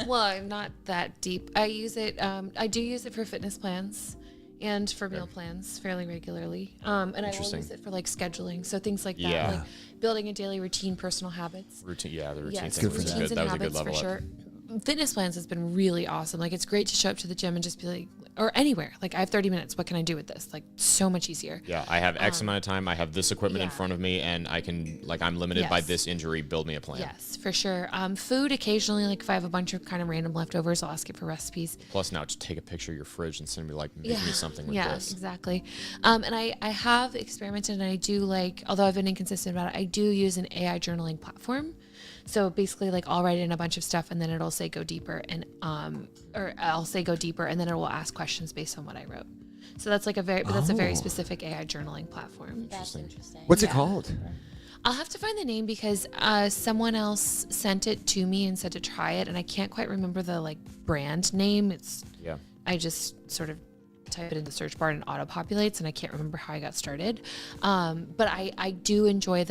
Well, I'm not that deep. I use it. I do use it for fitness plans and for meal plans fairly regularly. And I will use it for like scheduling, so things like that, like building a daily routine, personal habits. The routine Yes, thing was routines good. and That was a good habits level for up. sure. Fitness plans has been really awesome. Like, it's great to show up to the gym and just be like, or anywhere. Like, I have 30 minutes. What can I do with this? Like, so much easier. Yeah, I have X amount of time. I have this equipment in front of me, and I can, like, I'm limited by this injury. Build me a plan. Yes, for sure. Food, occasionally, like, if I have a bunch of kind of random leftovers, I'll ask it for recipes. Plus, now just take a picture of your fridge and send me, like, make me something with this. Yeah, exactly. And I have experimented, and I do, like, although I've been inconsistent about it, I do use an AI journaling platform. So basically, like, I'll write in a bunch of stuff and then it'll say go deeper, and or I'll say go deeper and then it will ask questions based on what I wrote. So that's like a very specific AI journaling platform. That's interesting. What's it called? I'll have to find the name because someone else sent it to me and said to try it, and I can't quite remember the like brand name. I just sort of type it in the search bar and it auto populates, and I can't remember how I got started. But I do enjoy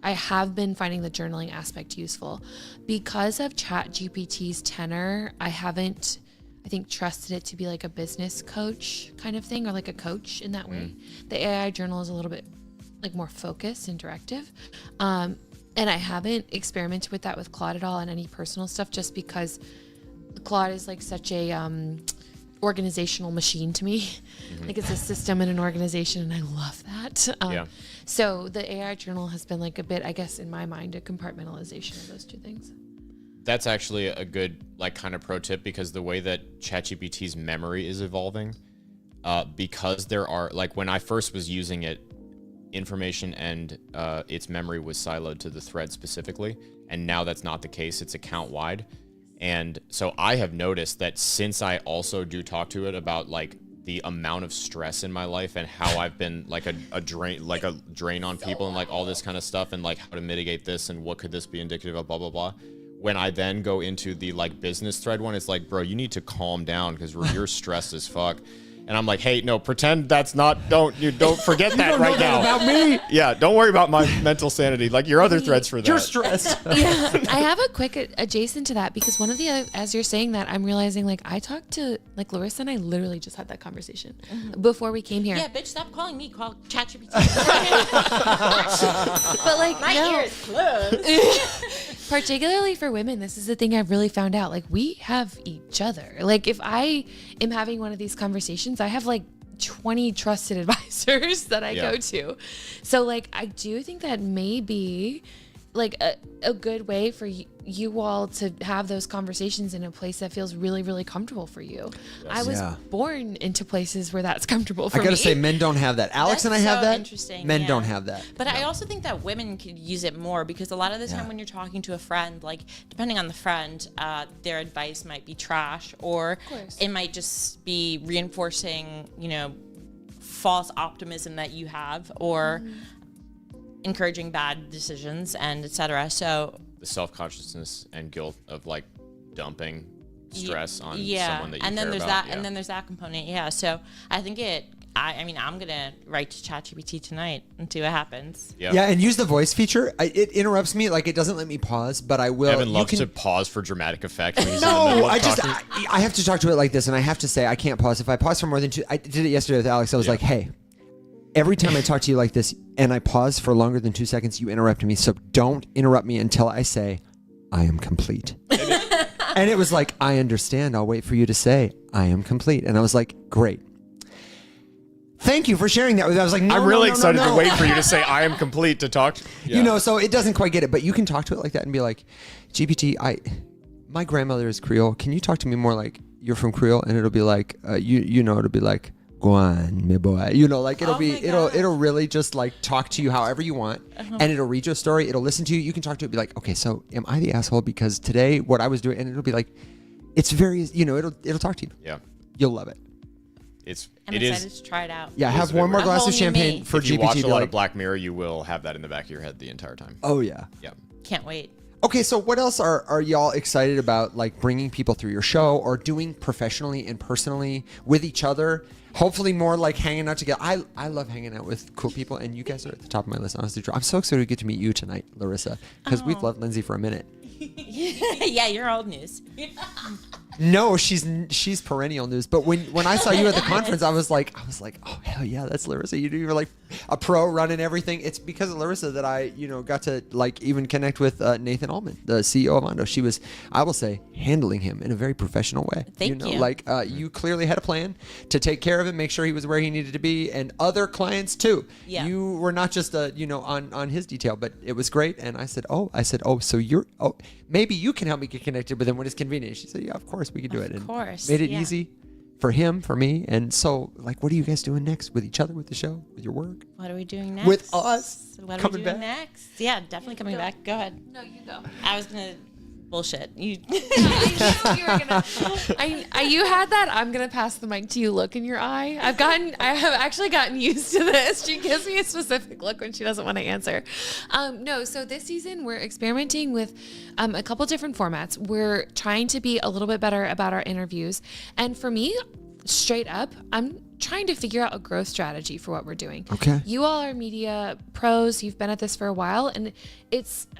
I have been finding the journaling aspect useful. Because of ChatGPT's tenor, I haven't, I think, trusted it to be like a business coach kind of thing, or like a coach in that way. The AI journal is a little bit like more focused and directive. And I haven't experimented with that with Claude at all and any personal stuff, just because Claude is like such a organizational machine to me. Like, it's a system and an organization, and I love that. So the AI journal has been like a bit, I guess, in my mind, a compartmentalization of those two things. That's actually a good, like, kind of pro tip, because the way that ChatGPT's memory is evolving, because there are, like, when I first was using it, information and its memory was siloed to the thread specifically, and now that's not the case. It's account wide. And so I have noticed that since I also do talk to it about, like, the amount of stress in my life and how I've been like a drain on people and like all this kind of stuff, and like how to mitigate this and what could this be indicative of, blah, blah, blah. When I then go into the like business thread one, it's like, bro, you need to calm down because you're stressed as fuck. And I'm like, hey, no, pretend that's not, don't forget that right now. About me. Yeah, don't worry about my mental sanity. Like, your other threads for that. You're stressed. Yeah, I have a quick adjacent to that, because one of the other, as you're saying that, I'm realizing, like, I talked to, like, Larissa and I literally just had that conversation before we came here. Yeah, bitch, stop calling me. Call ChatGPT. But like, My ear is closed. Particularly for women, this is the thing I've really found out. Like, we have each other. Like, if I am having one of these conversations, I have like 20 trusted advisors that I go to. So like, I do think that may be like a good way for you all to have those conversations in a place that feels really, really comfortable for you. Yes. I was born into places where that's comfortable for me. I gotta say, men don't have that. Alex and I have that. Interesting. Men don't have that. But I also think that women could use it more, because a lot of the time when you're talking to a friend, like, depending on the friend, their advice might be trash, or it might just be reinforcing, false optimism that you have, or encouraging bad decisions, and etc. So the self-consciousness and guilt of like dumping stress on someone that you care about. And then there's that component. So I think I'm gonna write to ChatGPT tonight and see what happens. Yeah, and use the voice feature. It interrupts me, like, it doesn't let me pause, but I will. Evan loves to pause for dramatic effect. When he's no, I have to talk to it like this, and I have to say I can't pause. If I pause for more than two, I did it yesterday with Alex. I was like, hey, every time I talk to you like this and I pause for longer than 2 seconds, you interrupt me. So don't interrupt me until I say, I am complete. And it was like, I understand. I'll wait for you to say, I am complete. And I was like, great. Thank you for sharing that with me. I was like, no, I'm really excited no. to wait for you to say I am complete to talk to. Yeah. You know, so it doesn't quite get it, but you can talk to it like that and be like, GPT, my grandmother is Creole. Can you talk to me more like you're from Creole? And it'll be like, it'll be like, go on, my boy. You know, like it'll really just like talk to you however you want, and it'll read you a story. It'll listen to you. You can talk to it, be like, okay, so am I the asshole because today what I was doing? And it'll be like, it's very, it'll talk to you. Yeah, you'll love it. I'm excited to try it out. Yeah, have one more glass of champagne for if GPT. You watch a lot of Black Mirror, you will have that in the back of your head the entire time. Oh yeah. Yeah. Can't wait. Okay, so what else are y'all excited about, like bringing people through your show or doing professionally and personally with each other? Hopefully more like hanging out together. I love hanging out with cool people, and you guys are at the top of my list, honestly. I'm so excited to get to meet you tonight, Larissa, because we've loved Lindsay for a minute. Yeah, you're old news. No, she's perennial news. But when I saw you at the conference, I was like, oh hell yeah, that's Larissa. You were like a pro running everything. It's because of Larissa that I got to like even connect with Nathan Allman, the CEO of Ondo. She was, I will say, handling him in a very professional way. Thank you. Like you clearly had a plan to take care of him, make sure he was where he needed to be, and other clients too. Yeah. You were not just on his detail, but it was great. And I said, so maybe you can help me get connected with him when it's convenient. She said, yeah, of course we can do it. Of course. Made it yeah. easy for him, for me. And so, like, what are you guys doing next with each other, with the show, with your work? What are we doing next? With us? What are coming we doing back? next? Yeah, definitely coming back. Go ahead. No, you go. I was gonna bullshit. You. I knew you were gonna. You had that. I'm gonna pass the mic to you. Look in your eye. I have actually gotten used to this. She gives me a specific look when she doesn't want to answer. No. So this season we're experimenting with a couple different formats. We're trying to be a little bit better about our interviews, and for me, straight up, I'm trying to figure out a growth strategy for what we're doing. Okay. You all are media pros. You've been at this for a while, and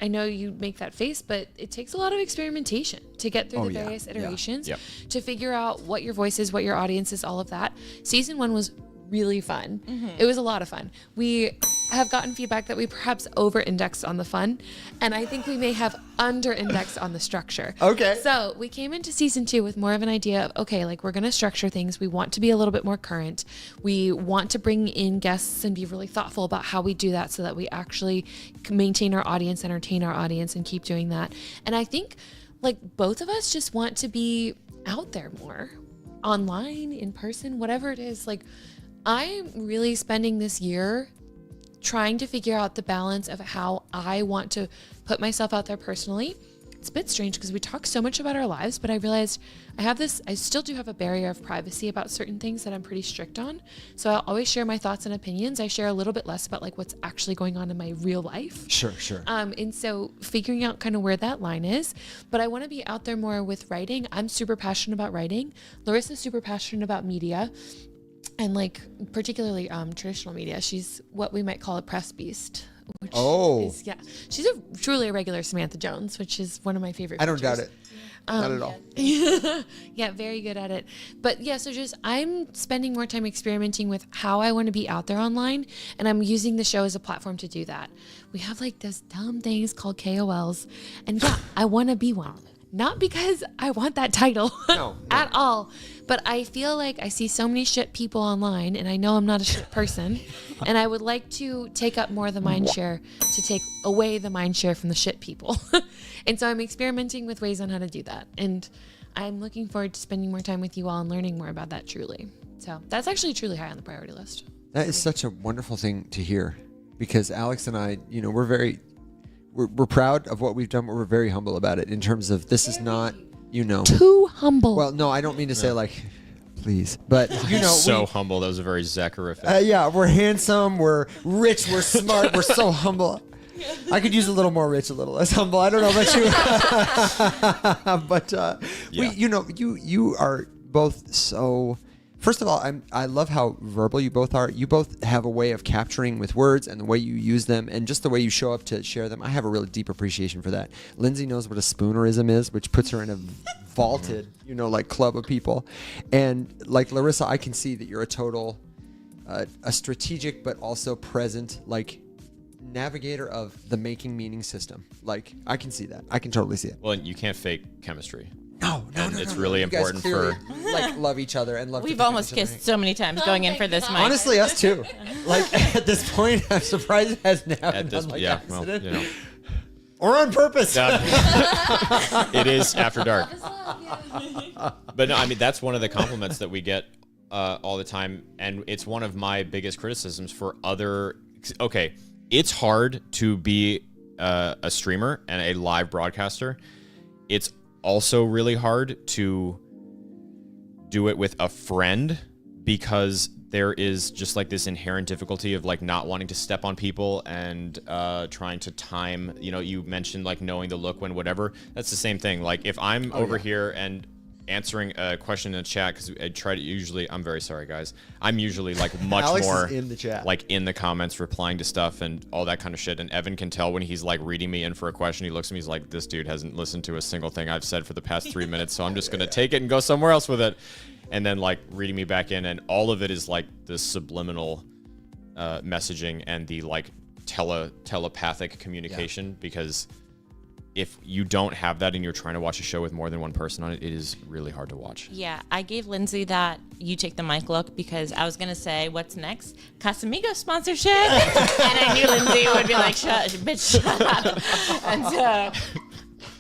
I know you make that face, but it takes a lot of experimentation to get through the various iterations to figure out what your voice is, what your audience is, all of that. Season 1 was really fun. It was a lot of fun. We have gotten feedback that we perhaps over-indexed on the fun, and I think we may have under-indexed on the structure. Okay. So we came into season 2 with more of an idea of, okay, like we're going to structure things. We want to be a little bit more current. We want to bring in guests and be really thoughtful about how we do that so that we actually maintain our audience, entertain our audience, and keep doing that. And I think like both of us just want to be out there more, online, in person, whatever it is. Like I'm really spending this year trying to figure out the balance of how I want to put myself out there personally. It's a bit strange because we talk so much about our lives, but I realized I still do have a barrier of privacy about certain things that I'm pretty strict on. So I'll always share my thoughts and opinions. I share a little bit less about like what's actually going on in my real life. Sure. And so figuring out kind of where that line is, but I want to be out there more with writing. I'm super passionate about writing. Larissa's super passionate about media. And like particularly traditional media. She's what we might call a press beast. Which is, she's truly a regular Samantha Jones, which is one of my favorite I don't features. doubt it. Not at all. Yeah, very good at it. But yeah, so just I'm spending more time experimenting with how I want to be out there online, and I'm using the show as a platform to do that. We have like those dumb things called KOLs, and yeah, I want to be one. Not because I want that title at all, but I feel like I see so many shit people online, and I know I'm not a shit person, and I would like to take up more of the mind share to take away the mind share from the shit people. And so I'm experimenting with ways on how to do that, and I'm looking forward to spending more time with you all and learning more about that truly. So that's actually truly high on the priority list. That is such a wonderful thing to hear, because Alex and I, we're proud of what we've done, but we're very humble about it in terms of this is not, Too humble. Well, no, I don't mean to say like, please, but so humble. That was a very Zacharific. yeah, we're handsome, we're rich, we're smart, we're so humble. I could use a little more rich, a little less humble. I don't know about you, but you are both so. First of all, I love how verbal you both are. You both have a way of capturing with words and the way you use them and just the way you show up to share them. I have a really deep appreciation for that. Lindsay knows what a spoonerism is, which puts her in a vaulted, like club of people. And like Larissa, I can see that you're a total, a strategic but also present, like navigator of the making meaning system. Like I can see that. I can totally see it. Well, you can't fake chemistry. No. It's really important for like love each other and love. We've to almost kissed so many times going in for this mic. Honestly, us too. Like at this point, I'm surprised it hasn't happened on like accident. Well, Or on purpose. It is after dark. But no, I mean, that's one of the compliments that we get all the time. And it's one of my biggest criticisms for other. Okay, it's hard to be a streamer and a live broadcaster. It's also really hard to do it with a friend because there is just like this inherent difficulty of like not wanting to step on people and trying to time, you mentioned like knowing the look when whatever. That's the same thing. Like if I'm over here and answering a question in the chat, because I try to usually, I'm very sorry guys, I'm usually like much Alex more is in the chat, like in the comments replying to stuff and all that kind of shit. And Evan can tell when he's like reading me in for a question, he looks at me, he's like, this dude hasn't listened to a single thing I've said for the past 3 minutes, so I'm just gonna take it and go somewhere else with it. And then like reading me back in, and all of it is like the subliminal messaging and the like telepathic communication, because if you don't have that and you're trying to watch a show with more than one person on it, it is really hard to watch. Yeah, I gave Lindsay that you take the mic look because I was going to say, what's next? Casamigos sponsorship. And I knew Lindsay would be like, shut up. And so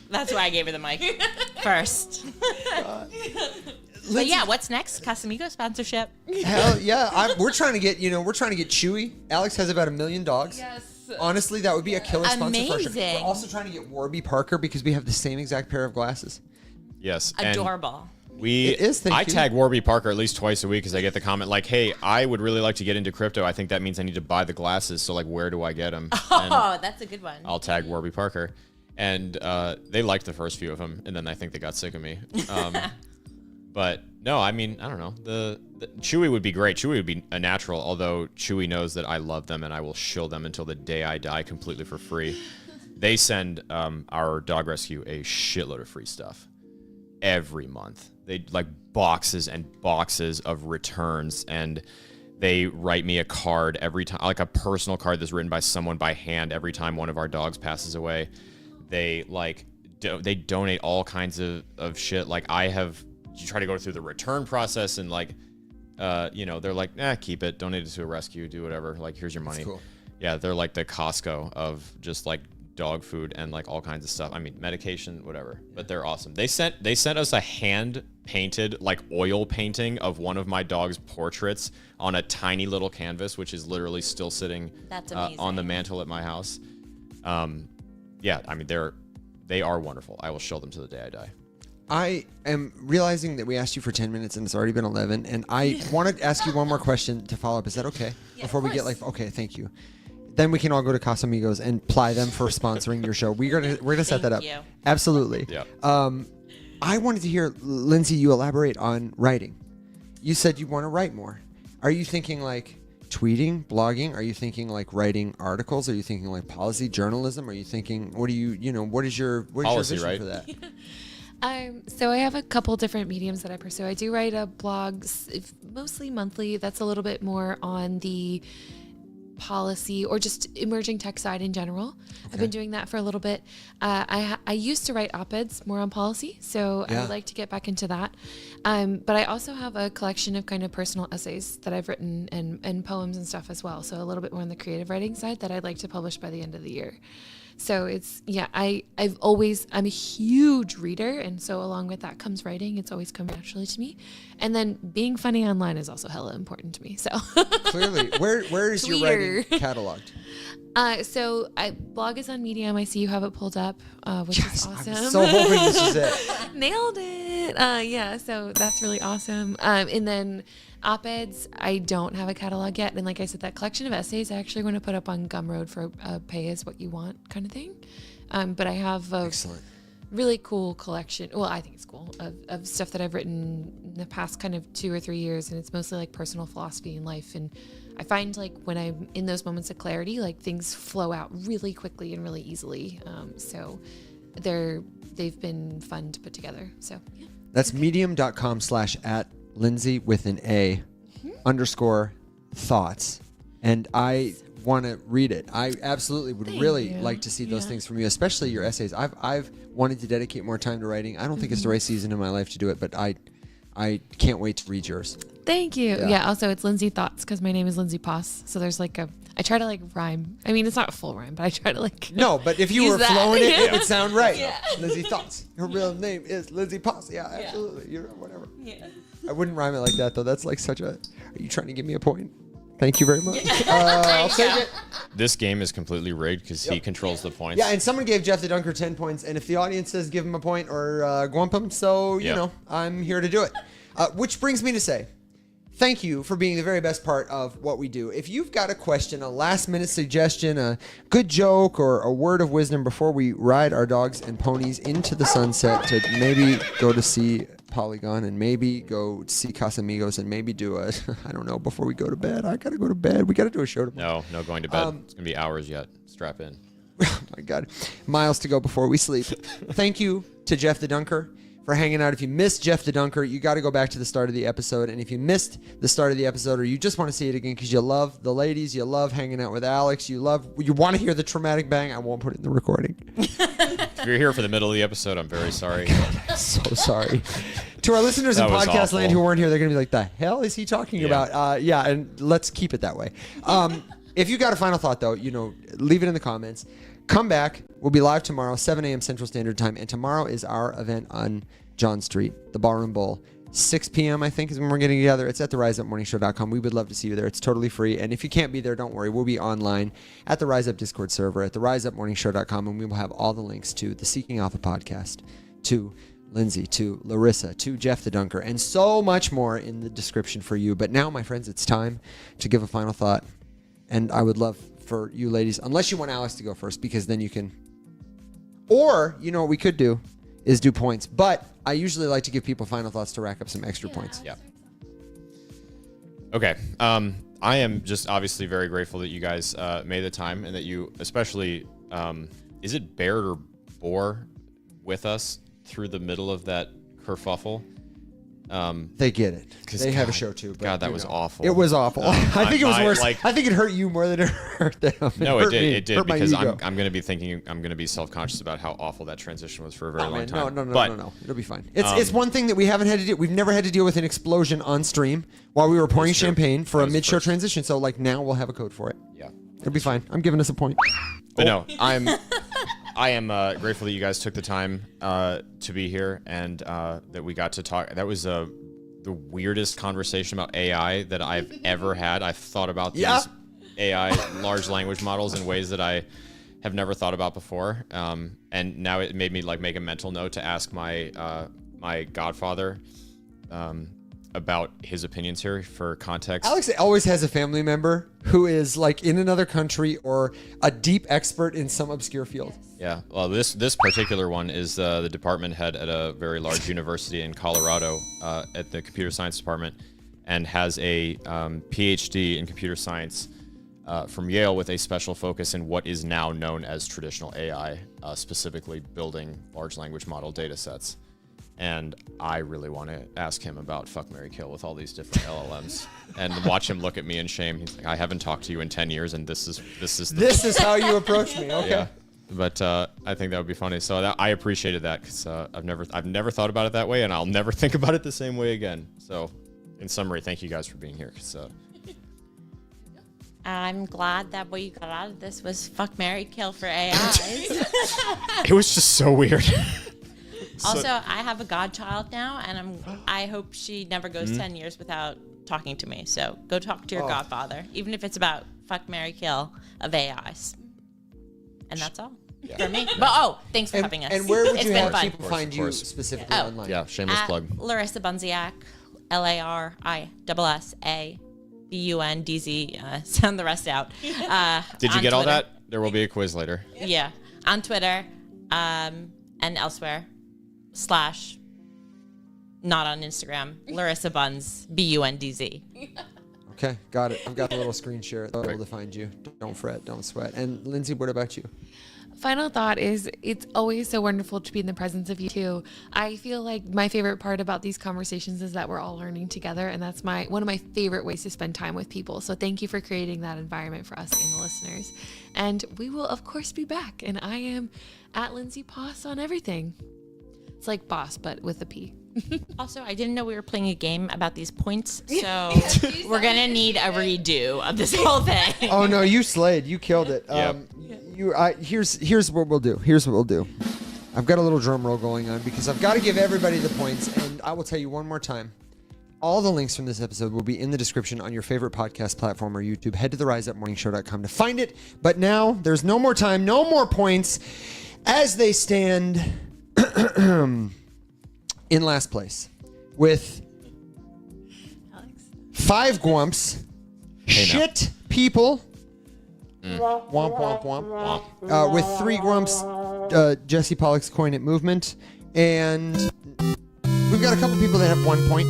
that's why I gave her the mic first. But yeah, what's next? Casamigos sponsorship. Hell yeah. We're trying to get Chewy. Alex has about 1 million dogs. Yes. Honestly, that would be a killer sponsor for us. Amazing. We're also trying to get Warby Parker because we have the same exact pair of glasses. Yes. Adorable. It is, I tag Warby Parker at least twice a week because I get the comment like, hey, I would really like to get into crypto. I think that means I need to buy the glasses. So like, where do I get them? Oh, that's a good one. I'll tag Warby Parker. And they liked the first few of them. And then I think they got sick of me. But no, I mean, I don't know. The Chewy would be great. Chewy would be a natural, although Chewy knows that I love them and I will shill them until the day I die completely for free. They send our dog rescue a shitload of free stuff every month. They like boxes and boxes of returns, and they write me a card every time, like a personal card that's written by someone by hand every time one of our dogs passes away. They like they donate all kinds of shit. Like you try to go through the return process and like, they're like, keep it, donate it to a rescue, do whatever. Like, here's your money. That's cool. Yeah, they're like the Costco of just like dog food and like all kinds of stuff. I mean, medication, whatever. But they're awesome. They sent us a hand painted like oil painting of one of my dog's portraits on a tiny little canvas, which is literally still sitting on the mantle at my house. Yeah, I mean they are wonderful. I will show them to the day I die. I am realizing that we asked you for 10 minutes and it's already been 11. And I want to ask you one more question to follow up. Is that okay? Yeah, before we get like, okay, thank you. Then we can all go to Casamigos and ply them for sponsoring your show. We're gonna set that up. you. Absolutely. Yeah. I wanted to hear, Lindsay, you elaborate on writing. You said you want to write more. Are you thinking like tweeting, blogging? Are you thinking like writing articles? Are you thinking like policy journalism? Are you thinking, what is your Policy, vision right? for that? So I have a couple different mediums that I pursue. I do write a blog, mostly monthly. That's a little bit more on the policy or just emerging tech side in general. Okay. I've been doing that for a little bit. I used to write op-eds more on policy, so I would like to get back into that. But I also have a collection of kind of personal essays that I've written and poems and stuff as well. So a little bit more on the creative writing side that I'd like to publish by the end of the year. So I'm a huge reader, and so along with that comes writing. It's always come naturally to me. And then being funny online is also hella important to me. So clearly, where is your writing cataloged? So blog is on Medium. I see you have it pulled up, which is awesome. I'm so hoping this is it. Nailed it. So that's really awesome. And then op-eds, I don't have a catalog yet. And like I said, that collection of essays I actually want to put up on Gumroad for a pay is what you want kind of thing. But I have a really cool collection. Well, I think it's cool of stuff that I've written in the past kind of 2 or 3 years. And it's mostly like personal philosophy in life. And I find like when I'm in those moments of clarity, like things flow out really quickly and really easily. So they've been fun to put together. So yeah. That's medium.com/@Lindsay with an A _thoughts. And I want to read it. I absolutely would really like to see those things from you, especially your essays. I've wanted to dedicate more time to writing. I don't think it's the right season in my life to do it, but I can't wait to read yours. Thank you. Yeah. Yeah. Also, it's Lindsay Thoughts because my name is Lindsay Poss. So there's like I try to like rhyme. I mean, it's not a full rhyme, but I try to like. No, but if you use were that. flowing it, it Yeah. would sound right. Yeah. Lizzie Thoughts. Her real name is Lizzie Poss. Yeah, absolutely. You know, whatever. Yeah. I wouldn't rhyme it like that though. That's like such a. Are you trying to give me a point? Thank you very much. I'll take it. This game is completely rigged because he controls the points. Yeah, and someone gave Jeff the Dunker 10 points, and if the audience says give him a point or gwump him, so, you know, I'm here to do it. Which brings me to say, thank you for being the very best part of what we do. If you've got a question, a last-minute suggestion, a good joke, or a word of wisdom before we ride our dogs and ponies into the sunset to maybe go to see Polygon and maybe go see Casamigos and maybe do a, I don't know, before we go to bed. I got to go to bed. We got to do a show tomorrow. No going to bed. It's going to be hours yet. Strap in. Oh my God. Miles to go before we sleep. Thank you to Jeff the Dunker for hanging out. If you missed Jeff the Dunker, you got to go back to the start of the episode. And if you missed the start of the episode or you just want to see it again because you love the ladies, you love hanging out with Alex, you want to hear the traumatic bang, I won't put it in the recording. If you're here for the middle of the episode, I'm very sorry. So sorry. To our listeners in That was podcast awful. land who weren't here, they're going to be like, the hell is he talking about? Yeah, and let's keep it that way. If you got a final thought, though, leave it in the comments. Come back. We'll be live tomorrow, 7 a.m. Central Standard Time. And tomorrow is our event on John Street, the Ballroom Bowl. 6 p.m., I think, is when we're getting together. It's at the riseupmorningshow.com. We would love to see you there. It's totally free. And if you can't be there, don't worry. We'll be online at the Rise Up Discord server at the riseupmorningshow.com. And we will have all the links to the Seeking Alpha podcast, to Lindsay, to Larissa, to Jeff the Dunker, and so much more in the description for you. But now, my friends, it's time to give a final thought. And I would love for you ladies, unless you want Alex to go first, because then you can. Or, what we could do is do points. But I usually like to give people final thoughts to rack up some extra points. Yeah. Okay. I am just obviously very grateful that you guys made the time and that you especially, is it Baird or Boar with us through the middle of that kerfuffle? They get it. 'Cause They have a God- show too. But God, that was awful. It was awful. I think it was worse. like- I think it hurt you more than it hurt them. No, hurt me. it did Hurt my because ego. I'm going to be thinking, I'm going to be self-conscious about how awful that transition was for a very long Man, time. No. It'll be fine. It's one thing that we haven't had to do. We've never had to deal with an explosion on stream while we were pouring That's true. champagne for That a was the mid-show first. transition. So now we'll have a code for it. Yeah. It'll be fine. I'm giving us a point. But no, I am grateful that you guys took the time to be here and that we got to talk. That was the weirdest conversation about AI that I've ever had. I've thought about these AI large language models in ways that I have never thought about before. And now it made me make a mental note to ask my my godfather about his opinions here for context. Alex always has a family member who is in another country or a deep expert in some obscure field. Yeah, well, this particular one is the department head at a very large university in Colorado at the computer science department, and has a PhD in computer science from Yale with a special focus in what is now known as traditional AI, specifically building large language model data sets. And I really want to ask him about fuck, marry, kill with all these different LLMs, and watch him look at me in shame. He's like, I haven't talked to you in 10 years, and this is how you approach me. Okay. Yeah. But I think that would be funny. So I appreciated that because I've never thought about it that way, and I'll never think about it the same way again. So, in summary, thank you guys for being here. I'm glad that what you got out of this was fuck, marry, kill for AIs. It was just so weird. Also, I have a godchild now, and I hope she never goes 10 years without talking to me. So go talk to your godfather, even if it's about fuck, marry, kill of AIs. And that's all for me. But thanks for having us. And where would It's you been have fun. people find you specifically online? Yeah, shameless At plug. Larissa Bunziak, LARISSABUNDZ. Sound the rest out. Did you on get all Twitter. that? There will be a quiz later. Yeah, on Twitter and elsewhere. / not on Instagram. Larissa Buns, BUNDZ. Okay, got it. I've got the little screen share able to find you. Don't fret, don't sweat. And Lindsay, what about you? Final thought is it's always so wonderful to be in the presence of you two. I feel like my favorite part about these conversations is that we're all learning together, and that's one of my favorite ways to spend time with people. So thank you for creating that environment for us and the listeners. And we will of course be back. And I am at Lindsay Poss on everything. It's like boss, but with a P. Also, I didn't know we were playing a game about these points, so we're gonna need a redo of this whole thing. Oh no, you slayed. You killed it. Yep. Here's what we'll do. Here's what we'll do. I've got a little drum roll going on because I've got to give everybody the points, and I will tell you one more time. All the links from this episode will be in the description on your favorite podcast platform or YouTube. Head to theriseupmorningshow.com to find it. But now there's no more time, no more points, as they stand in last place with 5 gwumps, shit people, womp womp womp, with 3 grumps, Jesse Pollak's Coin It movement, and we've got a couple people that have 1 point.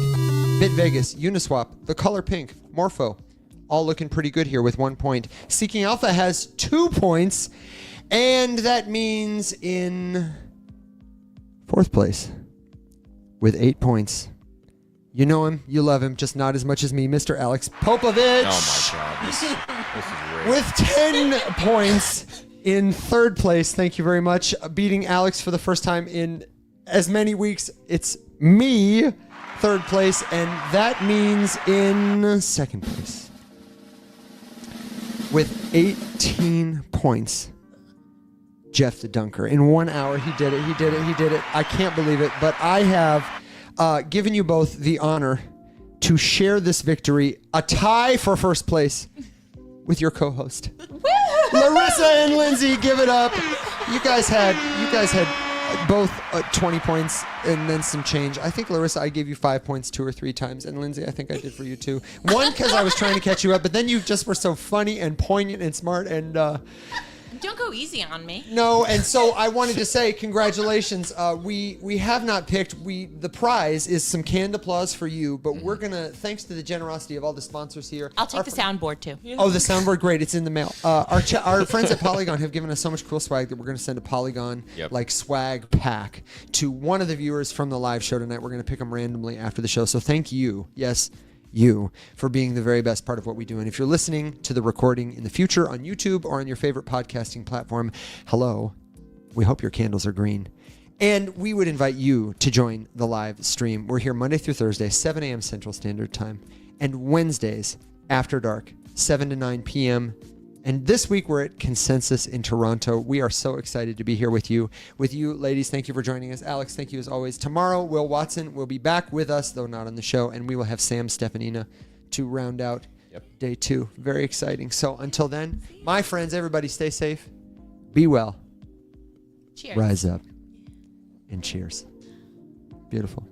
BitVegas, Uniswap, The Color Pink, Morpho, all looking pretty good here with 1 point. Seeking Alpha has 2 points, and that means in 4th place with 8 points. You know him, you love him, just not as much as me, Mr. Alex Popovich. Oh my God, this is great. With 10 points in 3rd place. Thank you very much. Beating Alex for the first time in as many weeks. It's me, 3rd place, and that means in 2nd place with 18 points. Jeff the Dunker. In 1 hour, he did it. He did it. He did it. I can't believe it, but I have given you both the honor to share this victory, a tie for 1st place with your co-host, Larissa and Lindsay. Give it up. You guys had both 20 points and then some change. I think, Larissa, I gave you 5 points 2 or 3 times, and Lindsay, I think I did for you too. One because I was trying to catch you up, but then you just were so funny and poignant and smart and. Don't go easy on me. No, and so I wanted to say congratulations. We have not picked. The prize is some canned applause for you, but we're gonna, thanks to the generosity of all the sponsors here. I'll take the soundboard too. Oh, the soundboard, great! It's in the mail. Our friends at Polygon have given us so much cool swag that we're gonna send a Polygon like swag pack to one of the viewers from the live show tonight. We're gonna pick them randomly after the show. So thank you. Yes. You for being the very best part of what we do. And if you're listening to the recording in the future on YouTube or on your favorite podcasting platform, hello. We hope your candles are green. And we would invite you to join the live stream. We're here Monday through Thursday, 7 a.m. Central Standard Time, and Wednesdays after dark, 7 to 9 p.m. And this week we're at Consensus in Toronto. We are so excited to be here with you. With you, ladies, thank you for joining us. Alex, thank you as always. Tomorrow, Will Watson will be back with us, though not on the show, and we will have Sam Stefanina to round out day 2. Very exciting. So until then, my friends, everybody stay safe, be well, Cheers. rise up, and cheers. Beautiful.